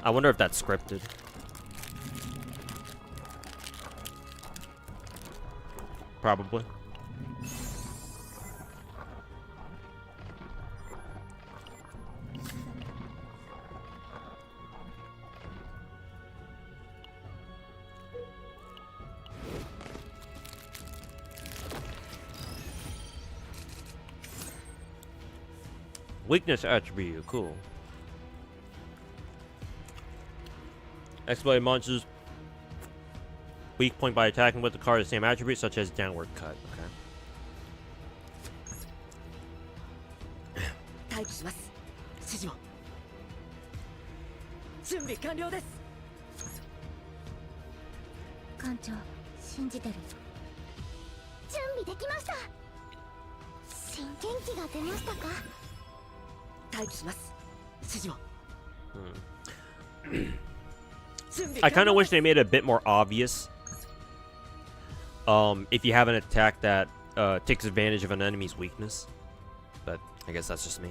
I wonder if that's scripted. Probably. Weakness attribute, cool. Exploit monsters weak point by attacking with the card of the same attribute, such as downward cut. Okay. 待機します。指示を。準備完了です。艦長、信じてる。準備できました。新天気が出ましたか。待機します。指示を。I kind of wish they made it a bit more obvious. If you have an attack that takes advantage of an enemy's weakness, but I guess that's just me.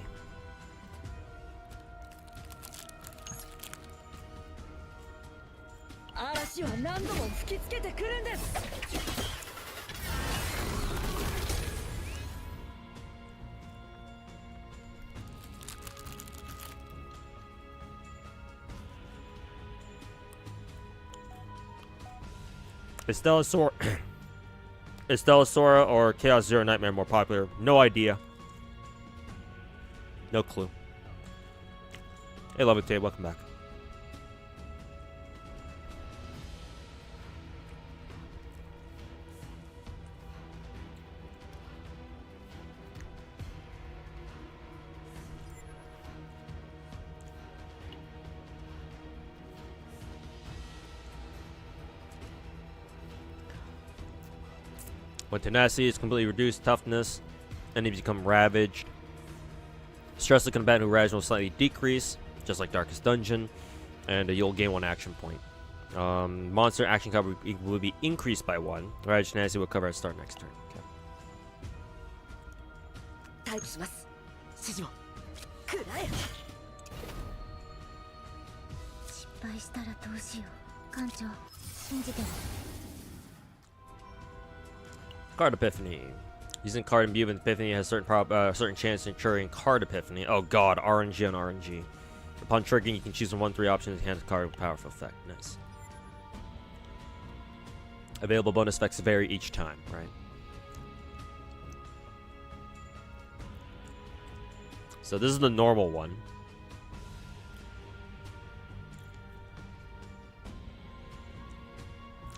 嵐は何度も吹きつけてくるんです。Is Stellasora or Chaos Zero Nightmare more popular? No idea. No clue. Hey, Levitate, welcome back. When tenacity is completely reduced, toughness, enemies become ravaged. Stress of the combatant who ravaged will slightly decrease, just like Darkest Dungeon, and you'll gain 1 action point. Monster action cover will be increased by 1. Ravaged tenacity will cover at start next turn. Okay. 待機します。指示を。くらえ。失敗したらどうしよう。艦長、信じてる。 Card Epiphany. Using card imbue with Epiphany has certain chance of triggering Card Epiphany. Oh god, RNG on RNG. Upon triggering, you can choose from 1-3 options to enhance the card with powerful effect. Nice. Available bonus effects vary each time, right? So this is the normal one.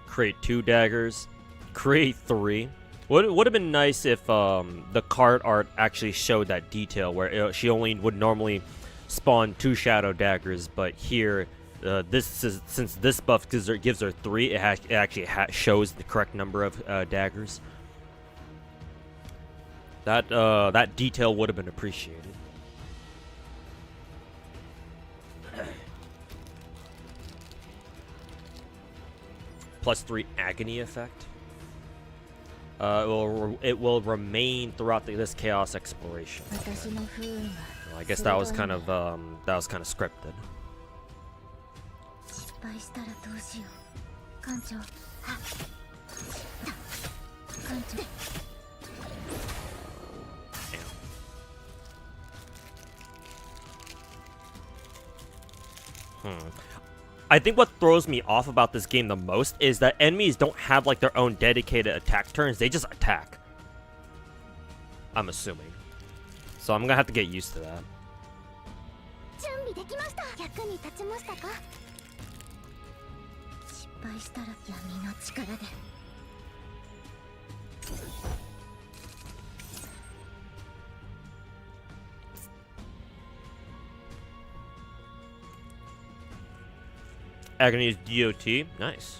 Create 2 daggers. Create 3. Would have been nice if the card art actually showed that detail where she only would normally spawn 2 shadow daggers, but here since this buff gives her 3, it actually shows the correct number of daggers. That detail would have been appreciated. +3 agony effect. It will remain throughout this chaos exploration. Well, I guess that was kind of scripted. 失敗したらどうしよう。艦長。艦長。 Damn. I think what throws me off about this game the most is that enemies don't have like their own dedicated attack turns. They just attack. I'm assuming. So I'm gonna have to get used to that. 準備できました。役に立ちましたか？失敗したら闇の力で。I can use DOT. Nice.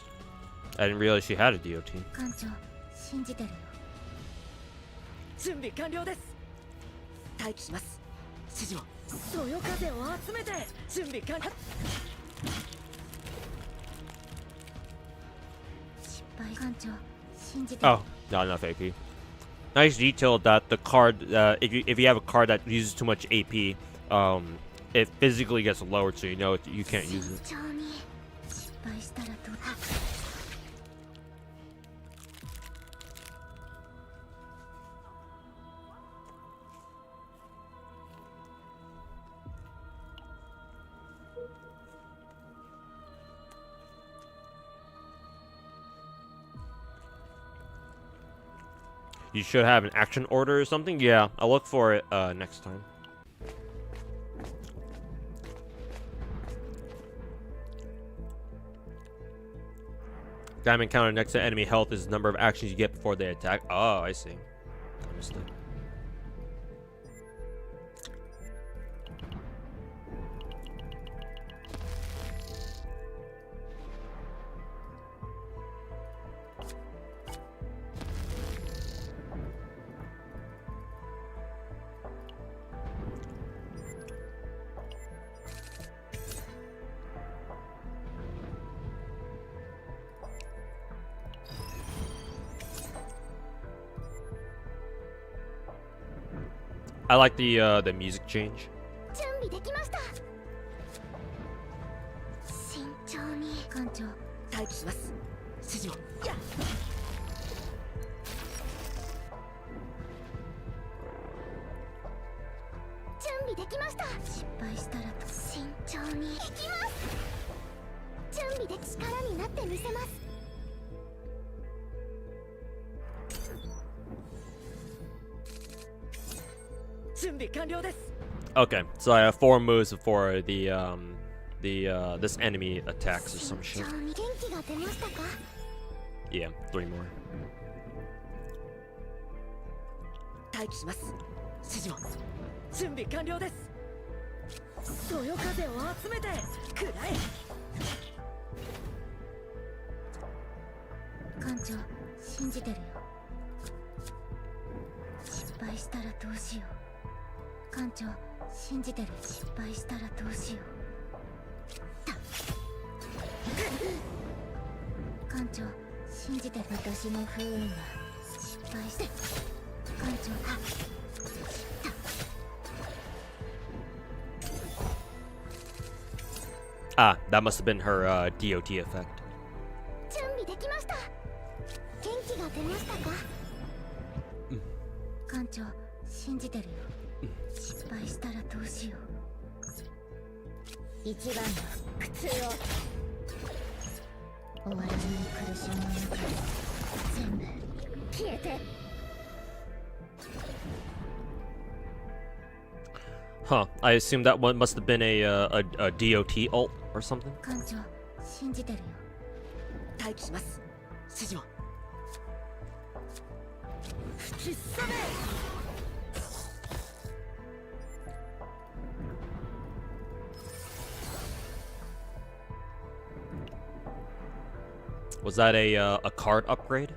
I didn't realize she had a DOT. 艦長、信じてるよ。準備完了です。待機します。指示を。そよ風を集めて準備完了。失敗艦長、信じてる。 Oh, not enough AP. Nice detail that the card, if you have a card that uses too much AP, it physically gets lowered, so you know you can't use it. 慎重に失敗したらどうだ。 You should have an action order or something. Yeah, I'll look for it next time. Diamond counter next to enemy health is the number of actions you get before they attack. Oh, I see. Understood. I like the music change. 準備できました。慎重に艦長。待機します。指示を。やっ。準備できました。失敗したら慎重に行きます。準備で力になってみせます。 準備完了です。 Okay, so I have 4 moves before this enemy attacks or some shit. 元気が出ましたか？ Yeah, 3 more. 待機します。指示を。準備完了です。そよ風を集めてくらえ。艦長、信じてるよ。失敗したらどうしよう。 艦長、信じてる。失敗したらどうしよう。艦長、信じてる。私の不運が失敗して。艦長、Ah, that must have been her DOT effect. 準備できました。元気が出ましたか？艦長、信じてるよ。 失敗したらどうしよう。一番の苦痛を終わらない苦しみの中で全部消えて。 Huh, I assume that one must have been a DOT ult or something. 艦長、信じてるよ。待機します。指示を。吹きすさめ。 Was that a card upgrade?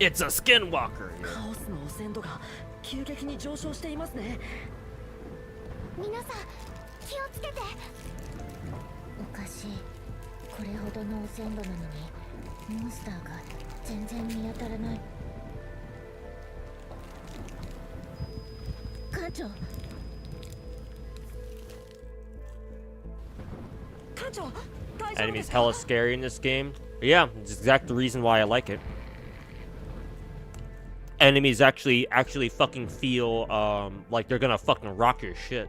It's a skinwalker. カオスの汚染度が急激に上昇していますね。皆さん、気をつけて。おかしい。これほどの汚染度なのに、モンスターが全然見当たらない。艦長。 Enemies hella scary in this game. Yeah, it's exactly the reason why I like it. enemies actually fucking feel like they're gonna fucking rock your shit.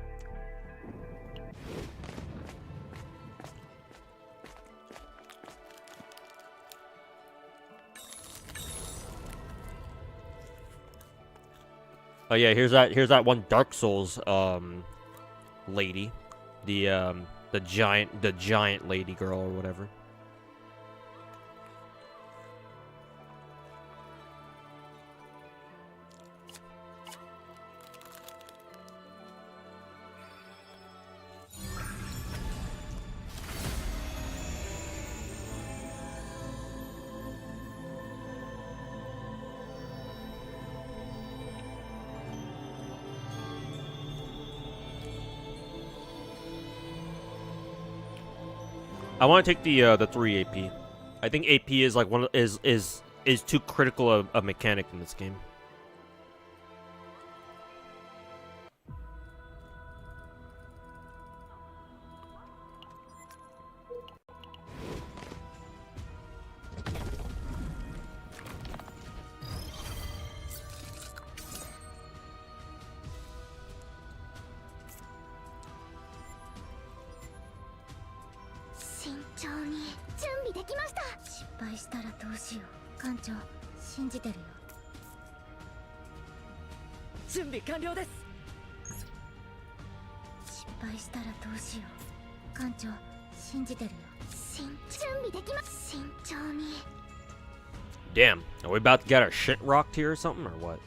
Oh yeah, here's that one Dark Souls lady, the giant lady girl or whatever. I want to take the 3 AP. I think AP is like is too critical of a mechanic in this game. Damn, are we about to get our shit rocked here or something, or what?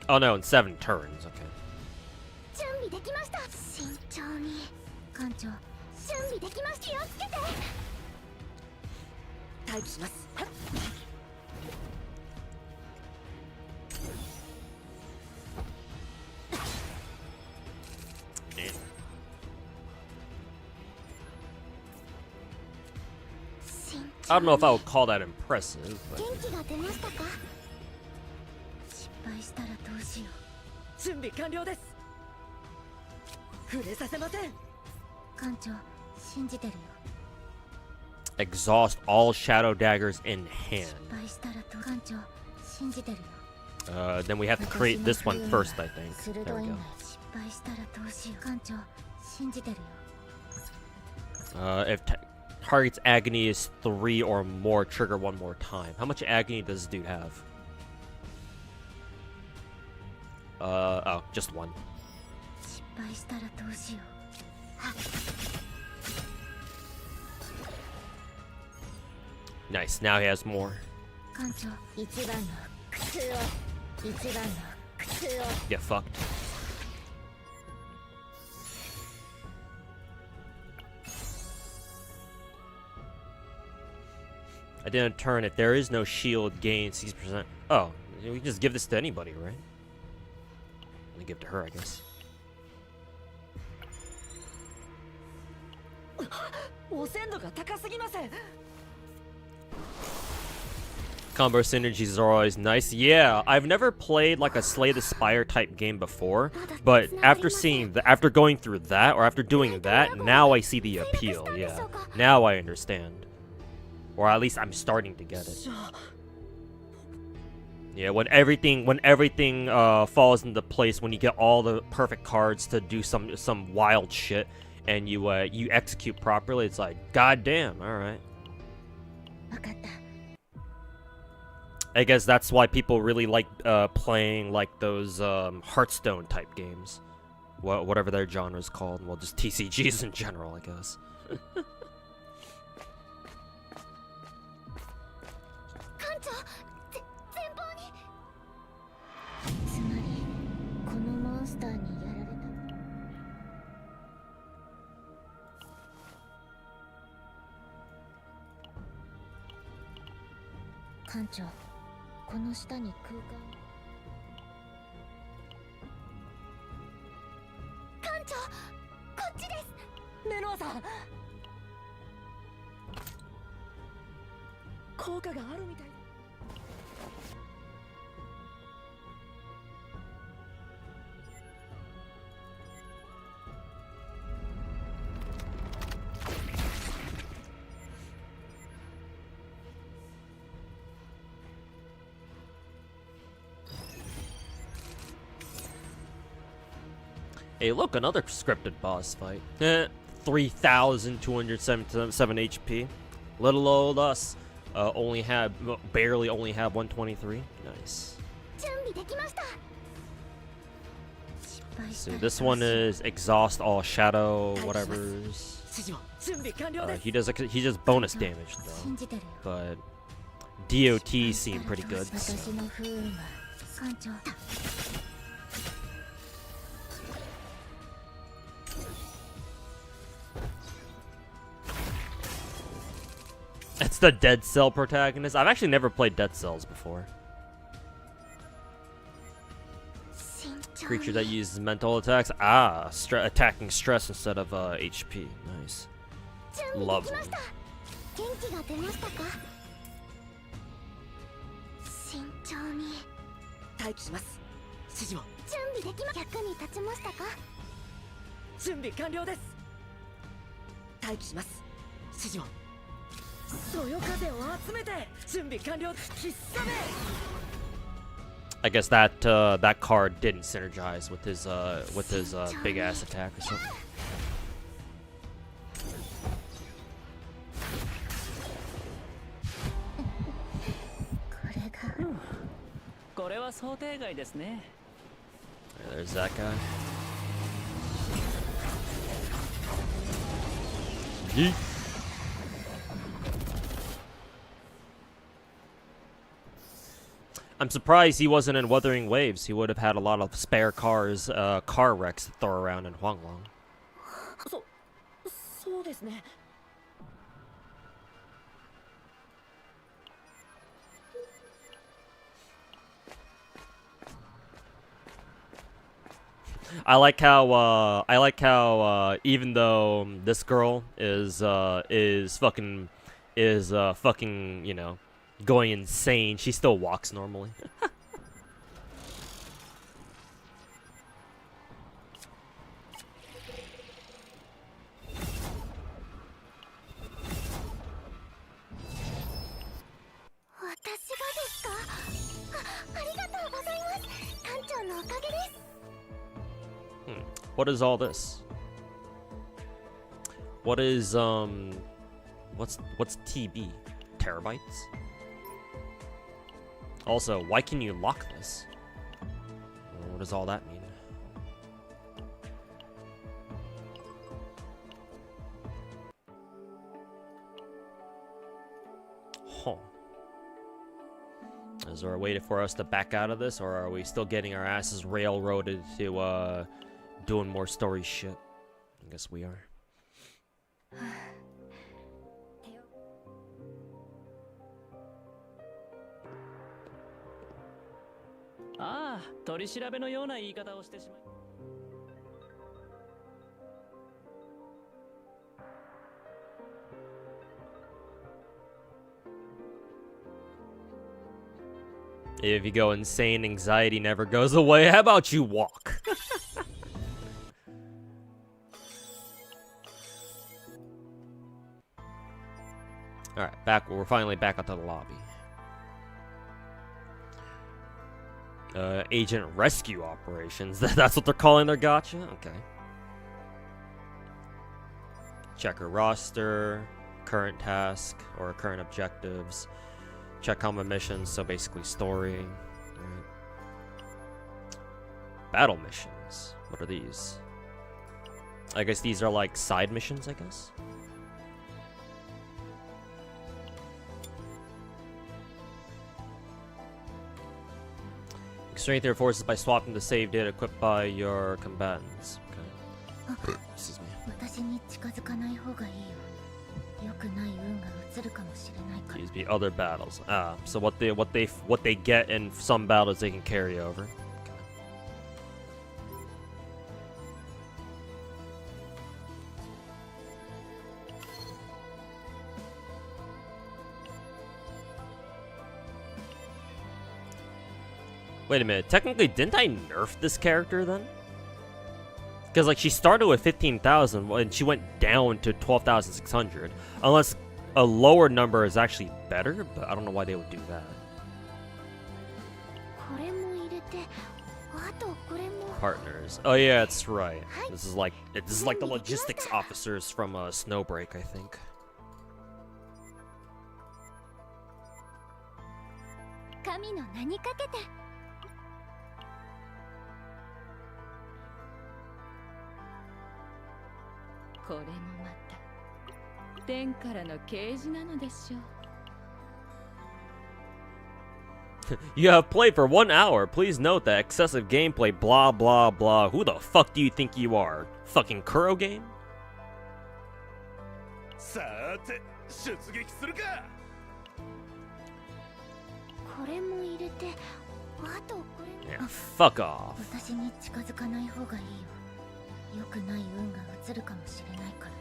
Oh no, in 7 turns, okay. I don't know if I would call that impressive, but... Exhaust all shadow daggers in hand. Then we have to create this one first, I think. There we go. If target's agony is 3 or more, trigger 1 more time. How much agony does this dude have? Oh, just 1. Nice, now he has more. Get fucked. I didn't turn it. There is no shield gain 60%. Oh, we can just give this to anybody, right? Let me give it to her, I guess. Combo synergies are always nice. Yeah, I've never played like a Slay the Spire type game before, but after going through that, or after doing that, now I see the appeal. Yeah, now I understand, or at least I'm starting to get it. Yeah, when everything falls into place, when you get all the perfect cards to do some wild shit, and you execute properly, it's like, goddamn, all right. I guess that's why people really like playing like those Hearthstone type games, whatever their genre is called. Well, just TCGs in general, I guess. Hey, look, another scripted boss fight. 3,277 HP. Little old us. Barely only have 123. Nice. 準備できました。 See, this one is exhaust all shadow whatever's. 指示も準備完了です。 He does bonus damage though, 信じてるよ。 but DOT seem pretty good. 私の不運は艦長。 It's the Dead Cell protagonist. I've actually never played Dead Cells before. Creature that uses mental attacks. Ah, attacking stress instead of HP. Nice. Lovely. 元気が出ましたか。慎重に。待機します。指示も準備できま。役に立ちましたか。準備完了です。待機します。指示もそよ風を集めて準備完了。必殺め。 I guess that that card didn't synergize with his big ass attack or something. これは想定外ですね。 Yeah, there's that guy. Yeet. I'm surprised he wasn't in Wuthering Waves. He would have had a lot of spare cars, car wrecks to throw around in Huanglong. そうですね。 I like how even though this girl is fucking you know, going insane, she still walks normally. What is all this? What is what's TB? Terabytes? Also, why can you lock this? What does all that mean? Huh. Is there a way for us to back out of this, or are we still getting our asses railroaded to doing more story shit? I guess we are. ああ、取り調べのような言い方をしてしまい。 If you go insane, anxiety never goes away. How about you walk? Alright, we're finally back onto the lobby. Agent rescue operations. That's what they're calling their gacha? Okay. Check her roster, current task, or current objectives. Check common missions, so basically story. Right. Battle missions. What are these? I guess these are like side missions, I guess? Strengthen your forces by swapping the save data equipped by your combatants. Okay. Excuse me. 私に近づかない方がいいよ。良くない運が移るかもしれないから。 These be other battles. Ah, so what they get in some battles they can carry over. Okay. Wait a minute. Technically, didn't I nerf this character then? Because like she started with 15,000 and she went down to 12,600. Unless a lower number is actually better, but I don't know why they would do that. これも入れてあとこれも Partners. Oh yeah, that's right. This is like the logistics officers from Snowbreak, I think. 神の名にかけてこれもまた天からの啓示なのでしょう。 You have played for 1 hour. Please note that excessive gameplay, blah blah blah. Who the fuck do you think you are? Fucking Kuro game? さーて出撃するか。これも入れてあとこれ Yeah, も fuck off. 私に近づかない方がいいよ。良くない運が移るかもしれないから。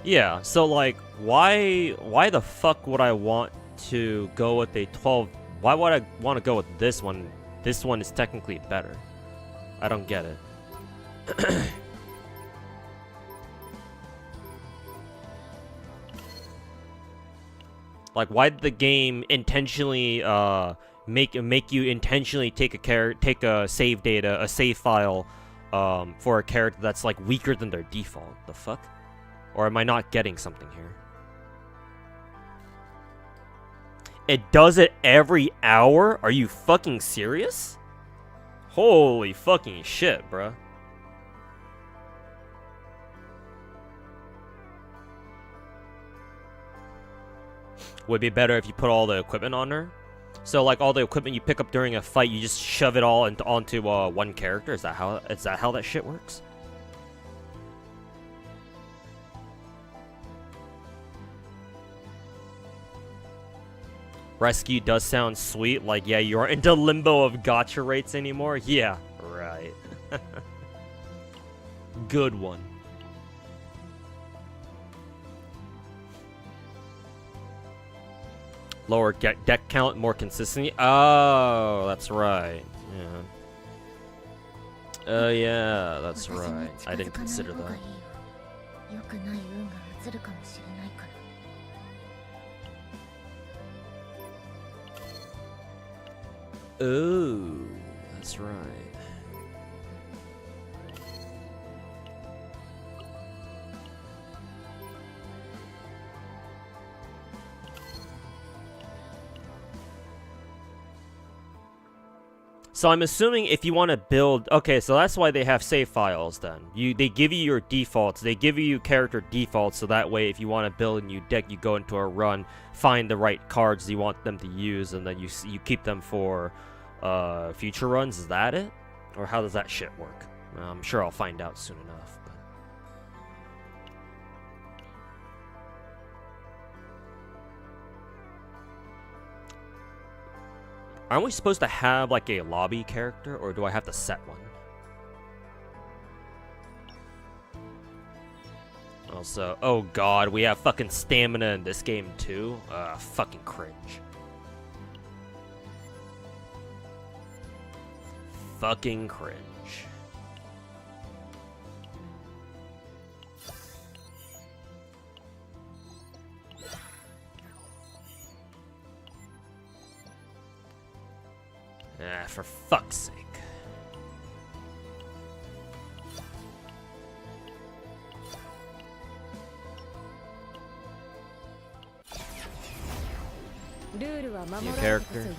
Yeah, so like why the fuck would I want to go with a 12? Why would I want to go with this one? This one is technically better. I don't get it. Like why did the game intentionally make you intentionally take a save data, a save file for a character that's like weaker than their default? The fuck? Or am I not getting something here? It does it every hour? Are you fucking serious? Holy fucking shit, bruh. Would be better if you put all the equipment on her. So like all the equipment you pick up during a fight, you just shove it all onto one character. Is that how that shit works? Rescue does sound sweet, like, yeah, you aren't into limbo of gacha rates anymore? Yeah, right. Good one. Lower deck count more consistently? Oh, that's right. Yeah. Oh, yeah, that's right. I didn't consider that. 良くない運が移るかもしれないから。 Oh, that's right. So I'm assuming if you want to build, okay, so that's why they have save files then. They give you your defaults, they give you character defaults, so that way if you want to build a new deck, you go into a run, find the right cards you want them to use, and then you keep them for future runs. Is that it? Or how does that shit work? I'm sure I'll find out soon enough. But... aren't we supposed to have like a lobby character, or do I have to set one? Also, oh god, we have fucking stamina in this game too? Fucking cringe. Fucking cringe. Ah, for fuck's sake. New character.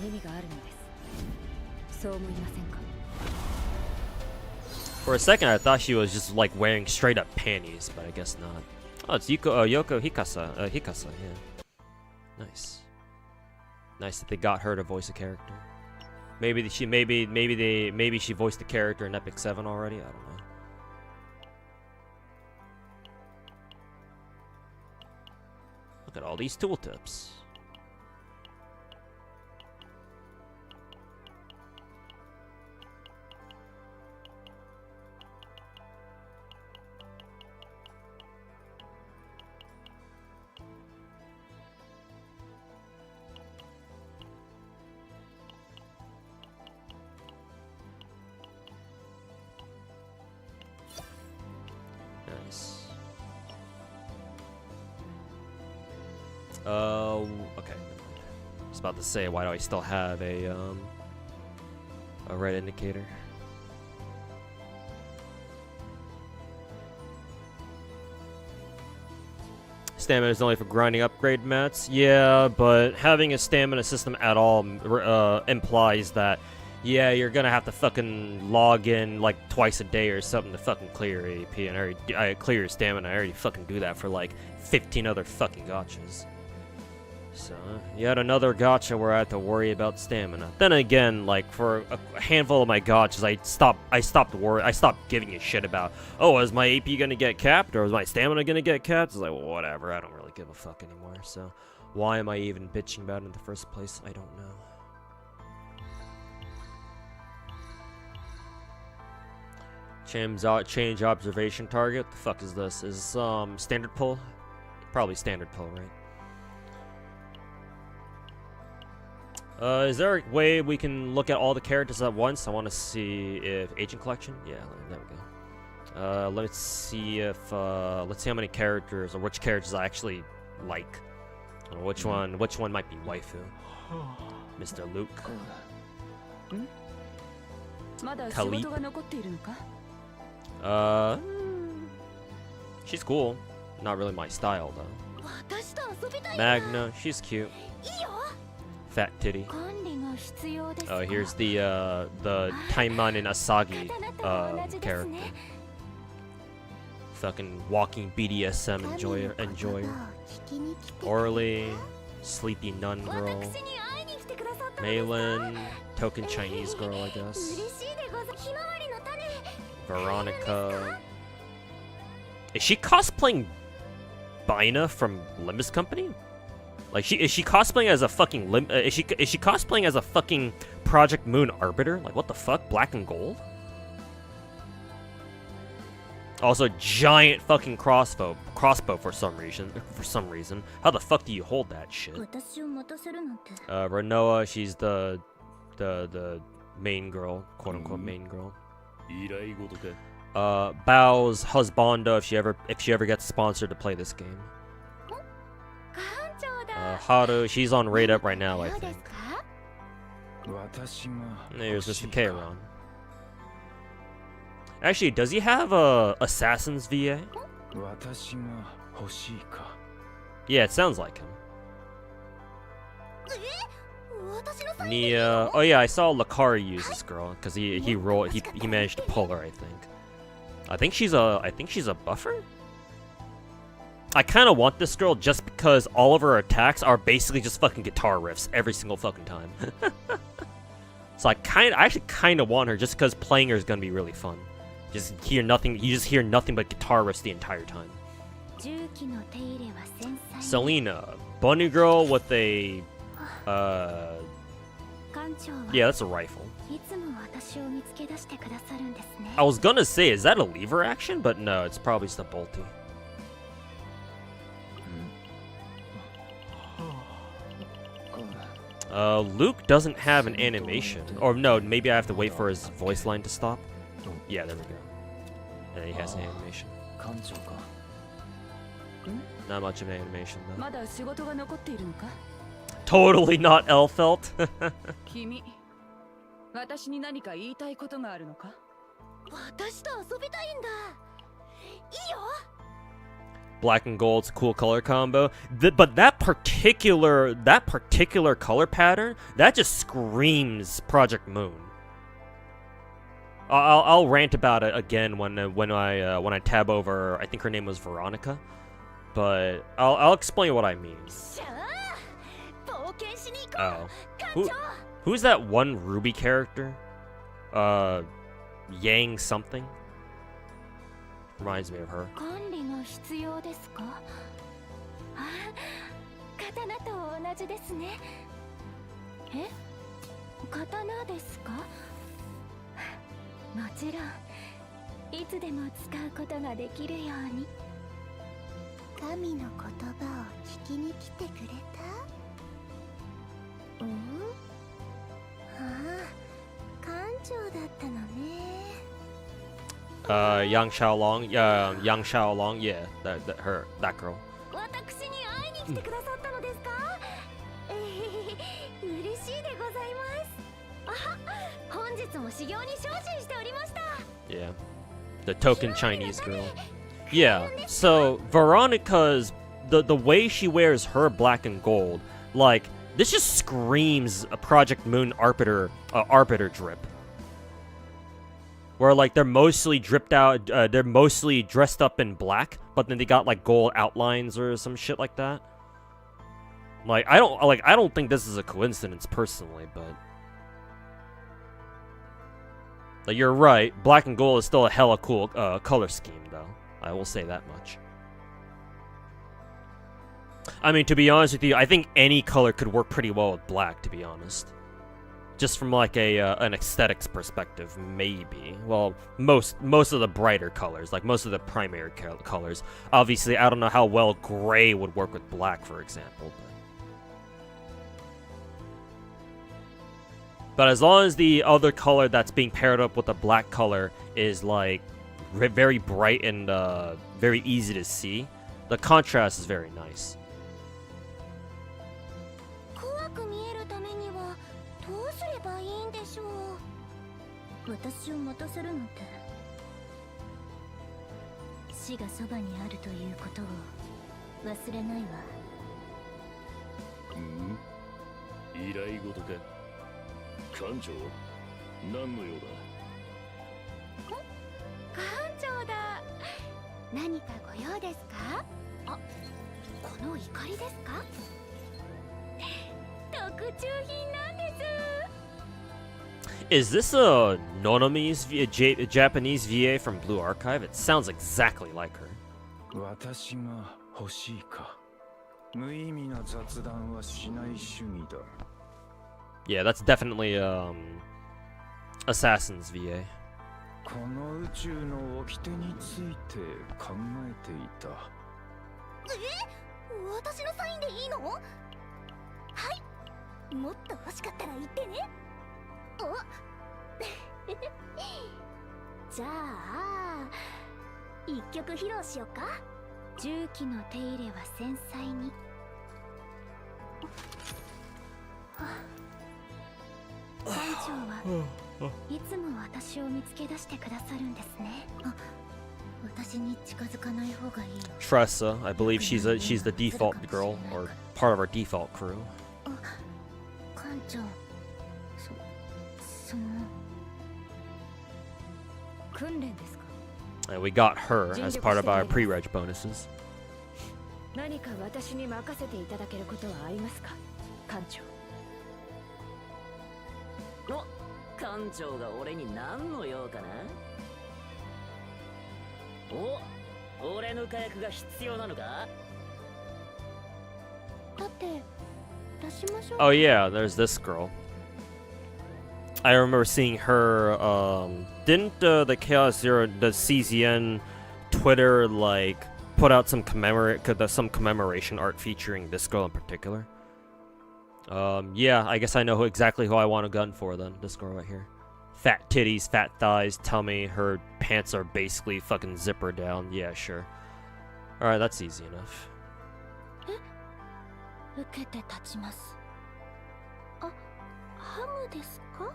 For a second, I thought she was just like wearing straight up panties, but I guess not. Oh, it's Yoko Hikasa. Hikasa, yeah. Nice. Nice that they got her to voice a character. Maybe she voiced the character in Epic 7 already. I don't know. Look at all these tooltips. nice. Okay. I was about to say, why do I still have a red indicator? Stamina is only for grinding upgrade mats. Yeah, but having a stamina system at all implies that, yeah, you're gonna have to fucking log in like twice a day or something to fucking clear your AP and I clear your stamina. I already fucking do that for like 15 other fucking gachas. So, yet another gacha where I have to worry about stamina. Then again, like for a handful of my gachas, I stopped giving a shit about, oh, is my AP gonna get capped or is my stamina gonna get capped? It's like, well, whatever, I don't really give a fuck anymore. So, why am I even bitching about it in the first place? I don't know. Change observation target. The fuck is this? Is standard pull? Probably standard pull, right? Is there a way we can look at all the characters at once? I want to see if agent collection. Yeah, there we go. Let's see if let's see how many characters or which characters I actually like. Or which one might be waifu? Mr. Luke. Khalid. She's cool. Not really my style though. Magna, she's cute. Fat titty. Oh, here's the Taiman and Asagi character. Fucking walking BDSM enjoyer. Orly, sleepy nun girl. Maylin, token Chinese girl, I guess. Veronica. Is she cosplaying Bina from Limbus Company? Like, is she cosplaying as a fucking is she cosplaying as a fucking Project Moon Arbiter? Like, what the fuck? Black and gold? Also, giant fucking crossbow for some reason. How the fuck do you hold that shit? Renoa, she's the main girl, quote unquote main girl. Bao's husbando if she ever gets sponsored to play this game. Haru, she's on raid up right now, I think. There's Mr. Keiron. Actually, does he have a Assassin's VA? Yeah, it sounds like him. Nia. Oh yeah, I saw Lakari use this girl because he managed to pull her. I think she's a buffer. I kind of want this girl just because all of her attacks are basically just fucking guitar riffs every single fucking time. So I actually kind of want her just because playing her is gonna be really fun. You just hear nothing but guitar riffs the entire time. Selena, bunny girl with a yeah, that's a rifle. I was gonna say, is that a lever action? But no, it's probably just a bolty. Luke doesn't have an animation. Or no, maybe I have to wait for his voice line to stop. Yeah, there we go. And then he has an animation. Not much of an animation though. Totally not Elfelt. Black and gold's a cool color combo, but that particular color pattern, that just screams Project Moon. I'll rant about it again when I tab over. I think her name was Veronica, but I'll explain what I mean. Oh, who's that one Ruby character? Yang something. Reminds me of her. Yang Xiaolong, Yang Xiaolong, yeah, that girl. 私に会いに来てくださったのですか？嬉しいでございます。あ、本日も修行に精進しておりました。 Yeah, the token Chinese girl. Yeah, so Veronica's the way she wears her black and gold, like this just screams a Project Moon Arbiter drip. Where like they're mostly dripped out, they're mostly dressed up in black, but then they got like gold outlines or some shit like that. Like I don't think this is a coincidence personally, but like you're right, black and gold is still a hella cool color scheme though. I will say that much. I mean, to be honest with you, I think any color could work pretty well with black, to be honest. Just from like an aesthetics perspective, maybe. Well, most of the brighter colors, like most of the primary colors. Obviously, I don't know how well gray would work with black, for example. But as long as the other color that's being paired up with the black color is like very bright and very easy to see, the contrast is very nice. 怖く見えるためにはどうすればいいんでしょう。私を待たせるなんて。死がそばにあるということを忘れないわ。依頼事か。艦長、何の用だ。艦長だ。何かご用ですか？あ、この怒りですか？特注品なんです。 Is this a Nonomi's Japanese VA from Blue Archive? It sounds exactly like her. 私が欲しいか。無意味な雑談はしない主義だ。 Yeah, that's definitely Assassin's VA. この宇宙の掟について考えていた。私のサインでいいの？はい。もっと欲しかったら言ってね。おじゃあ一曲披露しようか。重機の手入れは繊細に。艦長はいつも私を見つけ出してくださるんですね。あ、私に近づかない方がいいよ。 Tressa, I believe she's the default girl or part of our default crew. 艦長、その訓練ですか？ And we got her as part of our pre-reg bonuses. 何か私に任せていただけることはありますか、艦長。お、艦長が俺に何の用かな。お、俺の火薬が必要なのか。だって出しましょう。 Oh yeah, there's this girl. I remember seeing her. Didn't the Chaos Zero, the CZN Twitter, like put out some commemoration art featuring this girl in particular? Yeah, I guess I know exactly who I want a gun for then. This girl right here. Fat titties, fat thighs, tummy, her pants are basically fucking zipper down. Yeah, sure. Alright, that's easy enough. 受けて立ちます。あ、ハムですか？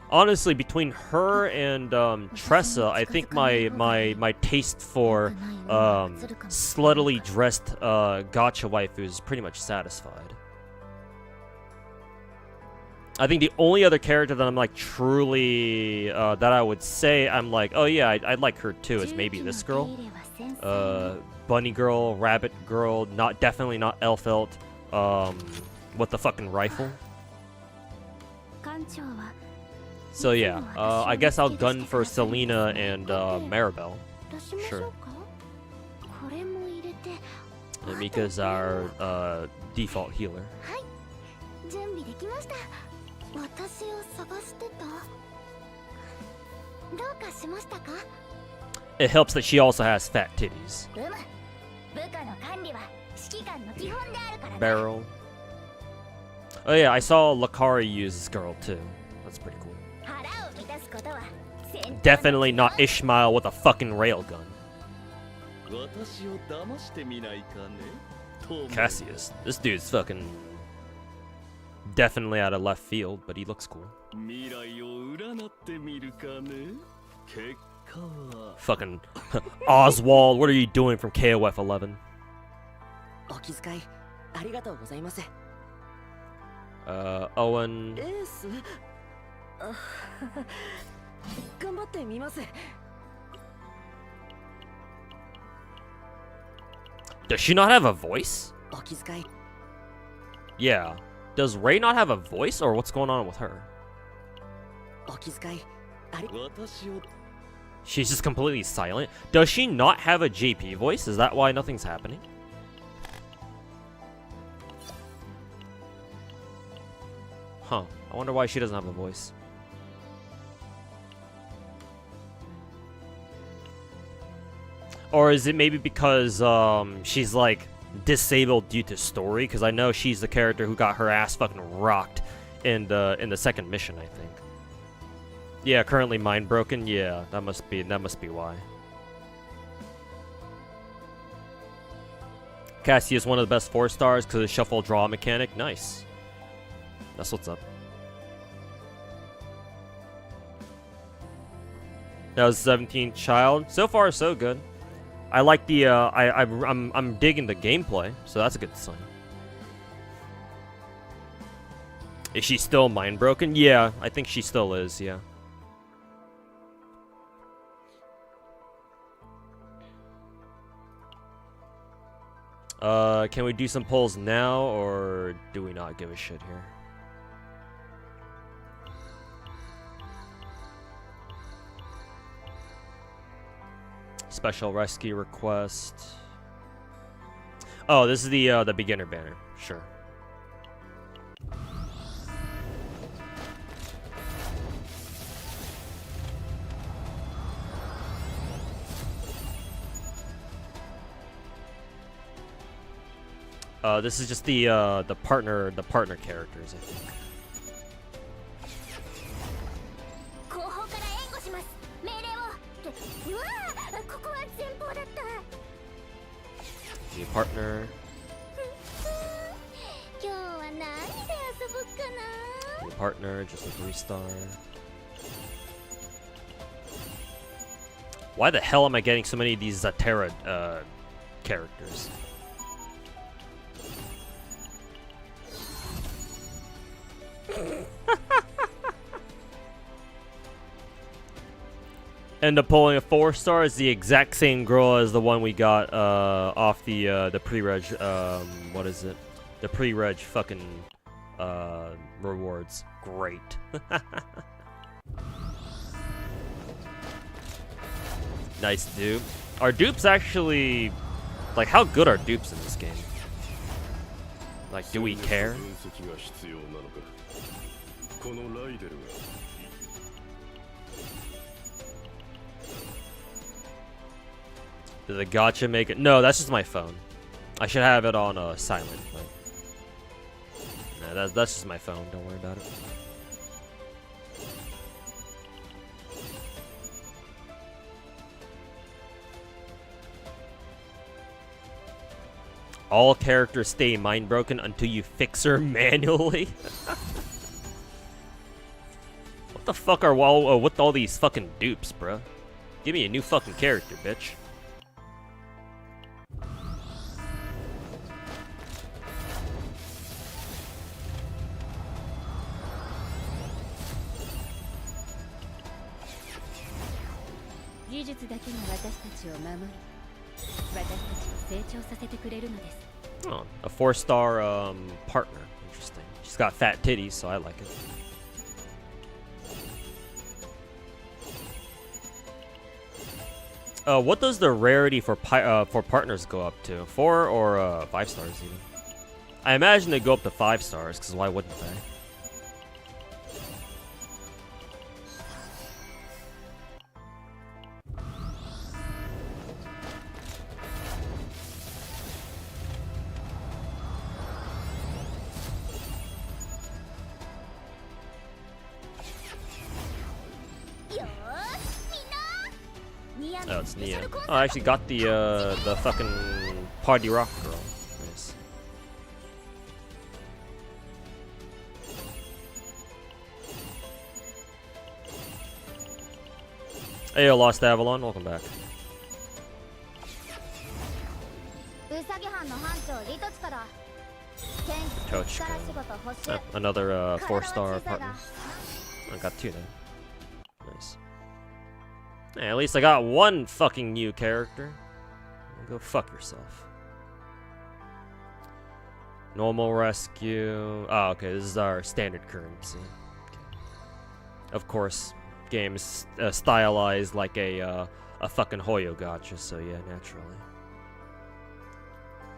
Honestly, between her and Tressa, I think my taste for sluttily dressed gacha waifu is pretty much satisfied. I think the only other character that I'm like truly that I would say I'm like, oh yeah, I'd like her too, is maybe this girl, bunny girl, rabbit girl, definitely not elf elt, with the fucking rifle. So yeah, I guess I'll gun for Selena and Maribel. Sure. And Mika's our default healer. It helps that she also has fat titties. Barrel. Oh yeah, I saw Lakari use this girl too. That's pretty cool. Definitely not Ishmael with a fucking railgun. 私を騙してみないかね。Cassius. This dude's fucking definitely out of left field, but he looks cool. 未来を占ってみるかね。結果は Fucking Oswald, what are you doing from KOF 11? お気遣いありがとうございます。 Owen. エースあ頑張ってみます。 Does she not have a voice? お気遣い Yeah. Does Rey not have a voice, or what's going on with her? お気遣いあり私を She's just completely silent. Does she not have a JP voice? Is that why nothing's happening? Huh. I wonder why she doesn't have a voice. Or is it maybe because she's like disabled due to story? Because I know she's the character who got her ass fucking rocked in the second mission, I think. Yeah, currently mind broken. Yeah, that must be why. Cassie is one of the best 4-stars because of the shuffle draw mechanic. Nice. That's what's up. That was 17th child. So far, so good. I like the I'm digging the gameplay, so that's a good sign. Is she still mind broken? Yeah, I think she still is. Yeah. Can we do some polls now, or do we not give a shit here? Special rescue request. Oh, this is the beginner banner. Sure. This is just the partner characters, I think. 後方から援護します。命令を。ってうわー、ここは前方だった。 New partner. 今日は何で遊ぼっかな。 New partner, just a 3-star. Why the hell am I getting so many of these Zatera characters? End up pulling a 4-star is the exact same girl as the one we got off the pre-reg what is it? The pre-reg fucking rewards. Great. Nice dupe. Are dupes actually like how good are dupes in this game? Like, do we care? 分析が必要なのか。このライデルが Did the gacha make it? No, that's just my phone. I should have it on silent, but no, that's just my phone. Don't worry about it. All characters stay mind broken until you fix her manually. What the fuck are with all these fucking dupes, bruh? Give me a new fucking character, bitch. Oh, a 4-star partner. Interesting. She's got fat titties, so I like it. What does the rarity for partners go up to? 4 or 5 stars even? I imagine they go up to 5 stars, because why wouldn't they? Oh, it's Nia. Oh, I actually got the fucking party rock girl. Nice. Hey, yo, Lost Avalon, welcome back. ウサギ班の班長リトチから剣士 Coach. 力仕事補修 Oh, another 4-star partner. I got 2 then. Nice. Hey, at least I got 1 fucking new character. Go fuck yourself. Normal rescue. Oh, okay, this is our standard currency. Okay. Of course, game's stylized like a fucking Hoyo gacha, so yeah, naturally.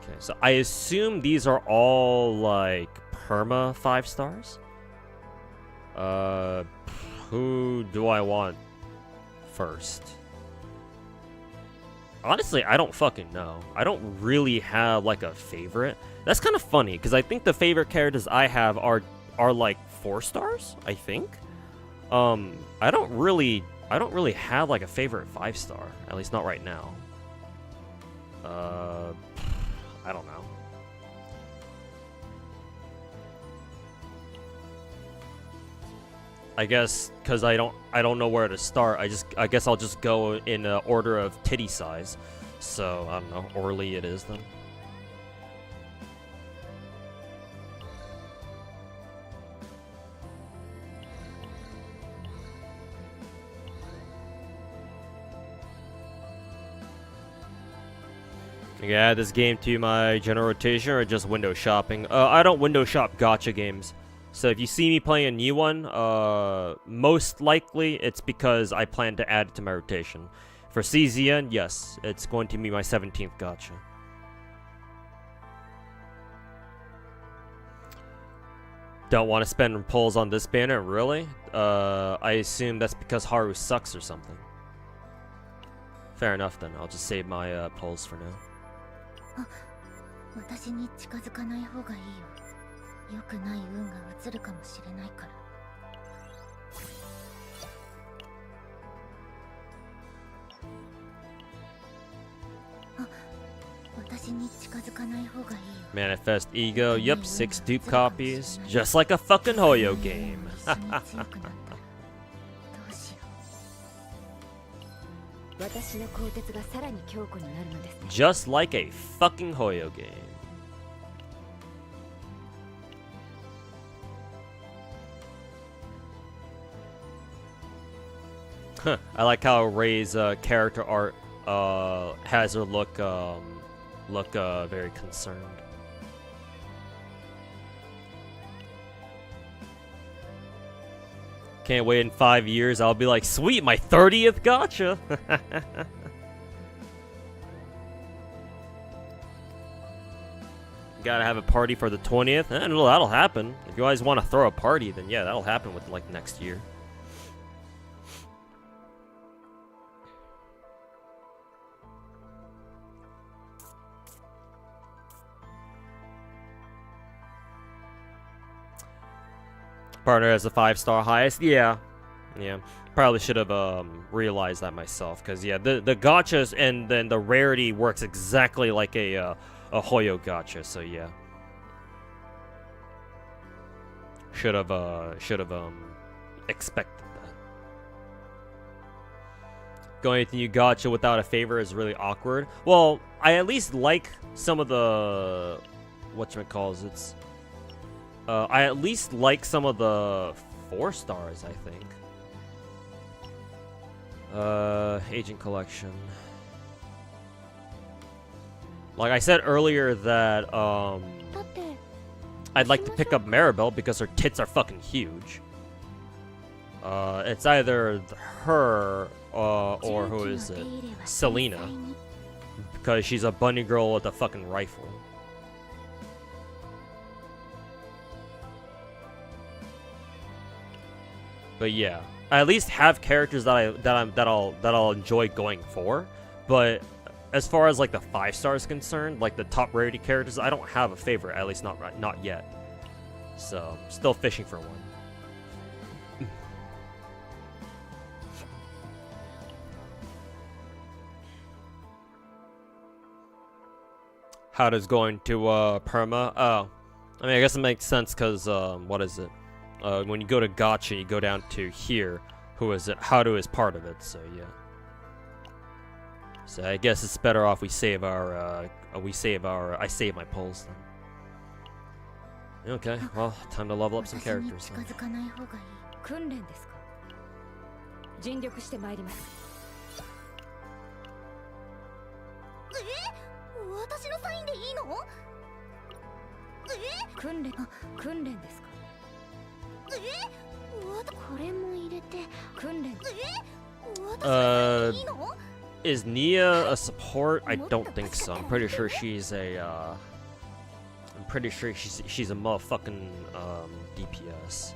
Okay, so I assume these are all like perma 5 stars. Who do I want first? Honestly, I don't fucking know. I don't really have like a favorite. That's kind of funny because I think the favorite characters I have are like 4 stars. I think. I don't really have like a favorite 5 star. At least not right now. I don't know. I guess because I don't know where to start. I guess I'll just go in order of titty size. So I don't know. Orly it is then. Yeah, this game to my general rotation or just window shopping. I don't window shop gacha games. So if you see me playing a new one, most likely it's because I plan to add it to my rotation. For CZN, yes, it's going to be my 17th gacha. Don't want to spend pulls on this banner, really? I assume that's because Haru sucks or something. Fair enough then, I'll just save my pulls for now. 私に近づかない方がいいよ。良くない運が移るかもしれないから。あ、私に近づかない方がいいよ。 Manifest ego, yep, 6 dupe copies, just like a fucking Hoyo game. Just like a fucking Hoyo game. Huh, I like how Ray's character art has her look very concerned. Can't wait in 5 years. I'll be like, sweet, my 30th gacha. Gotta have a party for the 20th. I don't know, that'll happen. If you guys want to throw a party, then yeah, that'll happen with like next year. Partner has a 5-star highest. Yeah. Probably should have realized that myself, because yeah, the gachas and then the rarity works exactly like a Hoyo gacha. So yeah, should have expected that. Going into new gacha without a favor is really awkward. Well, I at least like some of the whatchamacalls. I at least like some of the 4 stars, I think. Agent collection. Like I said earlier that I'd like to pick up Maribel because her tits are fucking huge. It's either her or who is it? Selena. Because she's a bunny girl with a fucking rifle. But yeah, I at least have characters that I'll enjoy going for. But as far as like the 5 stars concerned, like the top rarity characters, I don't have a favorite, at least not yet. So still fishing for one. how does going to perma? Oh, I mean, I guess it makes sense because what is it? When you go to gacha, you go down to here. Who is it? How to is part of it. So yeah. So I guess it's better off we save our I save my pulls then. Okay, well, time to level up some characters then. 訓練ですか。尽力してまいります。私のサインでいいの？訓練ですか。これも入れて訓練。Is Nia a support? I don't think so. I'm pretty sure she's a she's a motherfucking DPS.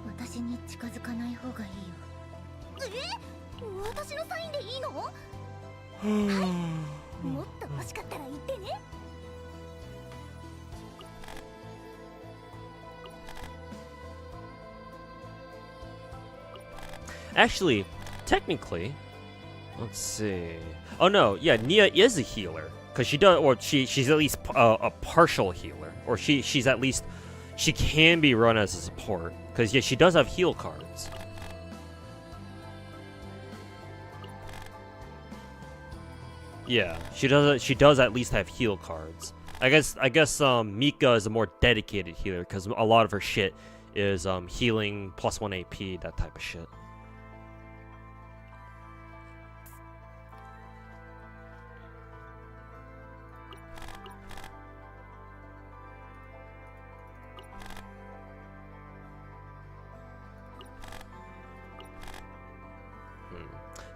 私に近づかない方がいいよ。私のサインでいいの？もっと欲しかったら言ってね。Actually, technically, let's see. Oh no, yeah, Nia is a healer because she does, or she's at least a partial healer, or she's at least she can be run as a support because yeah, she does have heal cards. Yeah, she does at least have heal cards. I guess Mika is a more dedicated healer because a lot of her shit is healing +1 AP, that type of shit.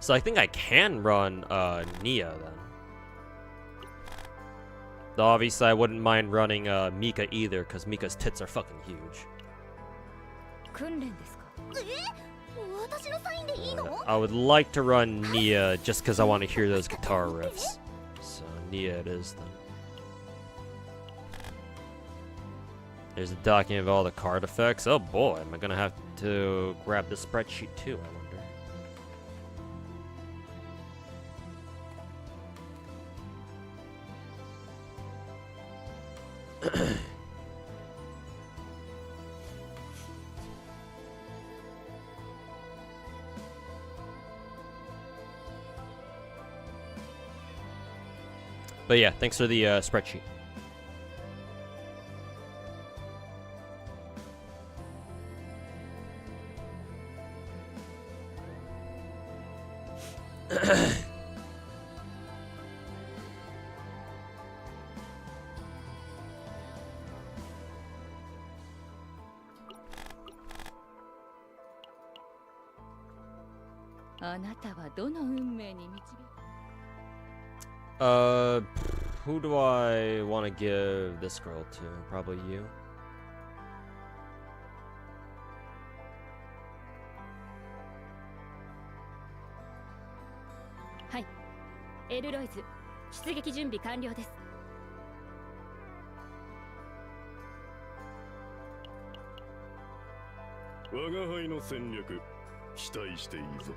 So I think I can run Nia then. Though obviously I wouldn't mind running Mika either, because Mika's tits are fucking huge. I would like to run Nia just because I want to hear those guitar riffs. So Nia it is then. There's a document of all the card effects. Oh boy, am I gonna have to grab the spreadsheet too, I wonder. But yeah, thanks for the spreadsheet. Who do I want to give this girl to? Probably you. Hi, エルロイズ、出撃準備完了です。我が輩の戦略、期待していいぞ。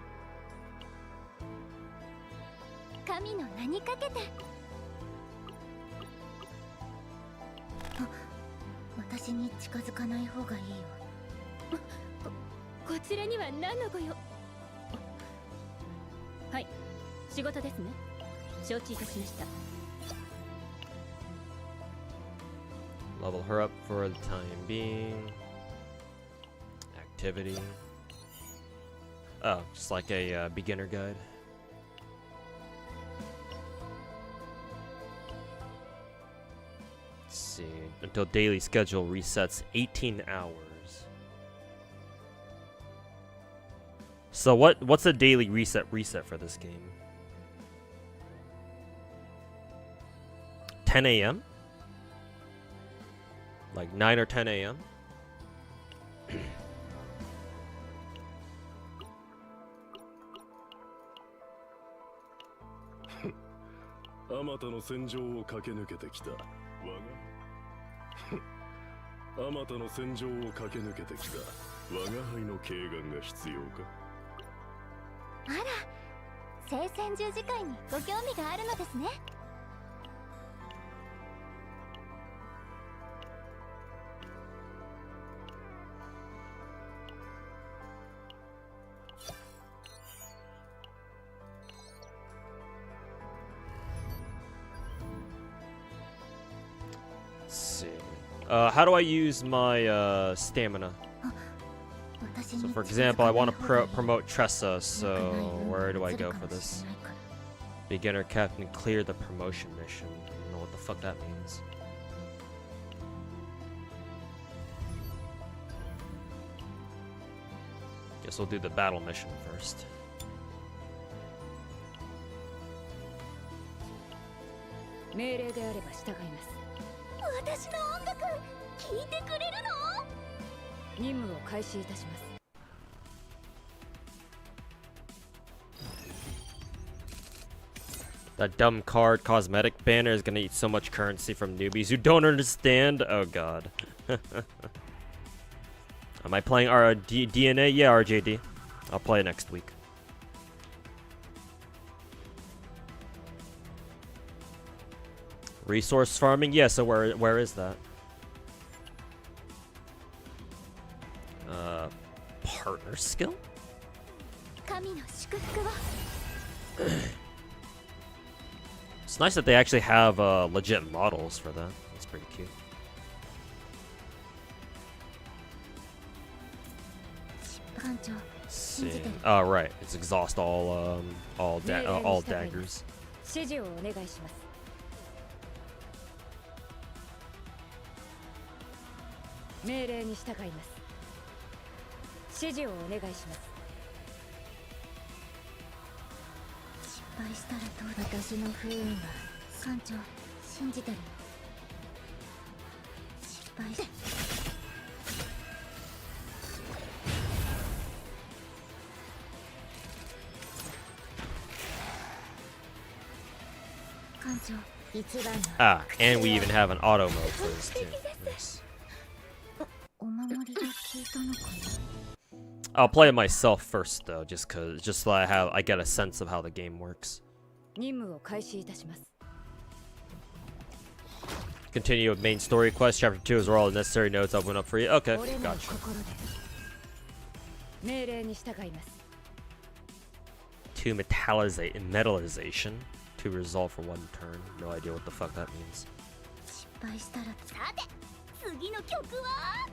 神の名にかけて。私に近づかない方がいいよ。こちらには何のご用？はい、仕事ですね。承知いたしました。Level her up for the time being. Activity. Oh, just like a beginner guide. Let's see. Until daily schedule resets 18 hours. So what's a daily reset for this game? 10 a.m.? Like 9 or 10 a.m.? あまたの戦場を駆け抜けてきた我があまたの戦場を駆け抜けてきた我が輩の慶願が必要か。あら、聖戦十字会にご興味があるのですね。How do I use my stamina? So for example, I want to promote Tressa, so where do I go for this? Beginner captain, clear the promotion mission. I don't know what the fuck that means. Guess we'll do the battle mission first. 命令であれば従います。私の音楽聴いてくれるの？任務を開始いたします。 That dumb card cosmetic banner is gonna eat so much currency from newbies who don't understand. Oh god. Am I playing DNA? Yeah, RJD. I'll play next week. Resource farming? Yeah, so where is that? Partner skill? 神の祝福を。 It's nice that they actually have legit models for that. That's pretty cute. See. Oh right, it's exhaust all daggers. 指示をお願いします。命令に従います。指示をお願いします。 失敗したらどう？私の不運は艦長信じてる。失敗して艦長一番の Ah, and we even have an auto mode for this too. Nice. お守りが効いたのかな？ I'll play it myself first though, just so I get a sense of how the game works. 任務を開始いたします。 Continue with main story quest. Chapter 2 is where all the necessary notes open up for you. Okay, 俺の gotcha. 心で命令に従います。 To metallization. To resolve for one turn. No idea what the fuck that means. 失敗したらさて次の曲は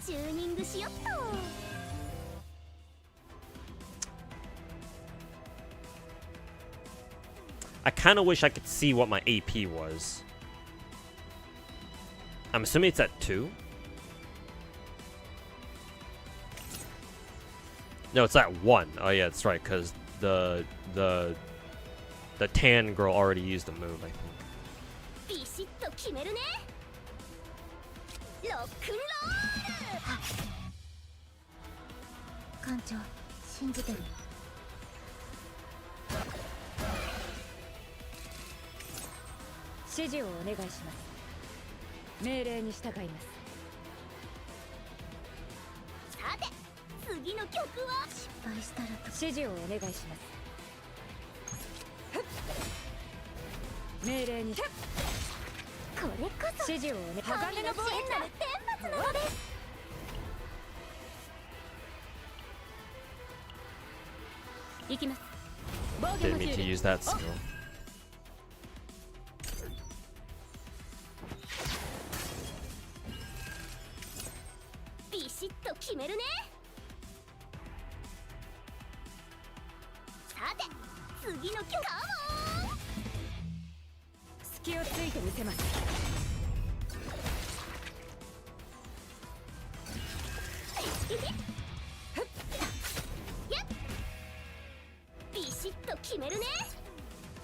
チューニングしよっと。 I kind of wish I could see what my AP was. I'm assuming it's at 2. No, it's at 1. Oh yeah, that's right, because the tan girl already used the move, I think. ビシッと決めるね。ロックンロール。艦長信じてる。指示をお願いします。命令に従います。さて次の曲は失敗したらと。指示をお願いします。命令に。これこそ指示をお願い。鋼の真なる天罰なのです。行きます。防御 Didn't の mean ヒ to ール。 use that skill. ビシッと決めるね。さて次の曲かも。隙をついてみせます。ビシッと決めるね。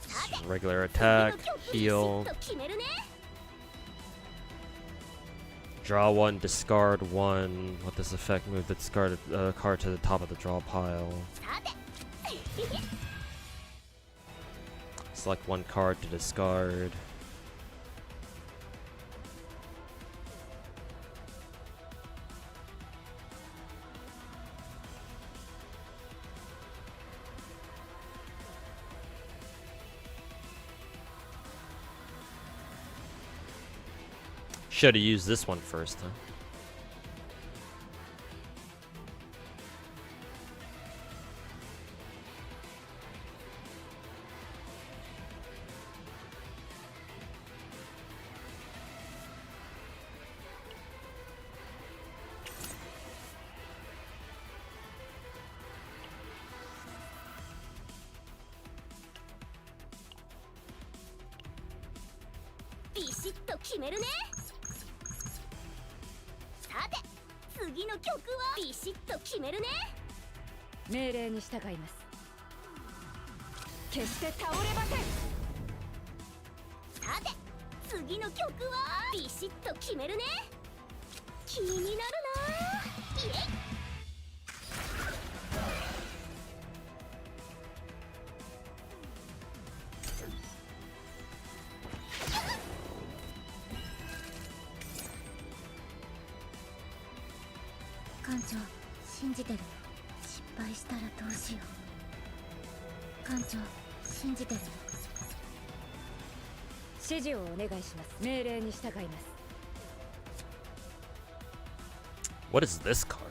さて Regular attack, 次の heal, 曲ビシッと決めるね。 draw 1, discard 1. What does effect move the discarded card to the top of the draw pile? さて Select 1 card to discard. Should have used this one first, huh? 決めるね。さて次の曲はビシッと決めるね。命令に従います。決して倒れません。さて次の曲はビシッと決めるね。気になるな。イエイ。艦長信じてるよ。失敗したらどうしよう。艦長信じてるよ。指示をお願いします。命令に従います。What is this card?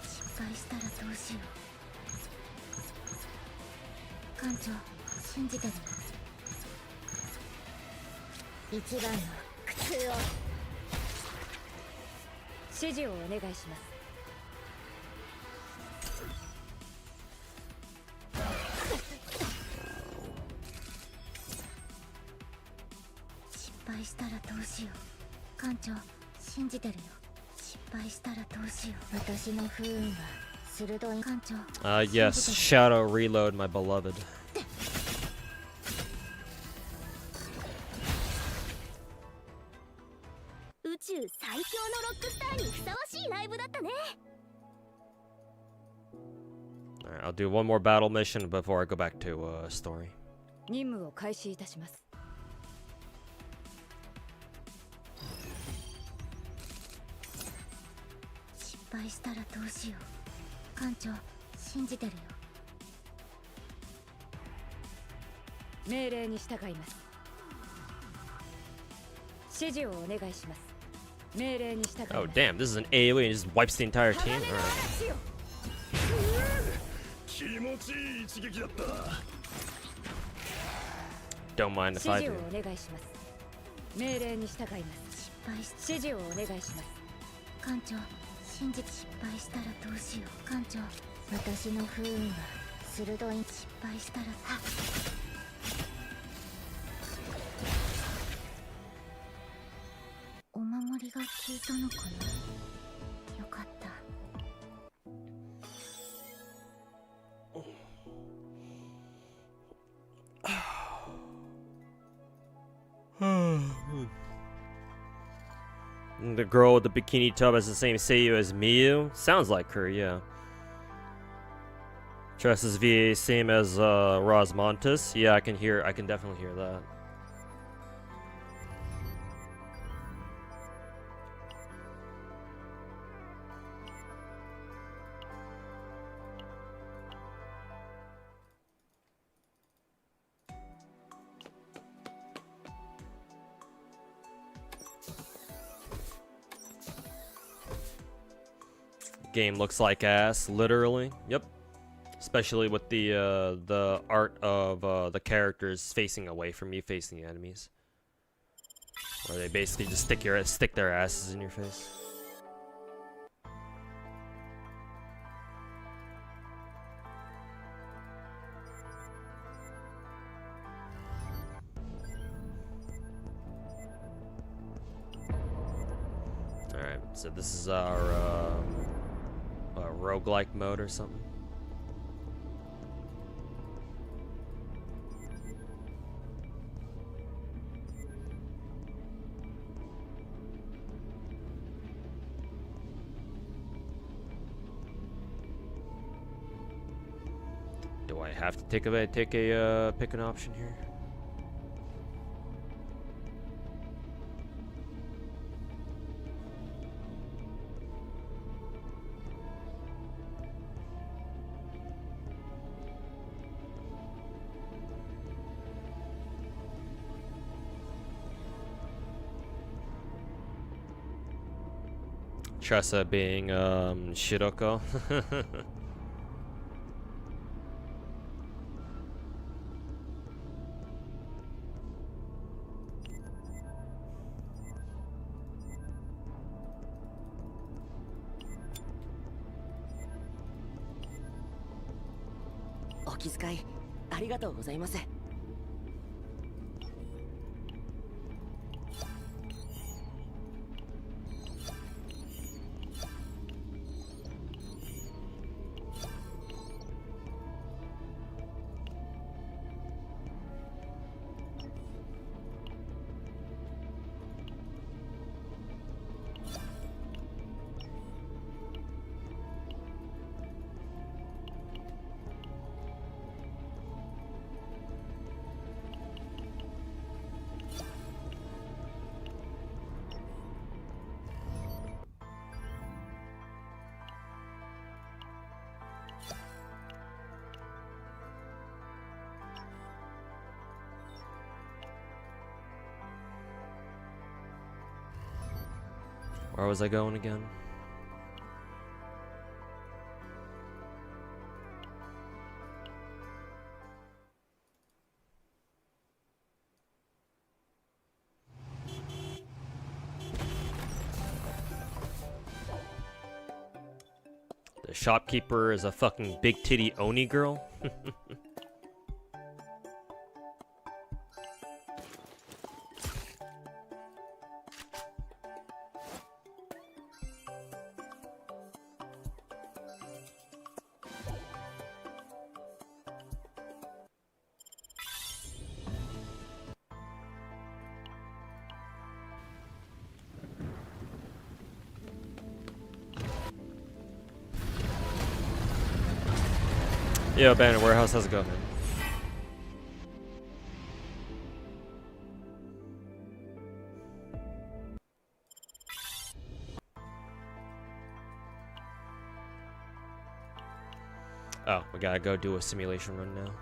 失敗したらどうしよう。艦長信じてるよ。一番の苦痛を。指示をお願いします。失敗したらどうしよう。艦長信じてるよ。失敗したらどうしよう。私の不運は鋭い。艦長 Yes, Shadow Reload, my beloved. 宇宙最強のロックスターにふさわしいライブだったね。 Alright, I'll do one more battle mission before I go back to story. 任務を開始いたします。失敗したらどうしよう。艦長信じてるよ。命令に従います。指示をお願いします。命令に従います。 Oh, damn, this is an AoE and just wipes the entire team? Alright. 気持ちいい一撃だった。 Don't mind if 指 I 示 do. をお願いします。命令に従います。失敗し指示をお願いします。艦長信じて。失敗したらどうしよう。艦長私の不運は鋭い。失敗したらお守りが効いたのかな。よかった。The girl with the bikini tub has the same seiyuu as Miyu? Sounds like her, yeah. Tressa's VA same as Rosmontis? Yeah, I can definitely hear that. Game looks like ass, literally. Yep. Especially with the art of the characters facing away from you, facing the enemies, where they basically just stick their asses in your face. All right, so this is our roguelike mode or something. Do I have to pick an option here? Tressa being Shiroko. 気遣いありがとうございます。Where was I going again? The shopkeeper is a fucking big titty Oni girl? Yo, Abandoned Warehouse, how's it going, man? Oh, we gotta go do a simulation run now.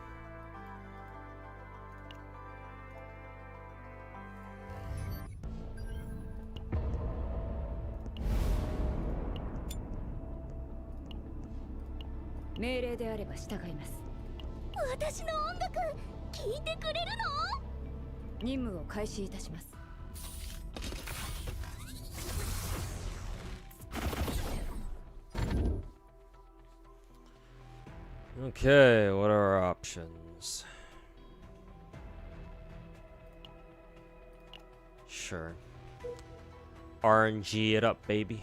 Okay, what are our options? Sure. RNG it up, baby.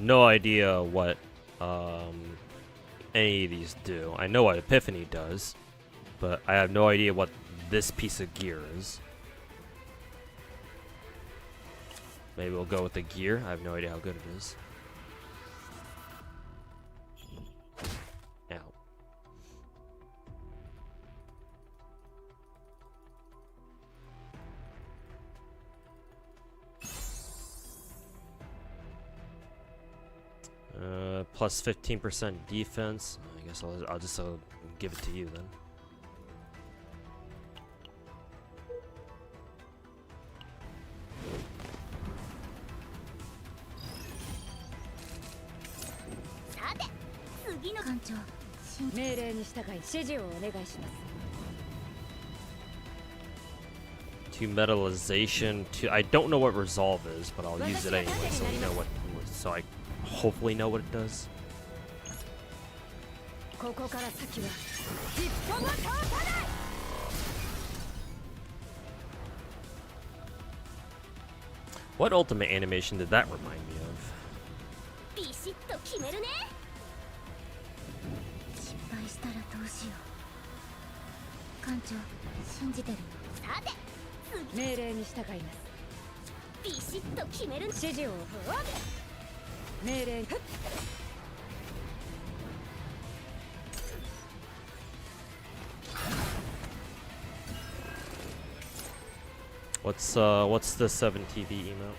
no idea what any of these do. I know what Epiphany does, but I have no idea what this piece of gear is. Maybe we'll go with the gear. I have no idea how good it is. Ow. Plus 15% defense. I guess I'll just give it to you then. To metallization. To I don't know what resolve is, but I'll use it anyway, so we know what. So I hopefully know what it does. What ultimate animation did that remind me of? What's the 7 TV emote?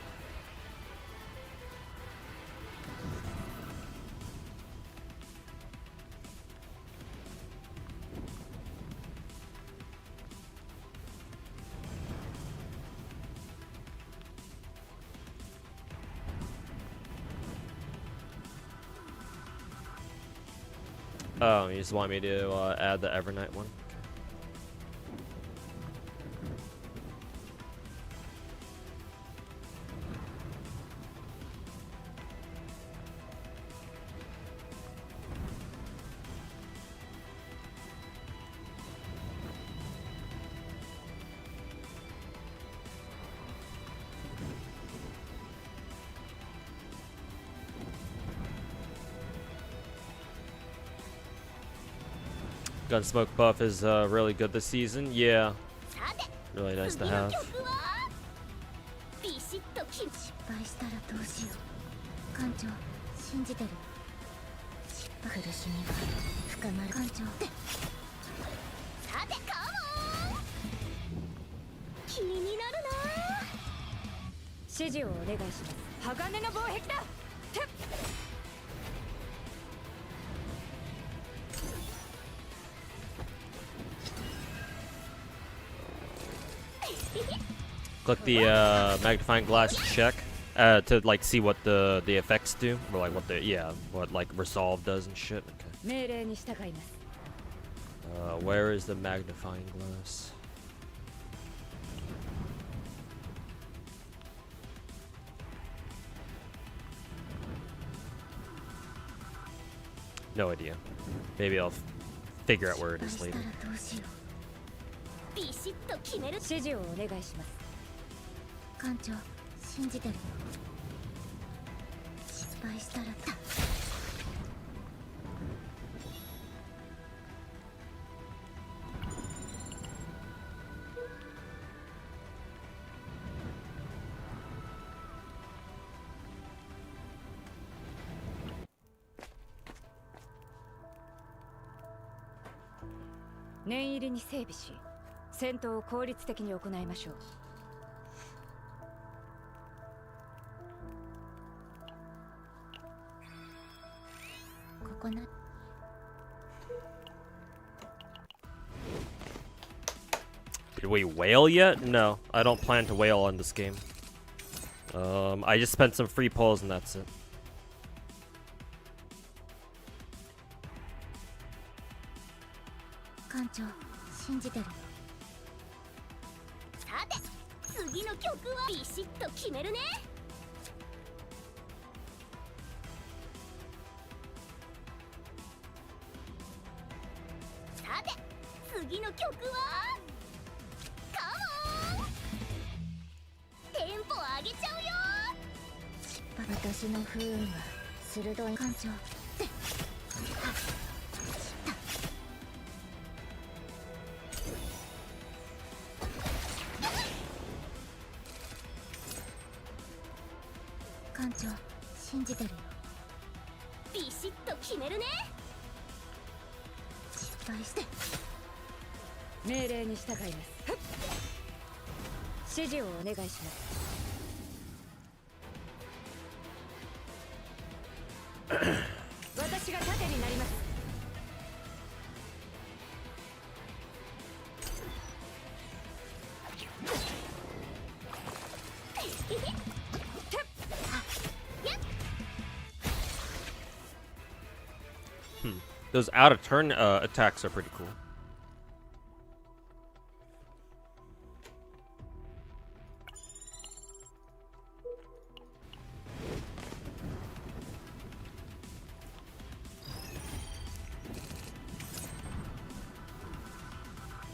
Oh, you just want me to add the Evernight one? Gunsmoke buff is really good this season. Yeah, really nice to have. Click the magnifying glass check to like see what the effects do, or like what like resolve does and shit. Okay. Where is the magnifying glass? No idea. Maybe I'll figure out where it is later. Did we whale yet? No, I don't plan to whale on this game. I just spent some free pulls and that's it. 鋭い艦長艦長信じてるよ。ビシッと決めるね。失敗して命令に従います。指示をお願いします。私が盾になります。Those out of turn attacks are pretty cool.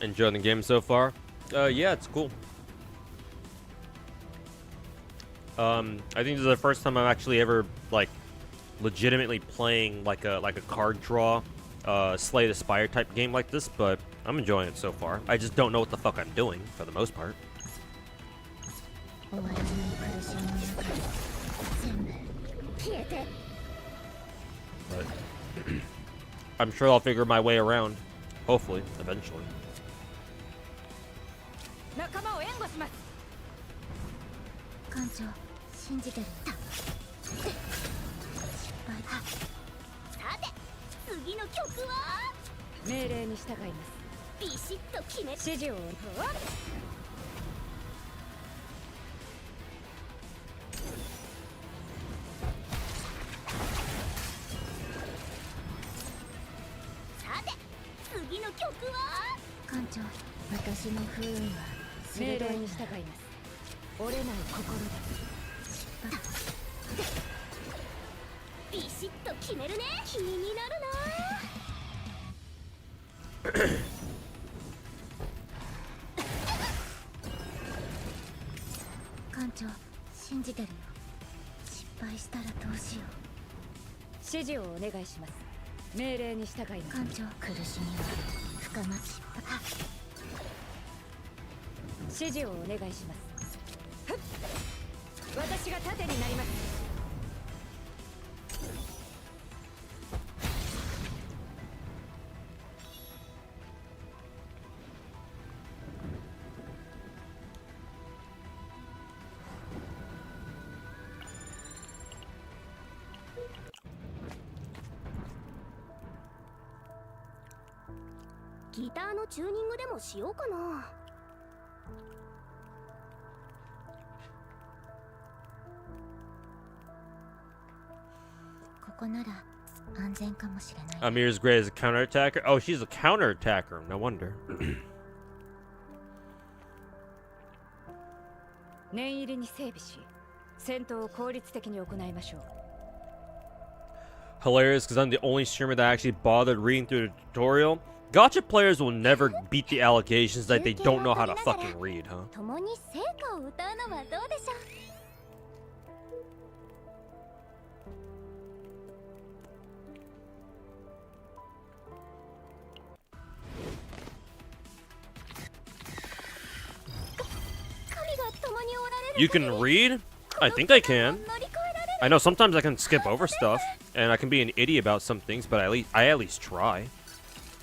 Enjoying the game so far? Yeah, it's cool. I think this is the first time I'm actually ever like legitimately playing like a card draw, Slay the Spire type game like this, but I'm enjoying it so far. I just don't know what the fuck I'm doing for the most part. 終わらない苦しみの中に全部消えて But I'm sure I'll figure my way around. Hopefully, eventually. 仲間を援護します。艦長信じてるよ。失敗さて次の曲は命令に従います。ビシッと決め指示をさて次の曲は艦長私の不運は命令鋭いに従います。折れない心で。ビシッと決めるね。気になる艦長信じてるよ。失敗したらどうしよう。指示をお願いします。命令に従います。艦長苦しみは深まし指示をお願いします。私が盾になります。ギターのチューニングでもしようかな。ここなら安全かもしれない。 Amir's great as a counterattacker. Oh, she's a counterattacker. No wonder. 念入りに整備し、戦闘を効率的に行いましょう。 Hilarious because I'm the only streamer that actually bothered reading through the tutorial. Gotcha players will never beat the allegations that they don't know how to fucking read, huh? 共に聖歌を歌うのはどうでしょう。You can read? I think I can. I know sometimes I can skip over stuff, and I can be an idiot about some things, but I at least try.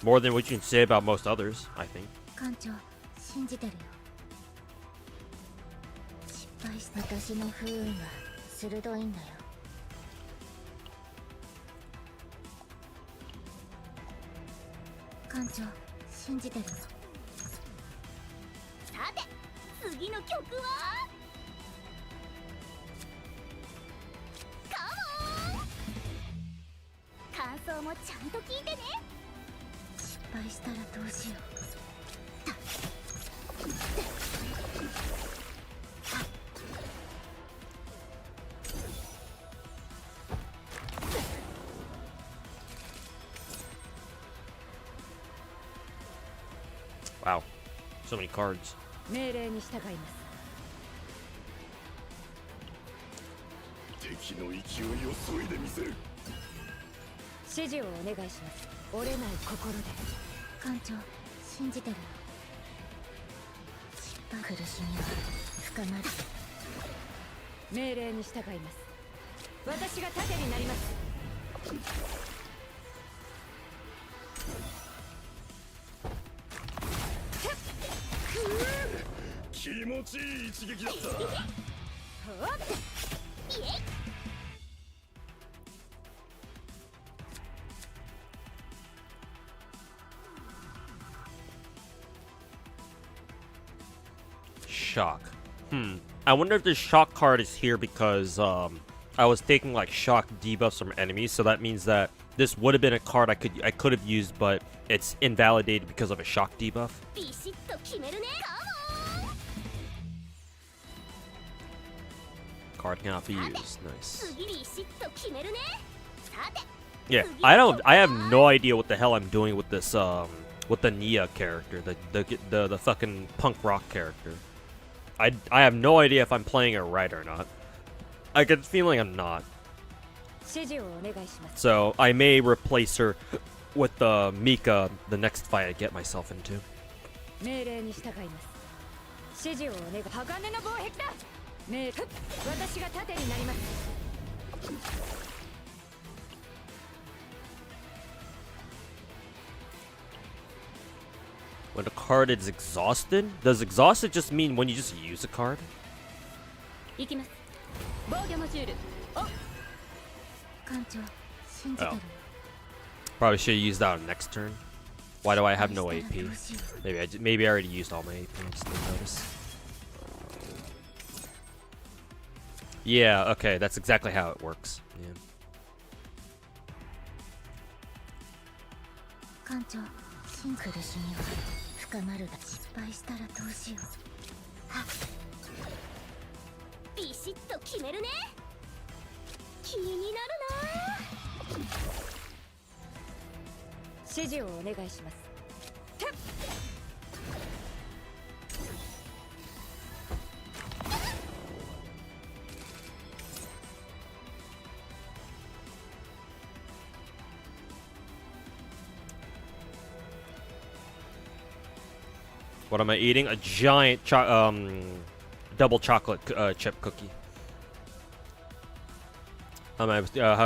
More than what you can say about most others, I think. 艦長信じてるよ。失敗した私の不運は鋭いんだよ。艦長信じてるよ。さて次の曲はカモン。感想もちゃんと聞いてね。失敗したらどうしよう。 Wow, so many cards. 命令に従います。敵火の勢いを削いでみせる。指示をお願いします。折れない心で。艦長信じてるよ。失敗苦しみは深まる。命令に従います。私が盾になります。気持ちいい一撃だった。Shock. I wonder if this shock card is here because I was taking like shock debuffs from enemies, so that means that this would have been a card I could have used, but it's invalidated because of a shock debuff. ビシッと決めるね。 Card cannot be used. Nice. 次ビシッと決めるね。さて。 Yeah, I have no idea what the hell I'm doing with this with the Nia character, the fucking punk rock character. I have no idea if I'm playing it right or not. I get the feeling I'm not. 指示をお願いします。 So I may replace her with Mika the next fight I get myself into. 命令に従います。指示をお願い。鋼の防壁だ。私が盾になります。 When a card is exhausted? Does exhausted just mean when you just use a card? 行きます。防御モジュール。艦長信じてるよ。 Probably should use that on next turn. Why do I have no AP? Maybe I already used all my AP. I just didn't notice. Yeah, okay, that's exactly how it works. Yeah. 艦長苦しみは深まるだ。失敗したらどうしよう。ビシッと決めるね。気になるな。指示をお願いします。 What am I eating? A giant double chocolate chip cookie. How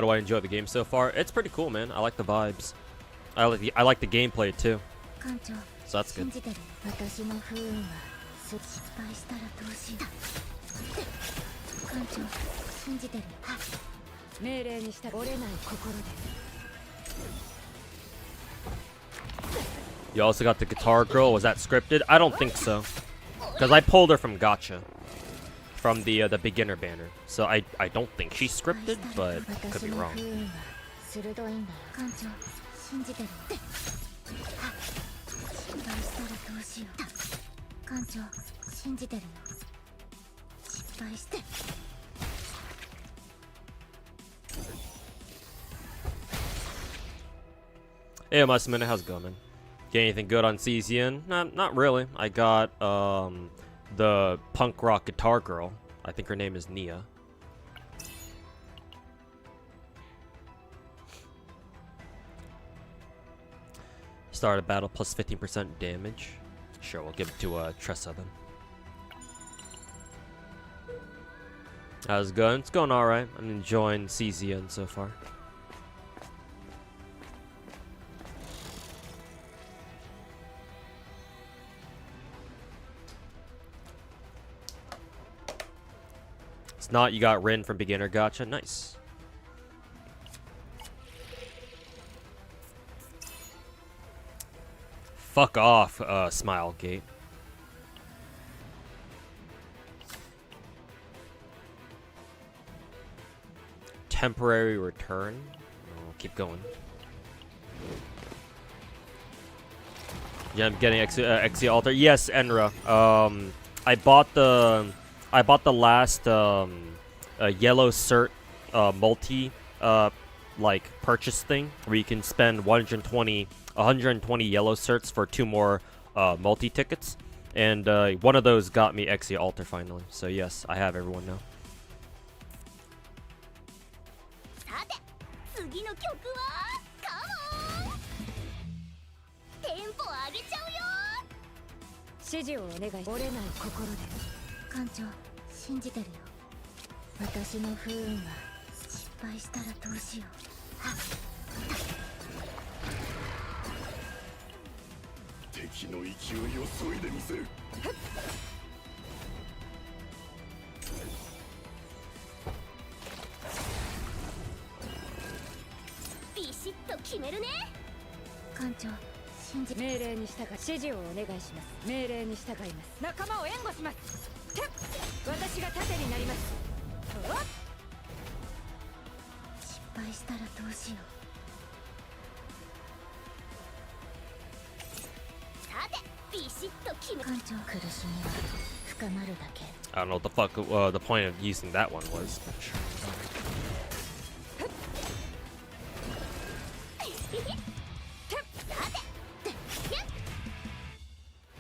do I enjoy the game so far? It's pretty cool, man. I like the vibes. I like the gameplay too. 艦長 So that's 信 good. じてる。私の不運は失敗したらどうしよう。艦長信じてる。命令に従折れない心で。 You also got the guitar girl. Was that scripted? I don't think so, because I pulled her from Gacha, from the beginner banner. So I don't think she's scripted, but could be wrong. 鋭いんだよ。艦長信じてる。失敗したらどうしよう。艦長信じてるよ。失敗して。 Hey, Masumina, how's it going, man? Get anything good on CZN? Not really. I got the punk rock guitar girl. I think her name is Nia. Start a battle plus 15% damage. Sure, we'll give it to Tressa then. How's it going? It's going alright. I'm enjoying CZN so far. It's not, you got Rin from beginner gacha. Nice. Fuck off, Smilegate. Temporary return. Oh, keep going. Yeah, I'm getting Exia Altar. Yes, Enra. I bought the last yellow cert multi like purchase thing where you can spend 120 yellow certs for 2 more multi tickets, and one of those got me Exia Altar finally. So yes, I have everyone now. 指示をお願い。折れない心で。艦長信じてるよ。私の不運は失敗したらどうしよ敵の勢いを削いでみせる。ビシッと決めるね。う。艦長信じ。命令に従い、指示をお願いします。命令に従います。仲間を援護します。てっ、私が盾になります。おっ、失敗したらどうしよさてビシッと決め。う。艦長苦しみは深まるだけ。 I don't know what the fuck the point of using that one was.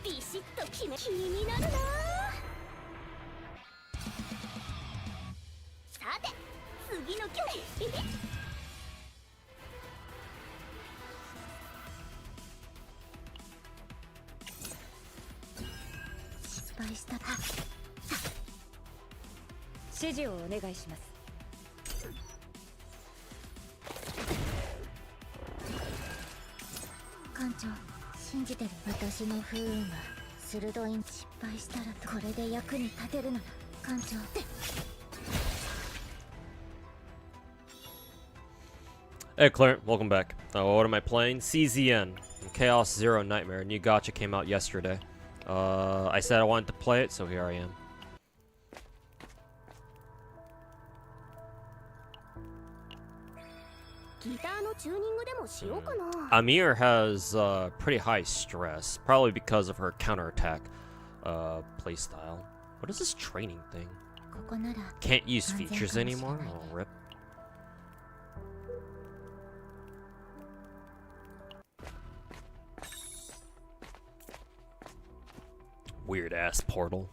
ビシッと決め。気になるな。さて次の距離。失敗した。指示をお願いします。艦長信じてる。私の不運は鋭い。失敗したらこれで役に立てるなら。艦長 Hey Clarence, welcome back. What am I playing? CZN, Chaos Zero Nightmare. New gacha came out yesterday. I said I wanted to play it, so here I am. ギターのチューニングでもしようかな。 Amir has pretty high stress, probably because of her counterattack playstyle. What is this training thing? ここなら Can't use features anymore? Oh, rip. Weird ass portal.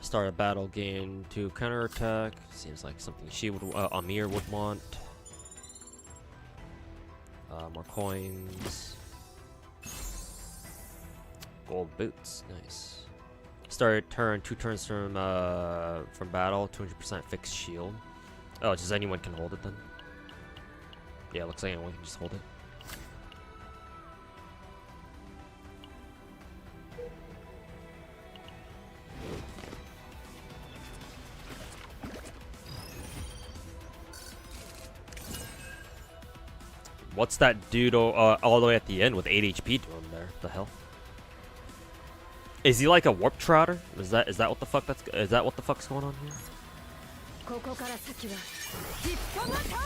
Start a battle, gain 2 counterattack. Seems like something she would, Amir would want. More coins. Gold boots, nice. Start turn 2 turns from battle. 200% fixed shield. Oh, just anyone can hold it then. Yeah, looks like anyone can just hold it. What's that dude all the way at the end with 8 HP doing there? The hell? Is he like a warp trotter? Is that what the fuck is that what the fuck's going on here? ここから先は一歩も通さ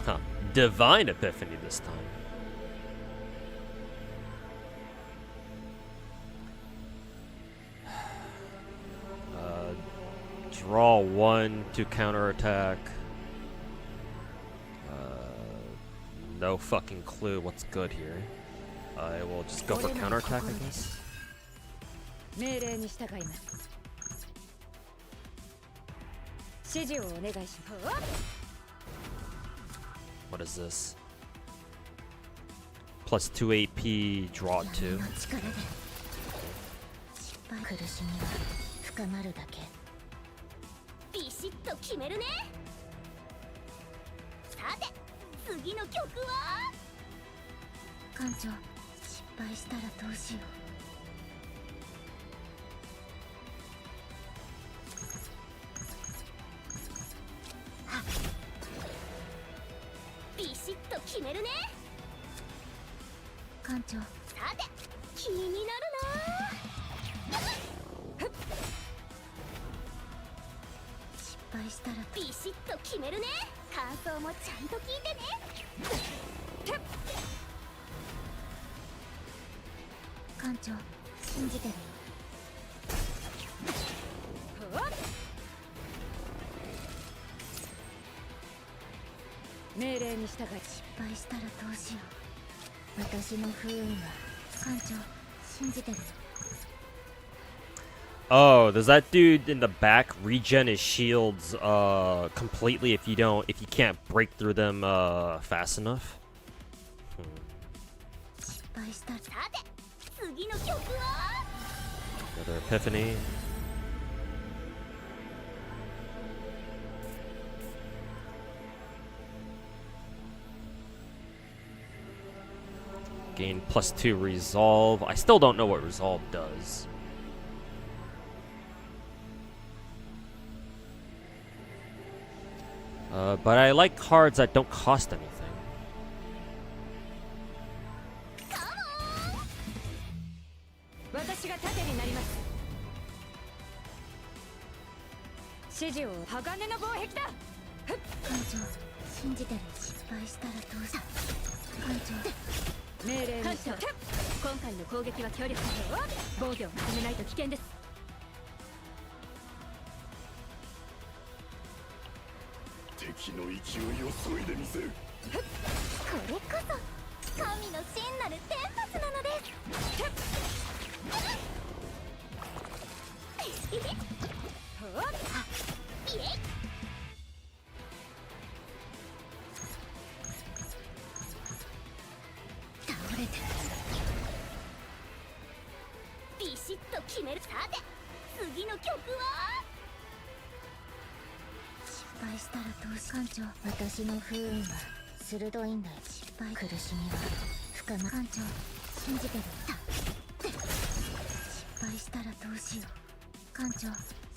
ない。 Huh. Divine Epiphany this time. Draw 1 to counterattack. No fucking clue what's good here. I will just go for counterattack, I guess. 命令に従います。指示をお願いします。 What is this? Plus 2 AP, draw 2. の力で失敗。苦しみは深まるだけ。ビシッと決めるね。さて次の曲は。艦長失敗したらどうしよビシッと決めるね。う。艦長さて気になるな。失敗したらビシッと決めるね。感想もちゃんと聞いてね。艦長信じてるよ。命令に従い。失敗したらどうしよ私の不運は艦長信じてるよ Oh, does that dude in the back regen his shields completely if you can't break through them fast enough? 失敗したらさて次の曲は Another epiphany. Gain +2 resolve. I still don't know what resolve does. But I like cards that don't cost anything. 私が盾になります指示を鋼の防壁だ艦長信じてる失敗したらどうした艦長命令に従う今回の攻撃は強力だ防御を始めないと危険です敵の勢いを削いでみせる。これこそ神の真なる天罰なのですイエイ倒れてるビシッと決めるさて次の曲は失敗したらどうし艦長私の不運は鋭いんだよ失敗苦しみは深ま艦長信じてる失敗したらどうしよう艦長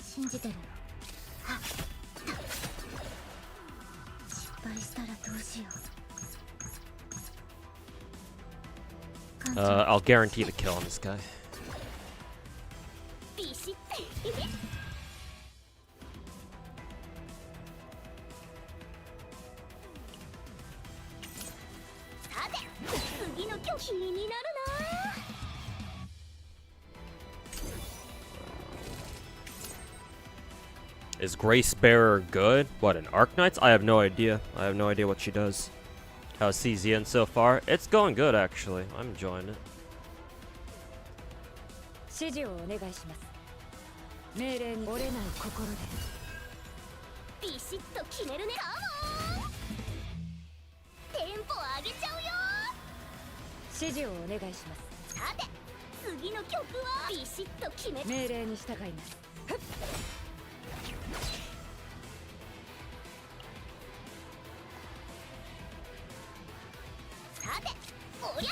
信じてるよはっ失敗したらどうしよう艦長 I'll guarantee the kill on this guy. ビシッさて次の曲気になるな Is Grace Bearer good? What, an Arknights? I have no idea. I have no idea what she does. How's CZN so far? It's going good, actually. I'm enjoying it. 指示をお願いします命令に折れない心でビシッと決めるねカモンテンポ上げちゃうよ指示をお願いしますさて次の曲はビシッと決め命令に従いますさておりゃ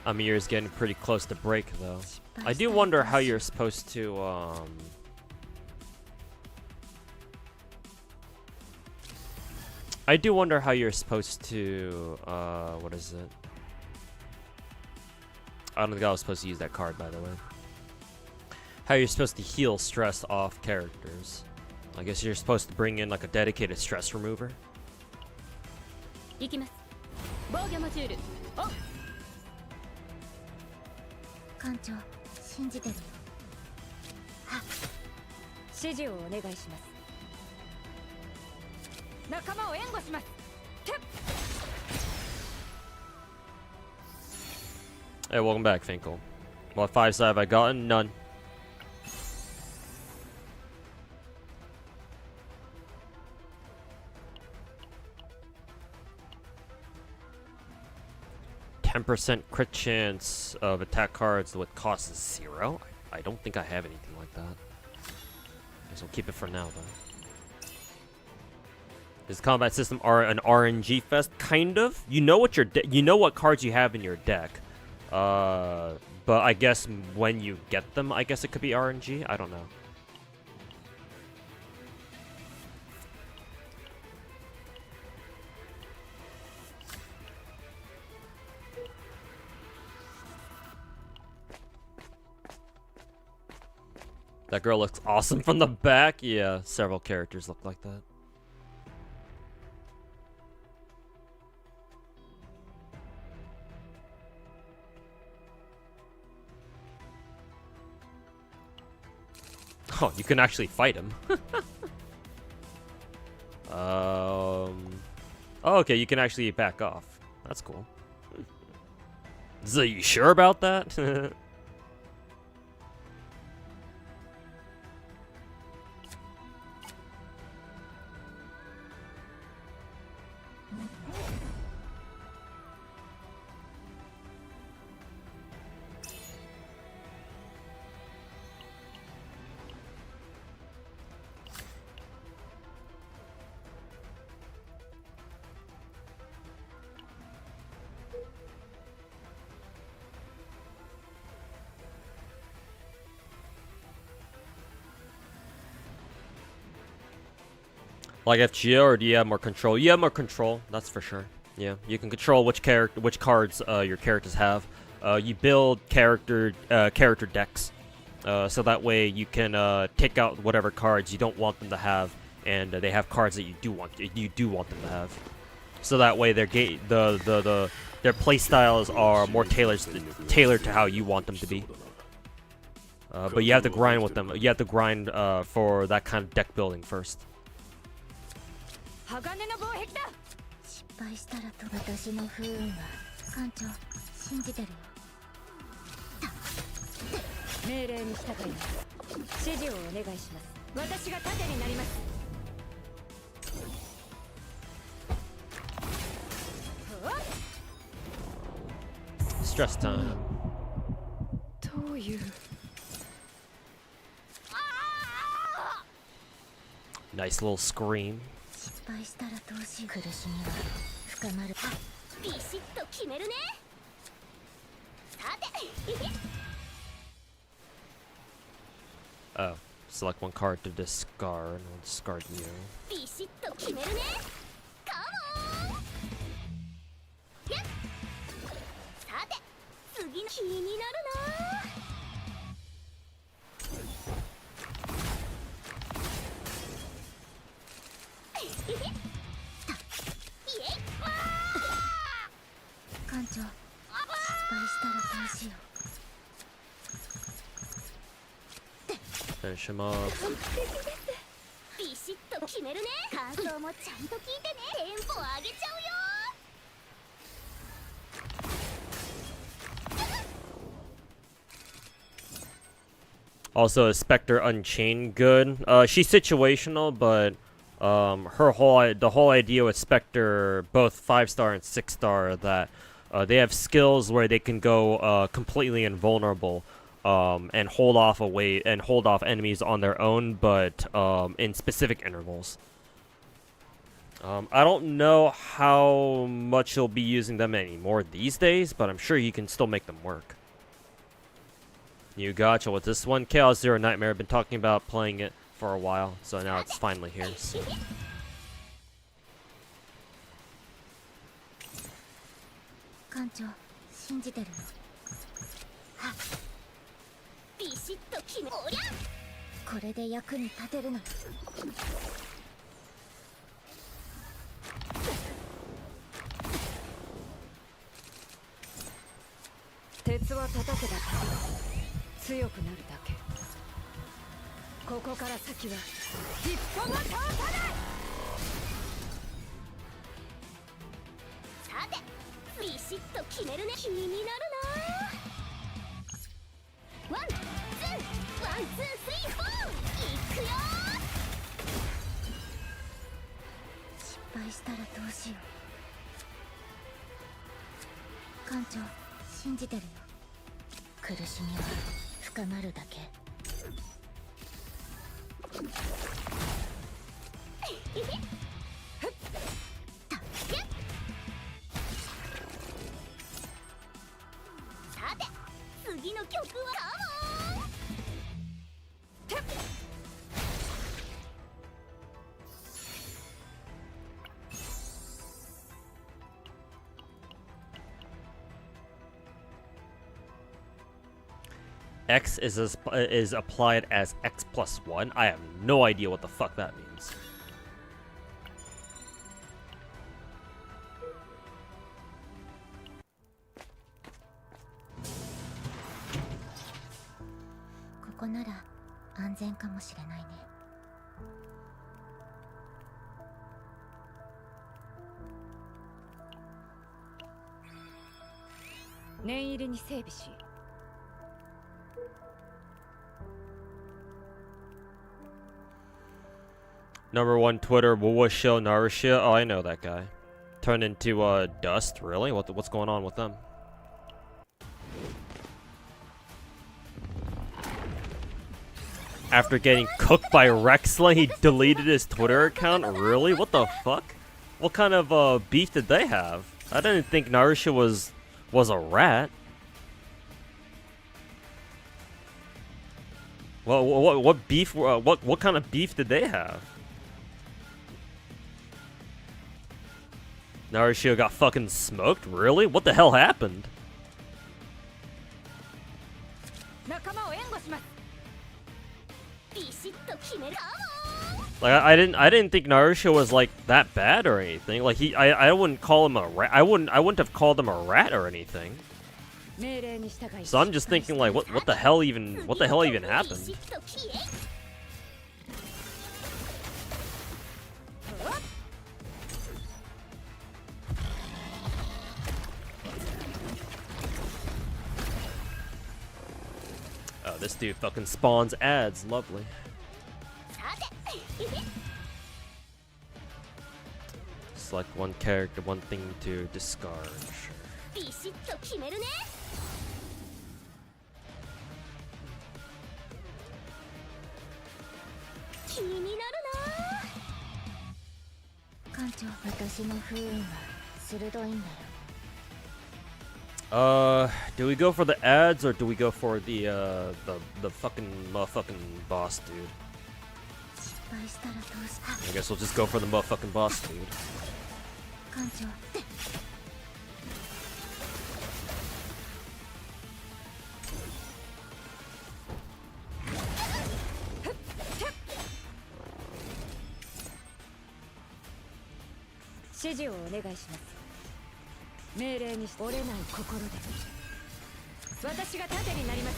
Amir's getting pretty close to break, though. I do wonder how you're supposed to, I do wonder how you're supposed to, what is it? I don't think I was supposed to use that card, by the way. How you're supposed to heal stress off characters. I guess you're supposed to bring in, like, a dedicated stress remover. 行きます防御モジュールオン艦長信じてるよ指示をお願いします仲間を援護します Hey, welcome back, Finkel. What 5 star have I gotten? None. %, crit chance of attack cards with cost is 0. I don't think I have anything like that. Guess we'll keep it for now, though. Is the combat system an RNG fest? Kind of. You know what you know what cards you have in your deck. But I guess when you get them, I guess it could be RNG. I don't know. That girl looks awesome from the back. Yeah, several characters look like that. Oh, you can actually fight him. Oh, okay, you can actually back off. That's cool. So you sure about that? Like FGO, or do you have more control? You have more control, that's for sure. Yeah, you can control which cards your characters have. You build character decks, so that way you can take out whatever cards you don't want them to have, and they have cards that you do want them to have. So that way their play styles are more tailored to how you want them to be. But you have to grind with them. You have to grind for that kind of deck building first. 鋼の防壁だ。失敗したらと私の不運は艦長信じてるよ。命令に従います。指示をお願いします。私が盾になります。 Stress time. どういう Nice little scream. 失敗したらどうしよう。苦しみは深まる。ビシッと決めるね。さて Oh, select one card to discard, and we'll discard you. ビシッと決めるね。カモン。やっ。さて次の気になるな。 艦長失敗したらどうしよう。 Finish him off. ビシッと決めるね。感想もちゃんと聞いてね。テンポ上げちゃうよ。 Also, is Spectre Unchained good? She's situational, but the whole idea with Spectre, both 5-star and 6-star, that they have skills where they can go completely invulnerable and hold off enemies on their own, but in specific intervals. I don't know how much you'll be using them anymore these days, but I'm sure you can still make them work. New gacha with this one. Chaos Zero Nightmare. I've been talking about playing it for a while, so now it's finally here. So. 艦長信じてるよ。ビシッと決め。おりゃ。これで役に立てるの。鉄は叩けば強くなるだけ。ここから先は一歩も通さない。さてビシッと決めるね。気になるな。ワンツーワンツースリーフォー。いくよ。失敗したらどうしよう。艦長信じてるよ。苦しみは深まるだけ。さて次の曲はカモン。 X is applied as X+1. I have no idea what the fuck that means. This こなら安全かもしれないね。念入りに整備し、Number one Twitter, Wuwasho Narushia. Oh, I know that guy. Turned into dust. Really? What's going on with them? After getting cooked by Rexla, he deleted his Twitter account. Really? What the fuck? What kind of beef did they have? I didn't think Narushia was a rat. Well, what beef? What kind of beef did they have? Narushio got fucking smoked? Really? What the hell happened? Like I didn't think Narushio was like that bad or anything. Like I wouldn't call him a rat. I wouldn't have called him a rat or anything. So I'm just thinking like what the hell even happened? Oh, this dude fucking spawns ads. Lovely. Select one character, one thing to discard. Sure. 艦長、私の不運は鋭いんだよ。Do we go for the ads or do we go for the fucking motherfucking boss dude? I guess we'll just go for the motherfucking boss dude. 艦長。指示をお願いします。命令に折れない心で私が盾になります。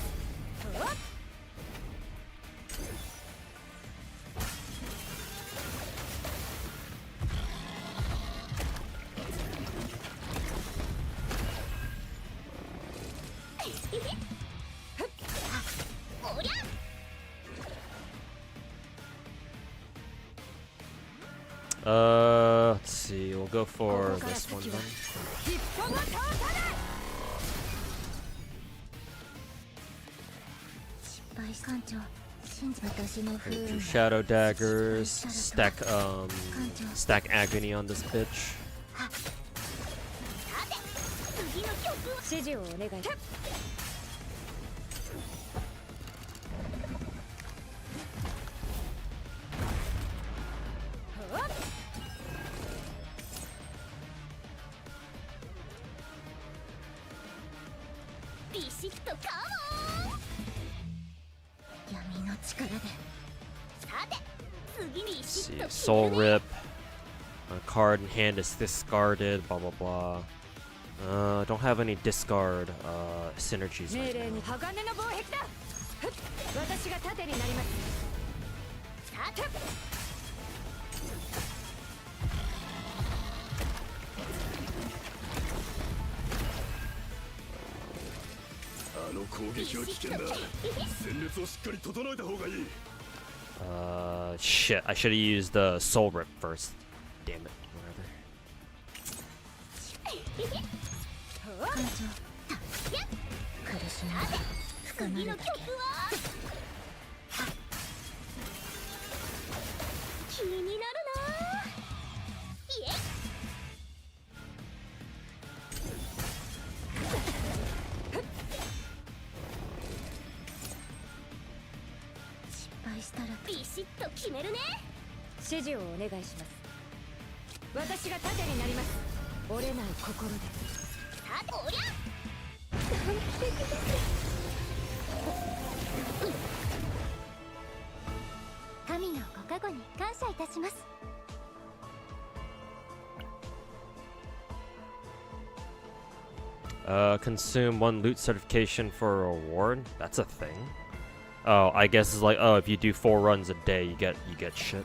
Let's see. We'll go for this one then. Two shadow daggers. Stack agony on this bitch. 指示をお願い。See, soul rip. A card in hand is discarded. Blah blah blah. Don't have any discard synergies right now. 私が盾になります。 Shit, I should have used the soul rip first. Damn it. Whatever. 指示をお願いします。私が盾になります。折れない心で。おりゃ。神のご加護に感謝いたします。 Consume one loot certification for a reward. That's a thing. Oh, I guess it's like, oh, if you do 4 runs a day, you get shit.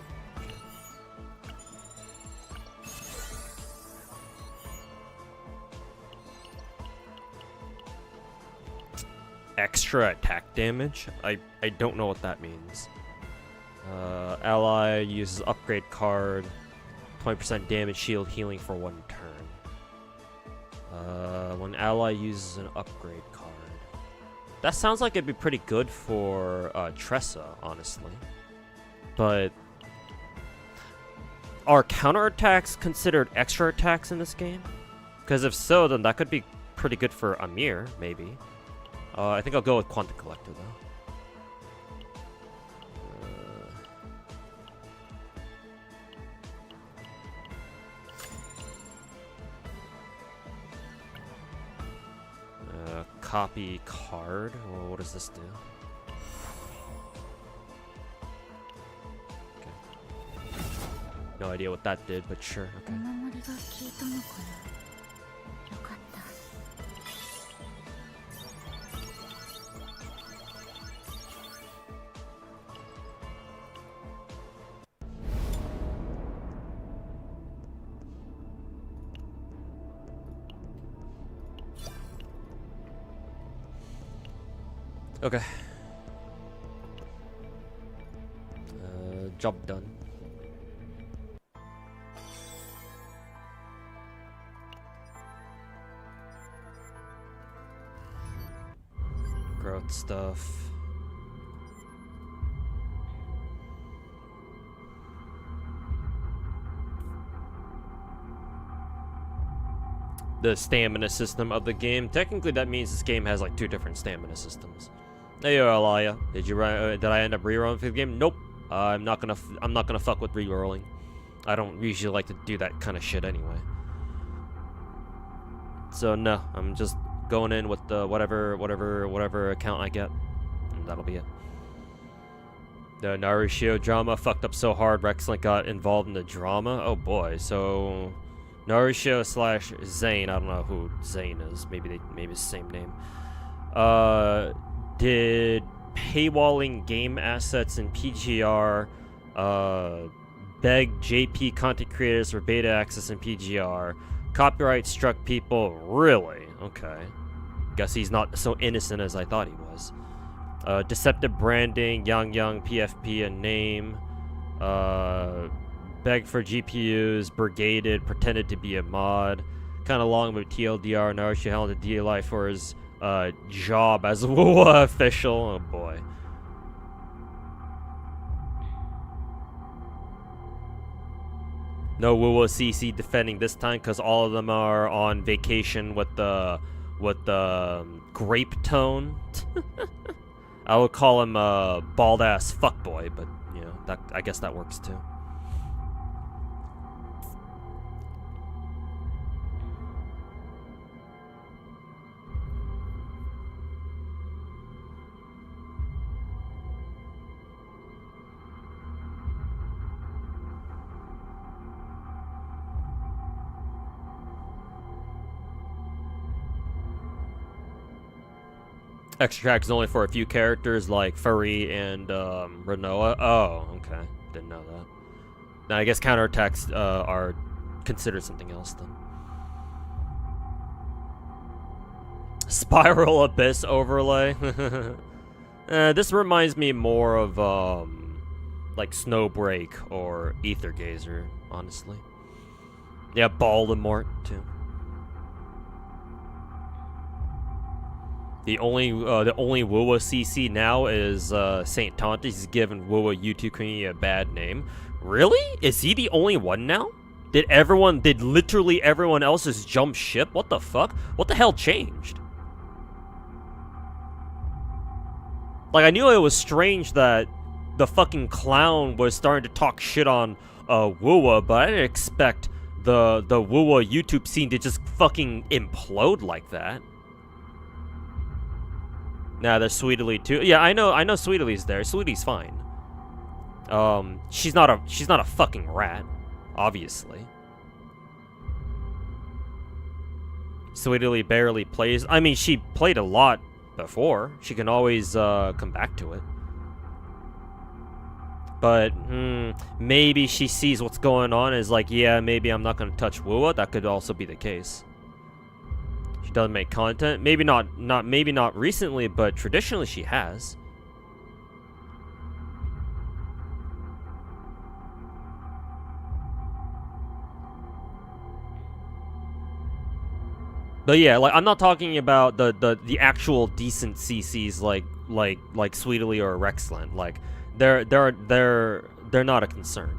extra attack damage. I don't know what that means. Ally uses upgrade card. 20% damage shield healing for 1 turn. When ally uses an upgrade card. That sounds like it'd be pretty good for Tressa, honestly. But are counterattacks considered extra attacks in this game? Because if so, then that could be pretty good for Amir, maybe. I think I'll go with Quantum Collector, though. Copy card. Well, what does this do? Okay. No idea what that did, but sure. Okay. お守りが効いたのかな。よかった。Okay. Job done. Growth stuff. The stamina system of the game. Technically, that means this game has like 2 different stamina systems. Hey, Alaya, did I end up rerolling for the game? Nope. I'm not gonna fuck with rerolling. I don't usually like to do that kind of shit anyway. So no, I'm just going in with the whatever account I get, and that'll be it. The Naruto drama fucked up so hard Rexlink got involved in the drama. Oh boy, so Naruto / Zane, I don't know who Zane is. Maybe it's the same name. Did paywalling game assets in PGR, beg JP content creators for beta access in PGR, copyright struck people. Really? Okay. Guess he's not so innocent as I thought he was. Deceptive branding, Yang PFP and name, begged for GPUs, brigaded, pretended to be a mod, kind of long with TLDR, Naruto held a DLI for his job as a WoA official. Oh boy. No WoA CC defending this time because all of them are on vacation with the grape tone. I would call him a bald ass fuckboy, but you know, that I guess that works too. Extra track is only for a few characters like Furry and Renoa. Oh, okay. Didn't know that. Now I guess counterattacks are considered something else then. Spiral Abyss overlay. This reminds me more of like Snowbreak or Ether Gazer, honestly. Yeah, Voldemort too. The only WoA CC now is Saint Tonti. He's given WoA YouTube community a bad name. Really? Is he the only one now? Did literally everyone else just jump ship? What the fuck? What the hell changed? Like, I knew it was strange that the fucking clown was starting to talk shit on WoA, but I didn't expect the WoA YouTube scene to just fucking implode like that. Nah, there's Sweetly too. Yeah, I know Sweetly's there. Sweetly's fine. She's not a fucking rat, obviously. Sweetly barely plays. I mean, she played a lot before. She can always come back to it. But maybe she sees what's going on and is like, yeah, maybe I'm not gonna touch WoA. That could also be the case. She doesn't make content. Maybe not recently, but traditionally she has. But yeah, like I'm not talking about the actual decent CCs like Sweetly or Rexland. Like they're not a concern.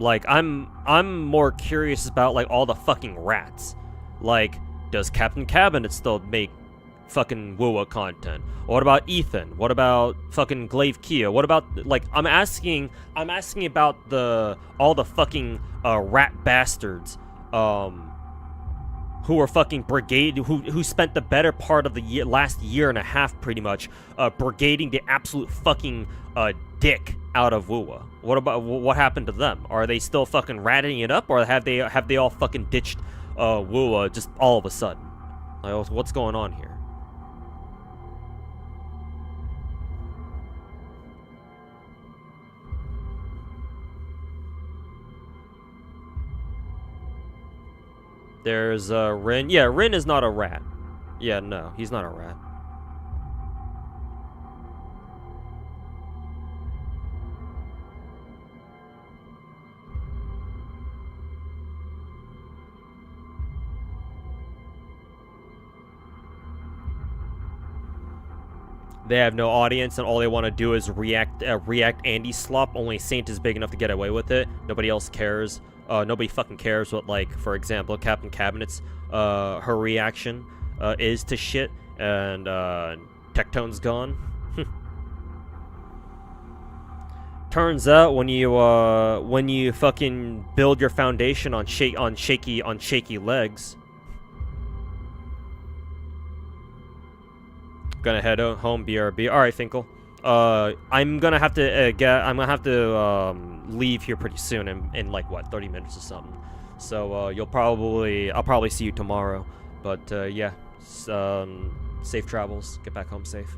Like I'm more curious about like all the fucking rats. Like, does Captain Cabinet still make fucking WoWa content? What about Ethan? What about fucking Glaive Kia? What about like I'm asking about all the fucking rat bastards who were fucking who spent the better part of the last year and a half pretty much brigading the absolute fucking dick out of WoWa. What happened to them? Are they still fucking ratting it up, or have they all fucking ditched WoWa just all of a sudden? Like, what's going on here? There's Rin. Yeah, Rin is not a rat. Yeah, no, he's not a rat. They have no audience, and all they want to do is react Andy slop. Only Saint is big enough to get away with it. Nobody else cares. Nobody fucking cares what, like, for example, Captain Cabinet's her reaction is to shit, and Tectone's gone. Turns out when you fucking build your foundation on shaky legs. Gonna head home, BRB. All right, Finkel. I'm gonna have to leave here pretty soon in like what 30 minutes or something. So I'll probably see you tomorrow. But yeah, safe travels. Get back home safe.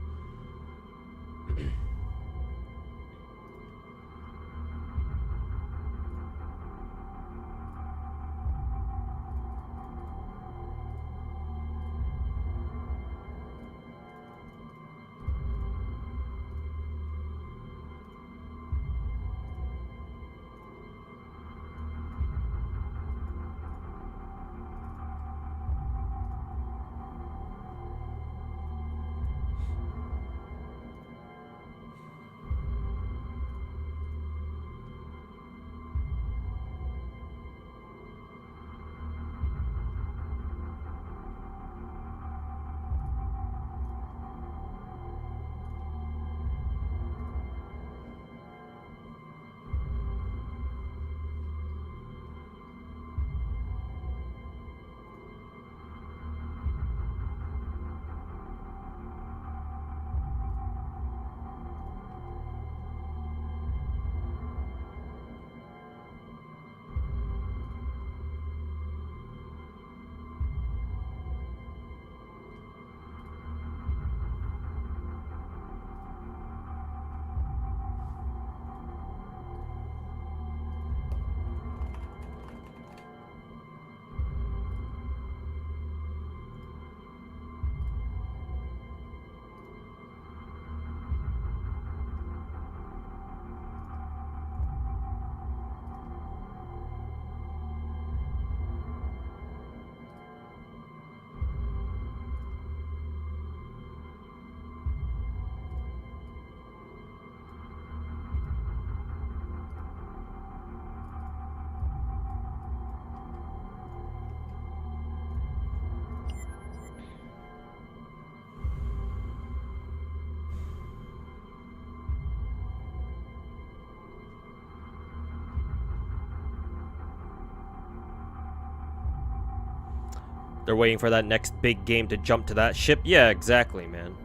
They're waiting for that next big game to jump to that ship? Yeah, exactly, man.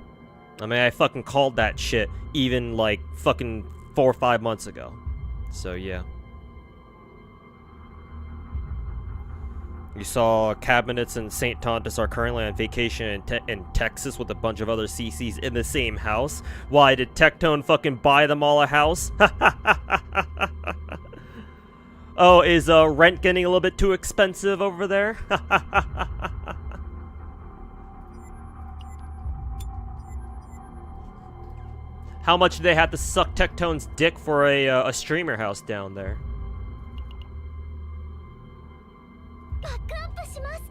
I mean, I fucking called that shit even, like, fucking 4 or 5 months ago. So, yeah. You saw Cabinets and St. Tontus are currently on vacation in Texas with a bunch of other CCs in the same house. Why, did Tectone fucking buy them all a house? Oh, is rent getting a little bit too expensive over there? How much do they have to suck Tectone's dick for a streamer house down there? バックアップします。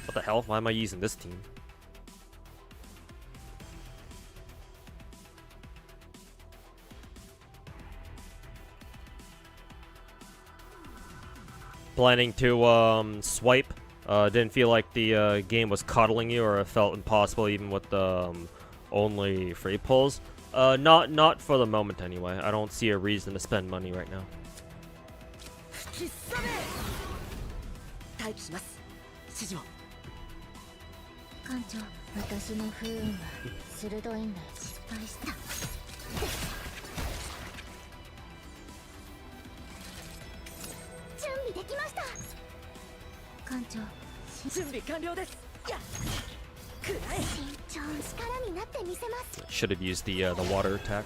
What the hell? Why am I using this team? Planning to swipe. Didn't feel like the game was coddling you, or it felt impossible even with the only free pulls. Not for the moment anyway. I don't see a reason to spend money right now. 吹き覚め待機します指示を艦長、私の不運は鋭いんだよ。失敗した。準備できました。艦長、準備完了です。やっくらえ。慎重に力になってみせます。 Should have used the water attack.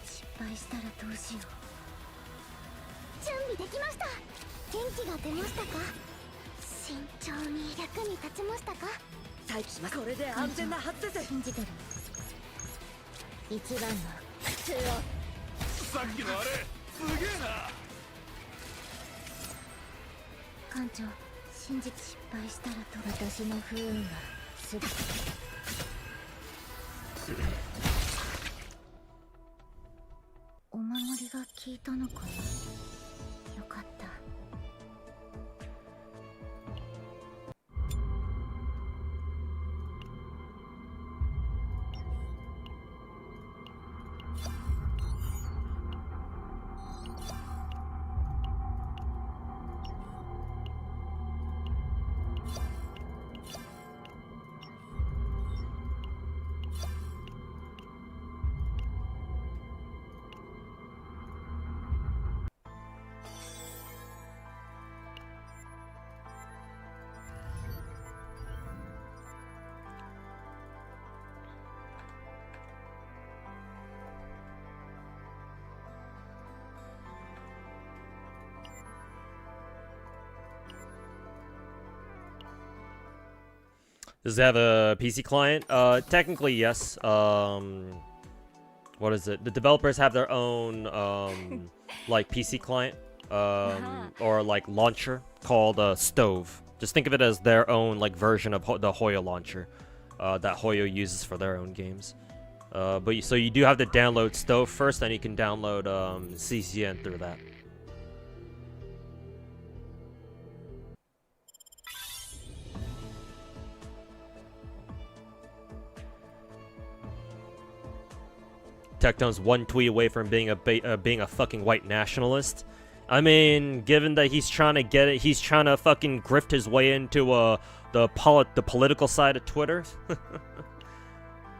失敗したらどうしよう。準備できました。元気が出ましたか。慎重に役に立ちましたか。待機します。これで安全なはずです。信じてる。一番の普通を。さっきのあれすげえな。艦長、信じて失敗したらと私の不運はすべて。お守りが効いたのかな。よかった。Does it have a PC client? Technically, yes. What is it? The developers have their own, like, PC client, or, like, launcher called Stove. Just think of it as their own, like, version of the Hoyo launcher that Hoyo uses for their own games. So you do have to download Stove first, then you can download CZN through that. Tectone's one tweet away from being a fucking white nationalist. I mean, given that he's trying to fucking grift his way into the political side of Twitter.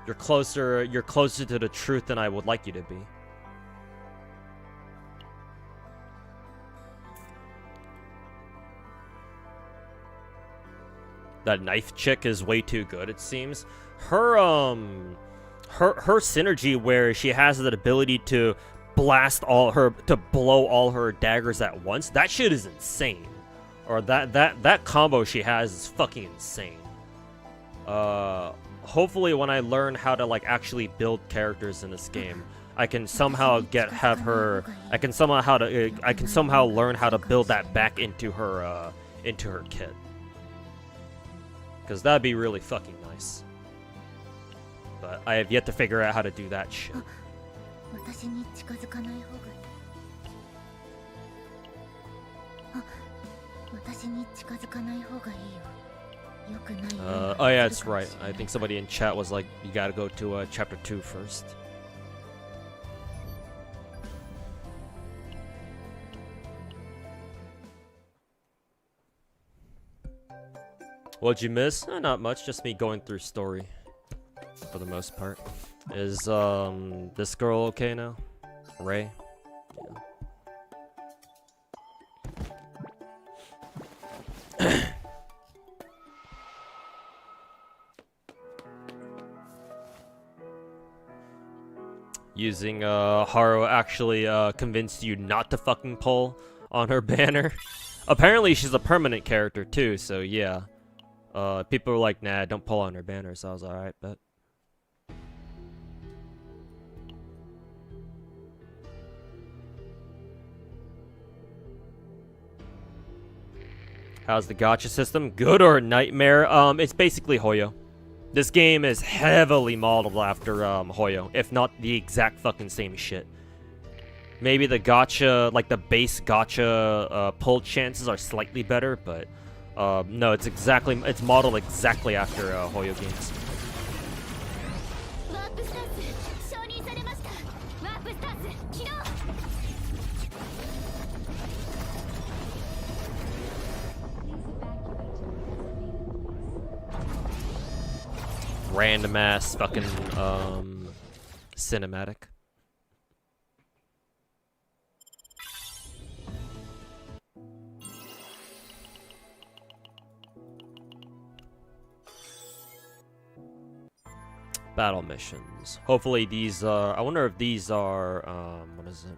You're closer to the truth than I would like you to be. That knife chick is way too good, it seems. Her synergy where she has the ability to blow all her daggers at once, that shit is insane. Or that combo she has is fucking insane. Hopefully when I learn how to, like, actually build characters in this game, I can somehow I can somehow learn how to build that back into her kit. Cause that'd be really fucking nice. But I have yet to figure out how to do that shit. Oh yeah, that's right. I think somebody in chat was like, you gotta go to chapter 2 first. What'd you miss? Not much, just me going through story. For the most part. Is this girl okay now? Ray? Yeah. Using Haru actually convinced you not to fucking pull on her banner. Apparently she's a permanent character too, so yeah. People were like, nah, don't pull on her banner, so I was alright, but how's the gacha system? Good or nightmare? It's basically Hoyo. This game is heavily modeled after Hoyo, if not the exact fucking same shit. Maybe the gacha, like the base gacha pull chances are slightly better, but no, it's modeled exactly after Hoyo games. Random ass fucking cinematic. Battle missions. Hopefully these are, I wonder if these are what is it?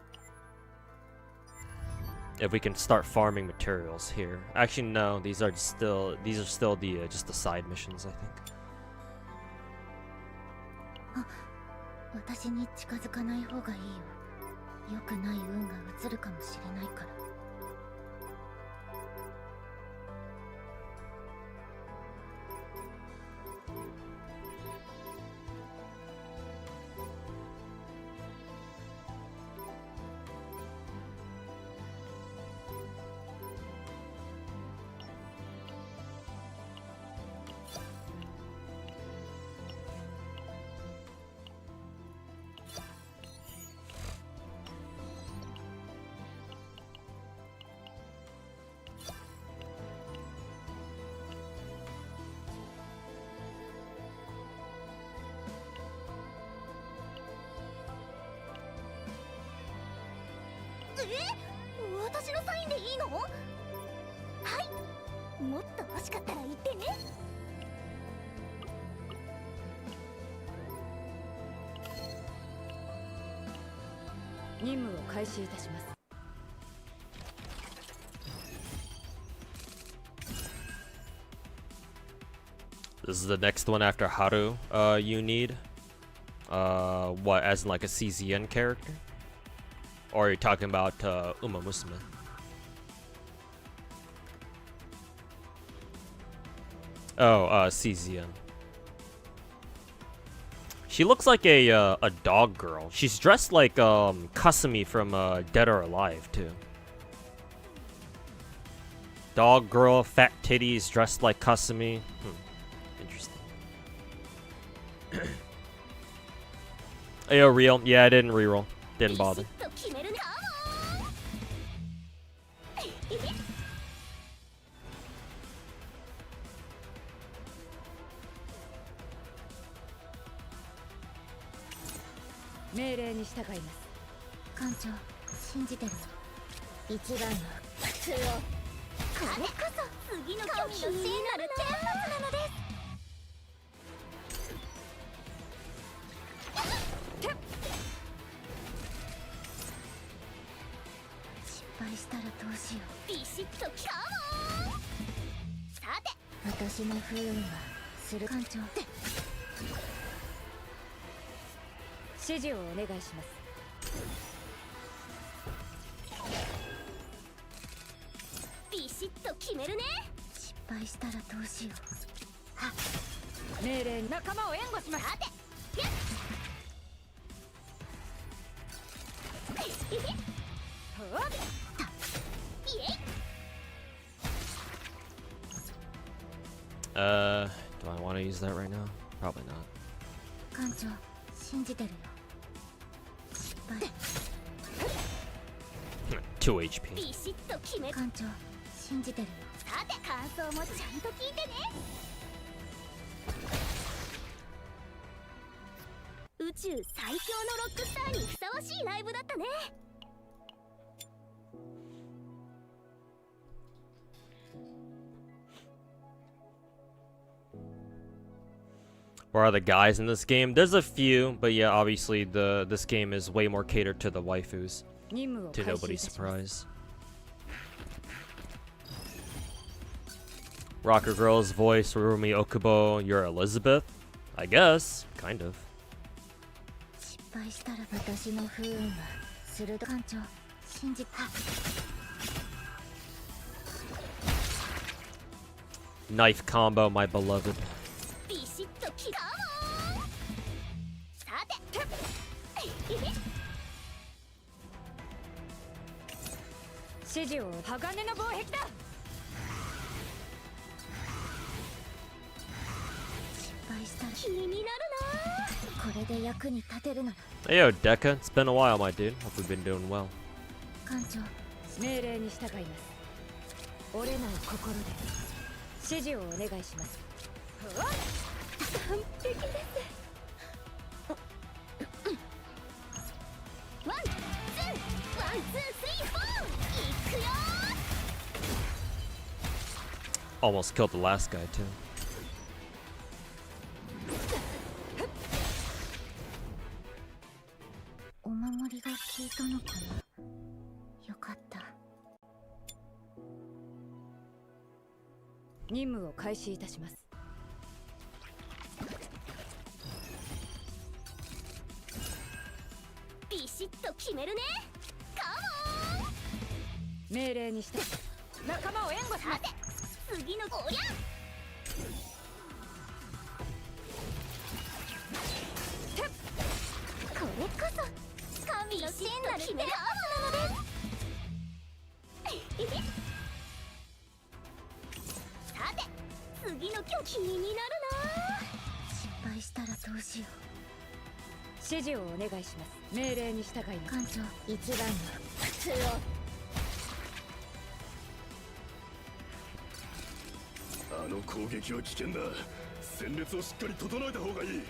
If we can start farming materials here. Actually no, these are still the just the side missions, I think. 私に近づかない方がいいよ。良くない運が移るかもしれないから。私のサインでいいの？はい、もっと欲しかったら言ってね。任務を開始いたします。 This is the next one after Haru you need. What, as in like a CZN character? Or are you talking about Uma Musume? Oh, CZN. She looks like a dog girl. She's dressed like Kasumi from Dead or Alive too. Dog girl, fat titties, dressed like Kasumi. Interesting. Ayo, real? Yeah, I didn't reroll. Didn't bother. 命令に従います。艦長、信じてるよ。一番の普通を。これこそ次の神の聖なる天罰なのです。失敗したらどうしよう。ビシッときたもん。さて、私の不運はする艦長。指示をお願いします。ビシッと決めるね。失敗したらどうしよう。命令に仲間を援護します。さて、do I want to use that right now? Probably not. 艦長、信じてるよ。 2 HP. 艦長、信じてるよ。さて、感想もちゃんと聞いてね。宇宙最強のロックスターにふさわしいライブだったね。or are the guys in this game. There's a few, but yeah, obviously this game is way more catered to the waifus. 任務を To 開始い nobody's たします surprise. Rocker Girl's voice, Rumi Okubo, you're Elizabeth? I guess, kind of. 失敗したら私の不運は鋭い。艦長信じた。 Knife combo, my beloved. ビシッときたもん。さて指示を鋼の防壁だ。失敗したら気になるな。これで役に立てるなら。 Hey yo, Deca, it's been a while, my dude. Hope we've been doing well. 艦長命令に従います。折れない心で指示をお願いします。完璧です。ワンツーワンツースリーフォー。いくよ。 Almost killed the last guy, too. お守りが効いたのかな。よかった。任務を開始いたします。ビシッと決めるね。カモン。命令に従い仲間を援護します。次のおりゃ。これこそ神の真なる手アームなのです。さて次の曲気になるな。失敗したらどうしよ指示をお願いします。命令に従います。う。艦長一番の普通を。あの攻撃は危険だ。戦列をしっかり整えた方がいい。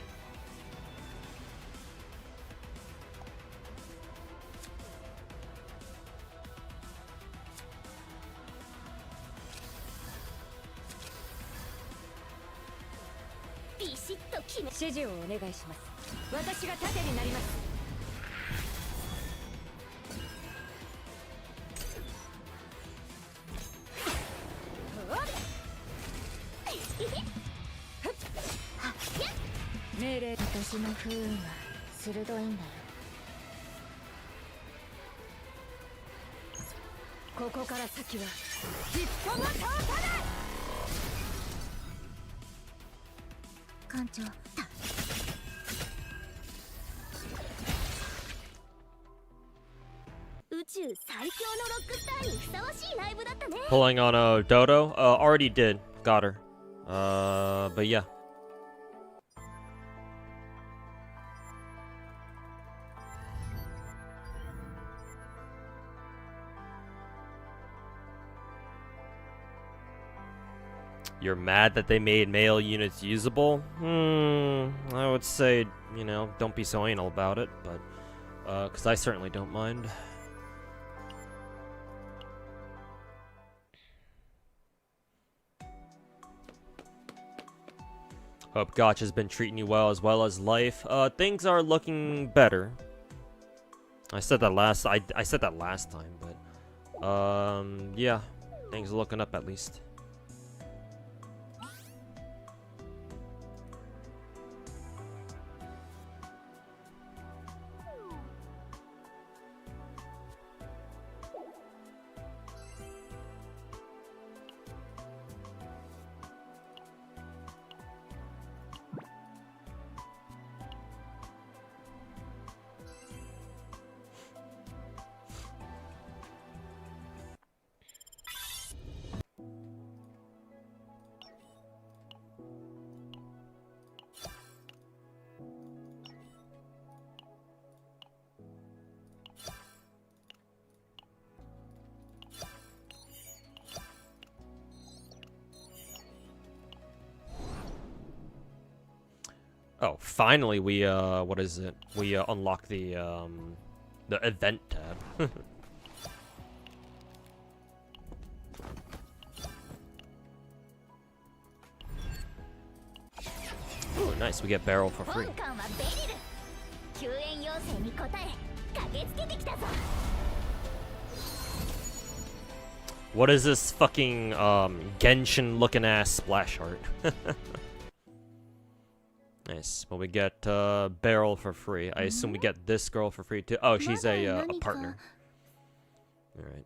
ビシッと決め。指示をお願いします。私が盾になります。命令。私の不運は鋭いんだよ。ここから先は一歩も通さない。艦長宇宙最強のロックスターにふさわしいライブだったね。 Pulling on a Dodo? Already did. Got her. But yeah. You're mad that they made male units usable? I would say, you know, don't be so anal about it, but, 'cause I certainly don't mind. Hope Gacha's been treating you well as life. Things are looking better. I said that last time, but yeah, things are looking up at least. Oh, finally we what is it? We unlock the event tab. nice. We get barrel for free. 本艦はベリル。救援要請に応え駆けつけてきたぞ。 What is this fucking Genshin looking ass splash art? Nice. Well, we get barrel for free. I assume we get this girl for free too. Oh, she's a partner. All right.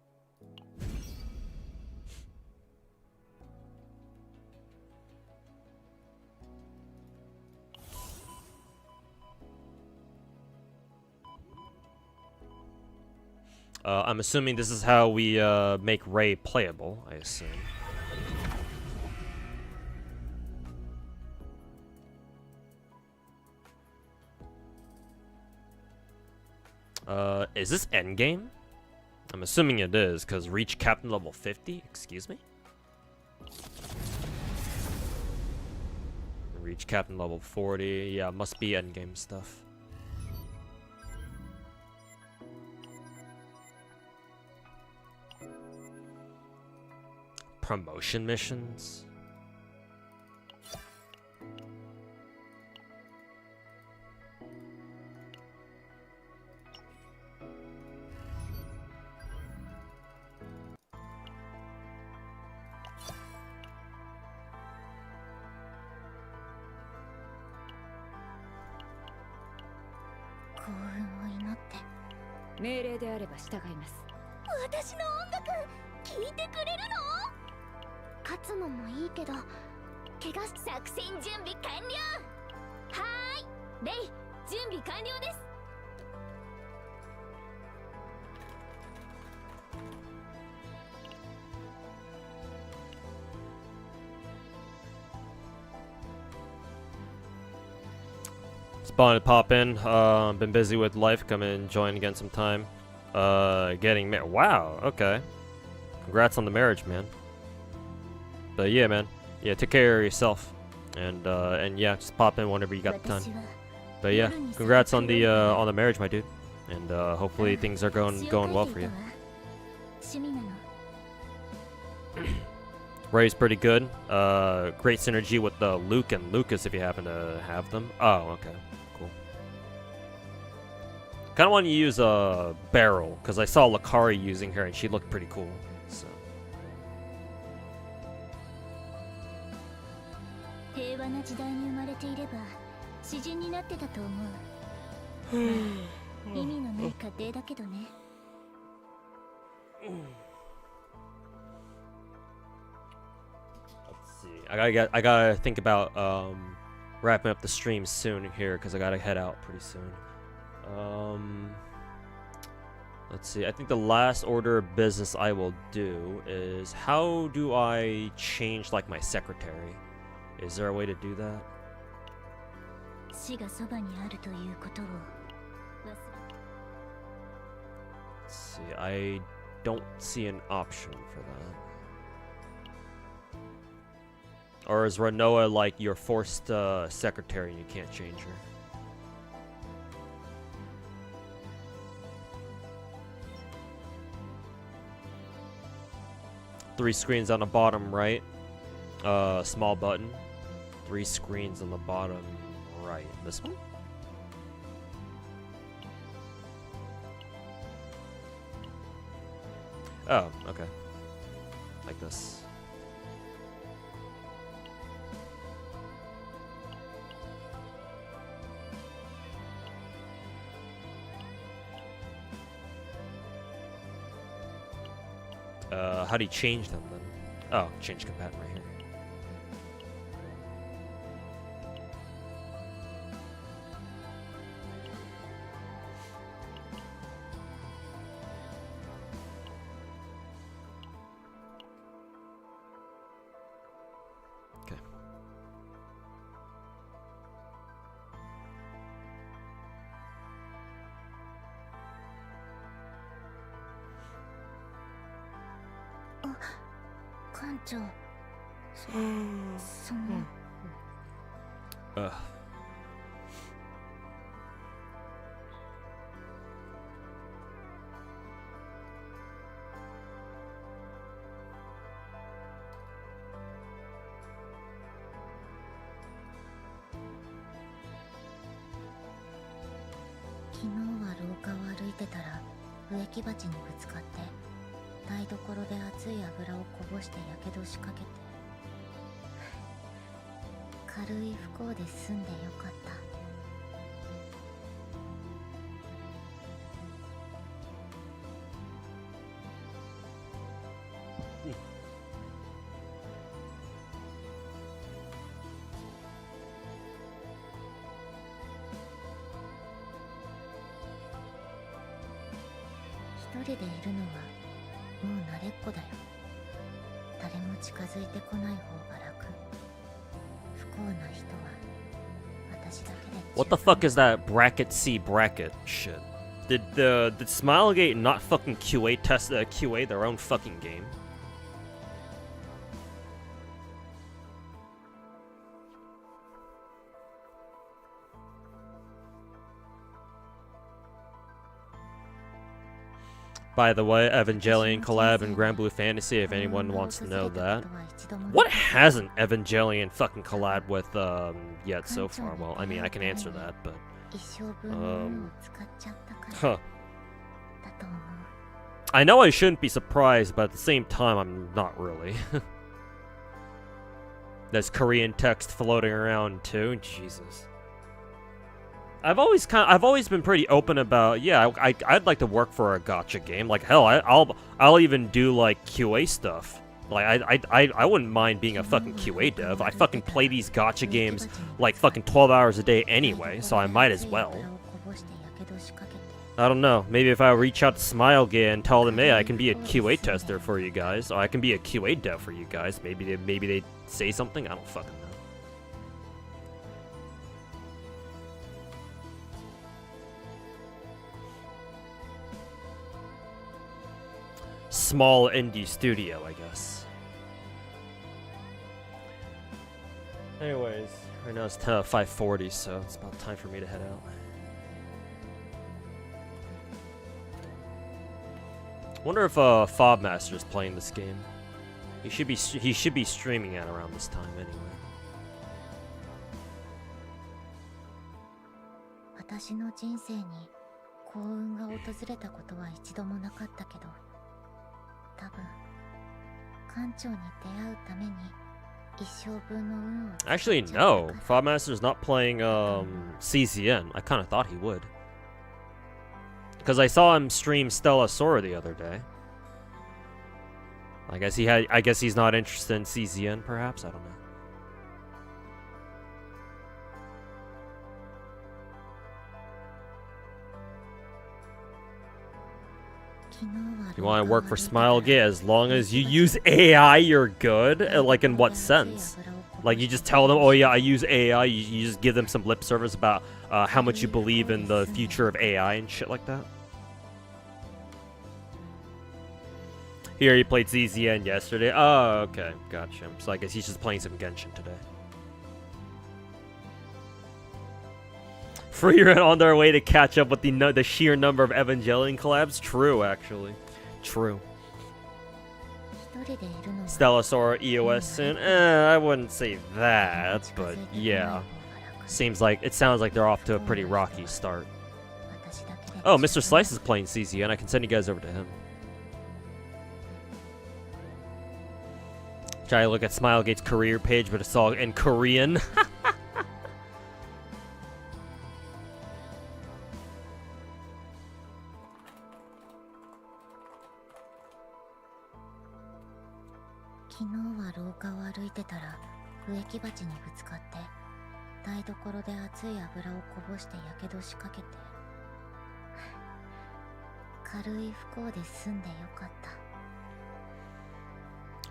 I'm assuming this is how we make Rei playable, I assume. Is this endgame? I'm assuming it is, because reach captain level 50? Excuse me? Reach captain level 40. Yeah, must be endgame stuff. Promotion missions?幸運を祈って。命令であれば従います。私の音楽聴いてくれるの？勝つのもいいけど、怪我し作戦準備完了。はーい、レイ、準備完了です。 Spawn to pop in. Been busy with life. Come in, join again sometime. Getting married. Wow. Okay. Congrats on the marriage, man. But yeah, man. Yeah, take care of yourself. And yeah, just pop in whenever you got the time. But yeah, congrats on the marriage, my dude. And hopefully things are going well for you. Ray's pretty good. Great synergy with Luke and Lucas if you happen to have them. Oh, okay. Cool. Kind of want to use a Beryl, because I saw Lakari using her and she looked pretty cool. So. I gotta think about wrapping up the stream soon here because I gotta head out pretty soon. Let's see. I think the last order of business I will do is how do I change like my secretary? Is there a way to do that? Let's see. I don't see an option for that. Or is Renoa like your forced secretary and you can't change her? Three screens on the bottom right. Small button. 3 screens on the bottom right. This one? Oh, okay. Like this. How do you change them then? Oh, change combatant right here. Okay. Ugh. てたら植木鉢にぶつかって台所で熱い油をこぼしてやけどしかけて軽い不幸で済んでよかった。一人でいるのはもう慣れっこだよ。誰も近づいてこない方が楽。不幸な人は私だけで。 What the fuck is that bracket C bracket shit? Did Smilegate not fucking QA test QA their own fucking game? By the way, Evangelion collab and Grand Blue Fantasy, if anyone wants to know that. What hasn't Evangelion fucking collabed with yet so far? Well, I mean, I can answer that, but huh. I know I shouldn't be surprised, but at the same time, I'm not really. There's Korean text floating around too. Jesus. I've always been pretty open about, yeah, I'd like to work for a gacha game. Like hell, I'll even do like QA stuff. Like I wouldn't mind being a fucking QA dev. I fucking play these gacha games like fucking 12 hours a day anyway, so I might as well. I don't know. Maybe if I reach out to Smilegate and tell them, hey, I can be a QA tester for you guys, or I can be a QA dev for you guys. Maybe they say something. I don't fucking know. Small indie studio, I guess. Anyways, right now it's 5:40, so it's about time for me to head out. Wonder if Fobmaster's playing this game. He should be streaming at around this time anyway. 私の人生に幸運が訪れたことは一度もなかったけど、多分館長に出会うために一生分の運を。 Actually, no. Fobmaster's not playing CZN. I kind of thought he would. Because I saw him stream Stella Sora the other day. I guess he's not interested in CZN, perhaps? I don't know. You want to work for Smilegate as long as you use AI, you're good? Like, in what sense? Like, you just tell them, oh yeah, I use AI, you just give them some lip service about how much you believe in the future of AI and shit like that? Here, he played CZN yesterday. Oh, okay, gotcha. So I guess he's just playing some Genshin today. Freerun on their way to catch up with the sheer number of Evangelion collabs? True, actually. True. Stella Sora EOS soon? I wouldn't say that, but yeah. It sounds like they're off to a pretty rocky start. Oh, Mr. Slice is playing CZN. I can send you guys over to him. Try to look at Smilegate's career page, but it's all in Korean.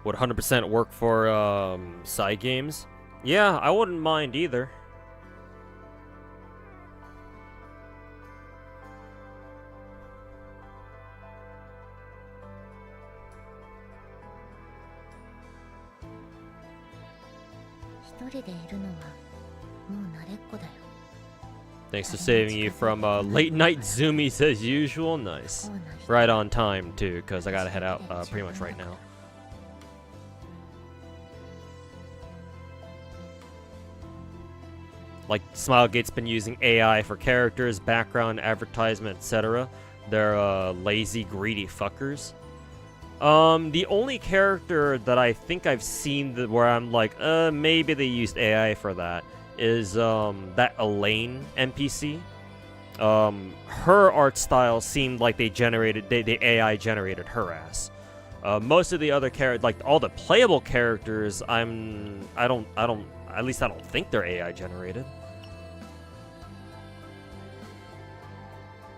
Would 100% work for side games? Yeah, I wouldn't mind either. Thanks for saving you from late night zoomies as usual. Nice. Right on time too, because I gotta head out pretty much right now. Like, Smilegate's been using AI for characters, background, advertisement, etc. They're lazy, greedy fuckers. The only character that I think I've seen that where I'm like, maybe they used AI for that is that Elaine NPC. Her art style seemed like the AI generated her ass. Most of the other characters, like all the playable characters, at least I don't think they're AI generated.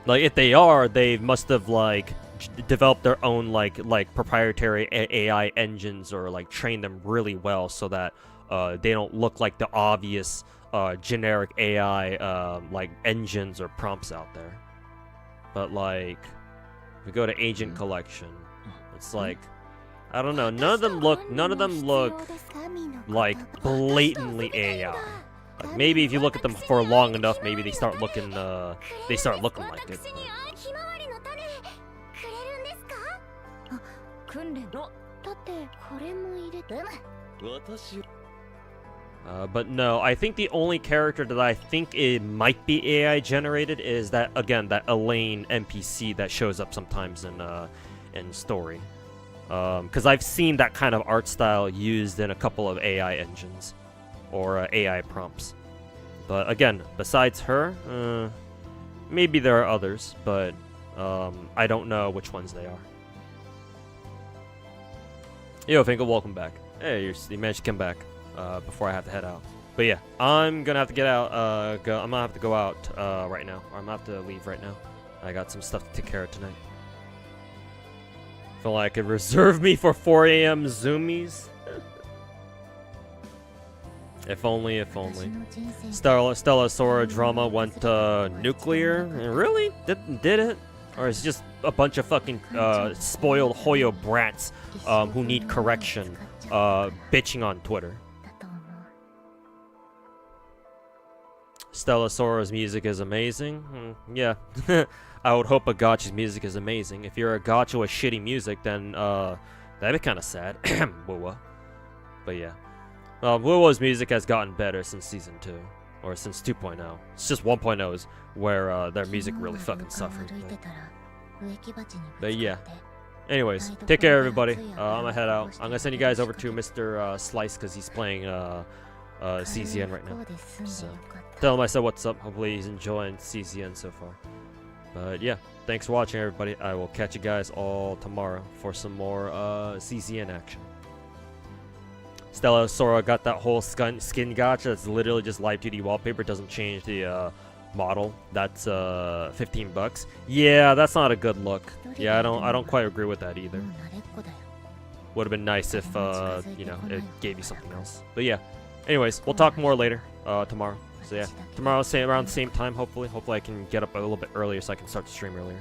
Like if they are, they must have like developed their own like proprietary AI engines or like trained them really well so that they don't look like the obvious generic AI like engines or prompts out there. But like if we go to Agent Collection, it's like I don't know, none of them look like blatantly AI. Like maybe if you look at them for long enough, maybe they start looking like it. 訓練のだってこれも入れて私 But no, I think the only character that I think it might be AI generated is that Elaine NPC that shows up sometimes in story. Because I've seen that kind of art style used in a couple of AI engines or AI prompts. But again, besides her, maybe there are others, but I don't know which ones they are. Yo, Finkel, welcome back. Hey, you managed to come back before I have to head out. But yeah, I'm gonna have to get out. I'm gonna have to go out right now. Or I'm gonna have to leave right now. I got some stuff to take care of tonight. Feel like it reserved me for 4 a.m. zoomies. If only, if only. Stella Sora drama went nuclear. Really? Did it? Or is it just a bunch of fucking spoiled Hoyo brats who need correction bitching on Twitter? Stella Sora's music is amazing. Yeah. I would hope a gacha's music is amazing. If you're a gacha with shitty music, then that'd be kind of sad. Wuwa. But yeah. Wuwa's music has gotten better since Season 2. Or since 2.0. It's just 1.0 is where their music really fucking suffered. But yeah. Anyways, take care everybody. I'm gonna head out. I'm gonna send you guys over to Mr. Slice because he's playing CZN right now. So tell him I said what's up. Hopefully he's enjoying CZN so far. But yeah, thanks for watching everybody. I will catch you guys all tomorrow for some more CZN action. Stella Sora got that whole skin gacha. It's literally just live 2D wallpaper. Doesn't change the model. That's $15. Yeah, that's not a good look. Yeah, I don't quite agree with that either. Would have been nice if you know, it gave you something else. But yeah. Anyways, we'll talk more later tomorrow. So yeah, tomorrow around the same time. Hopefully I can get up a little bit earlier so I can start to stream earlier.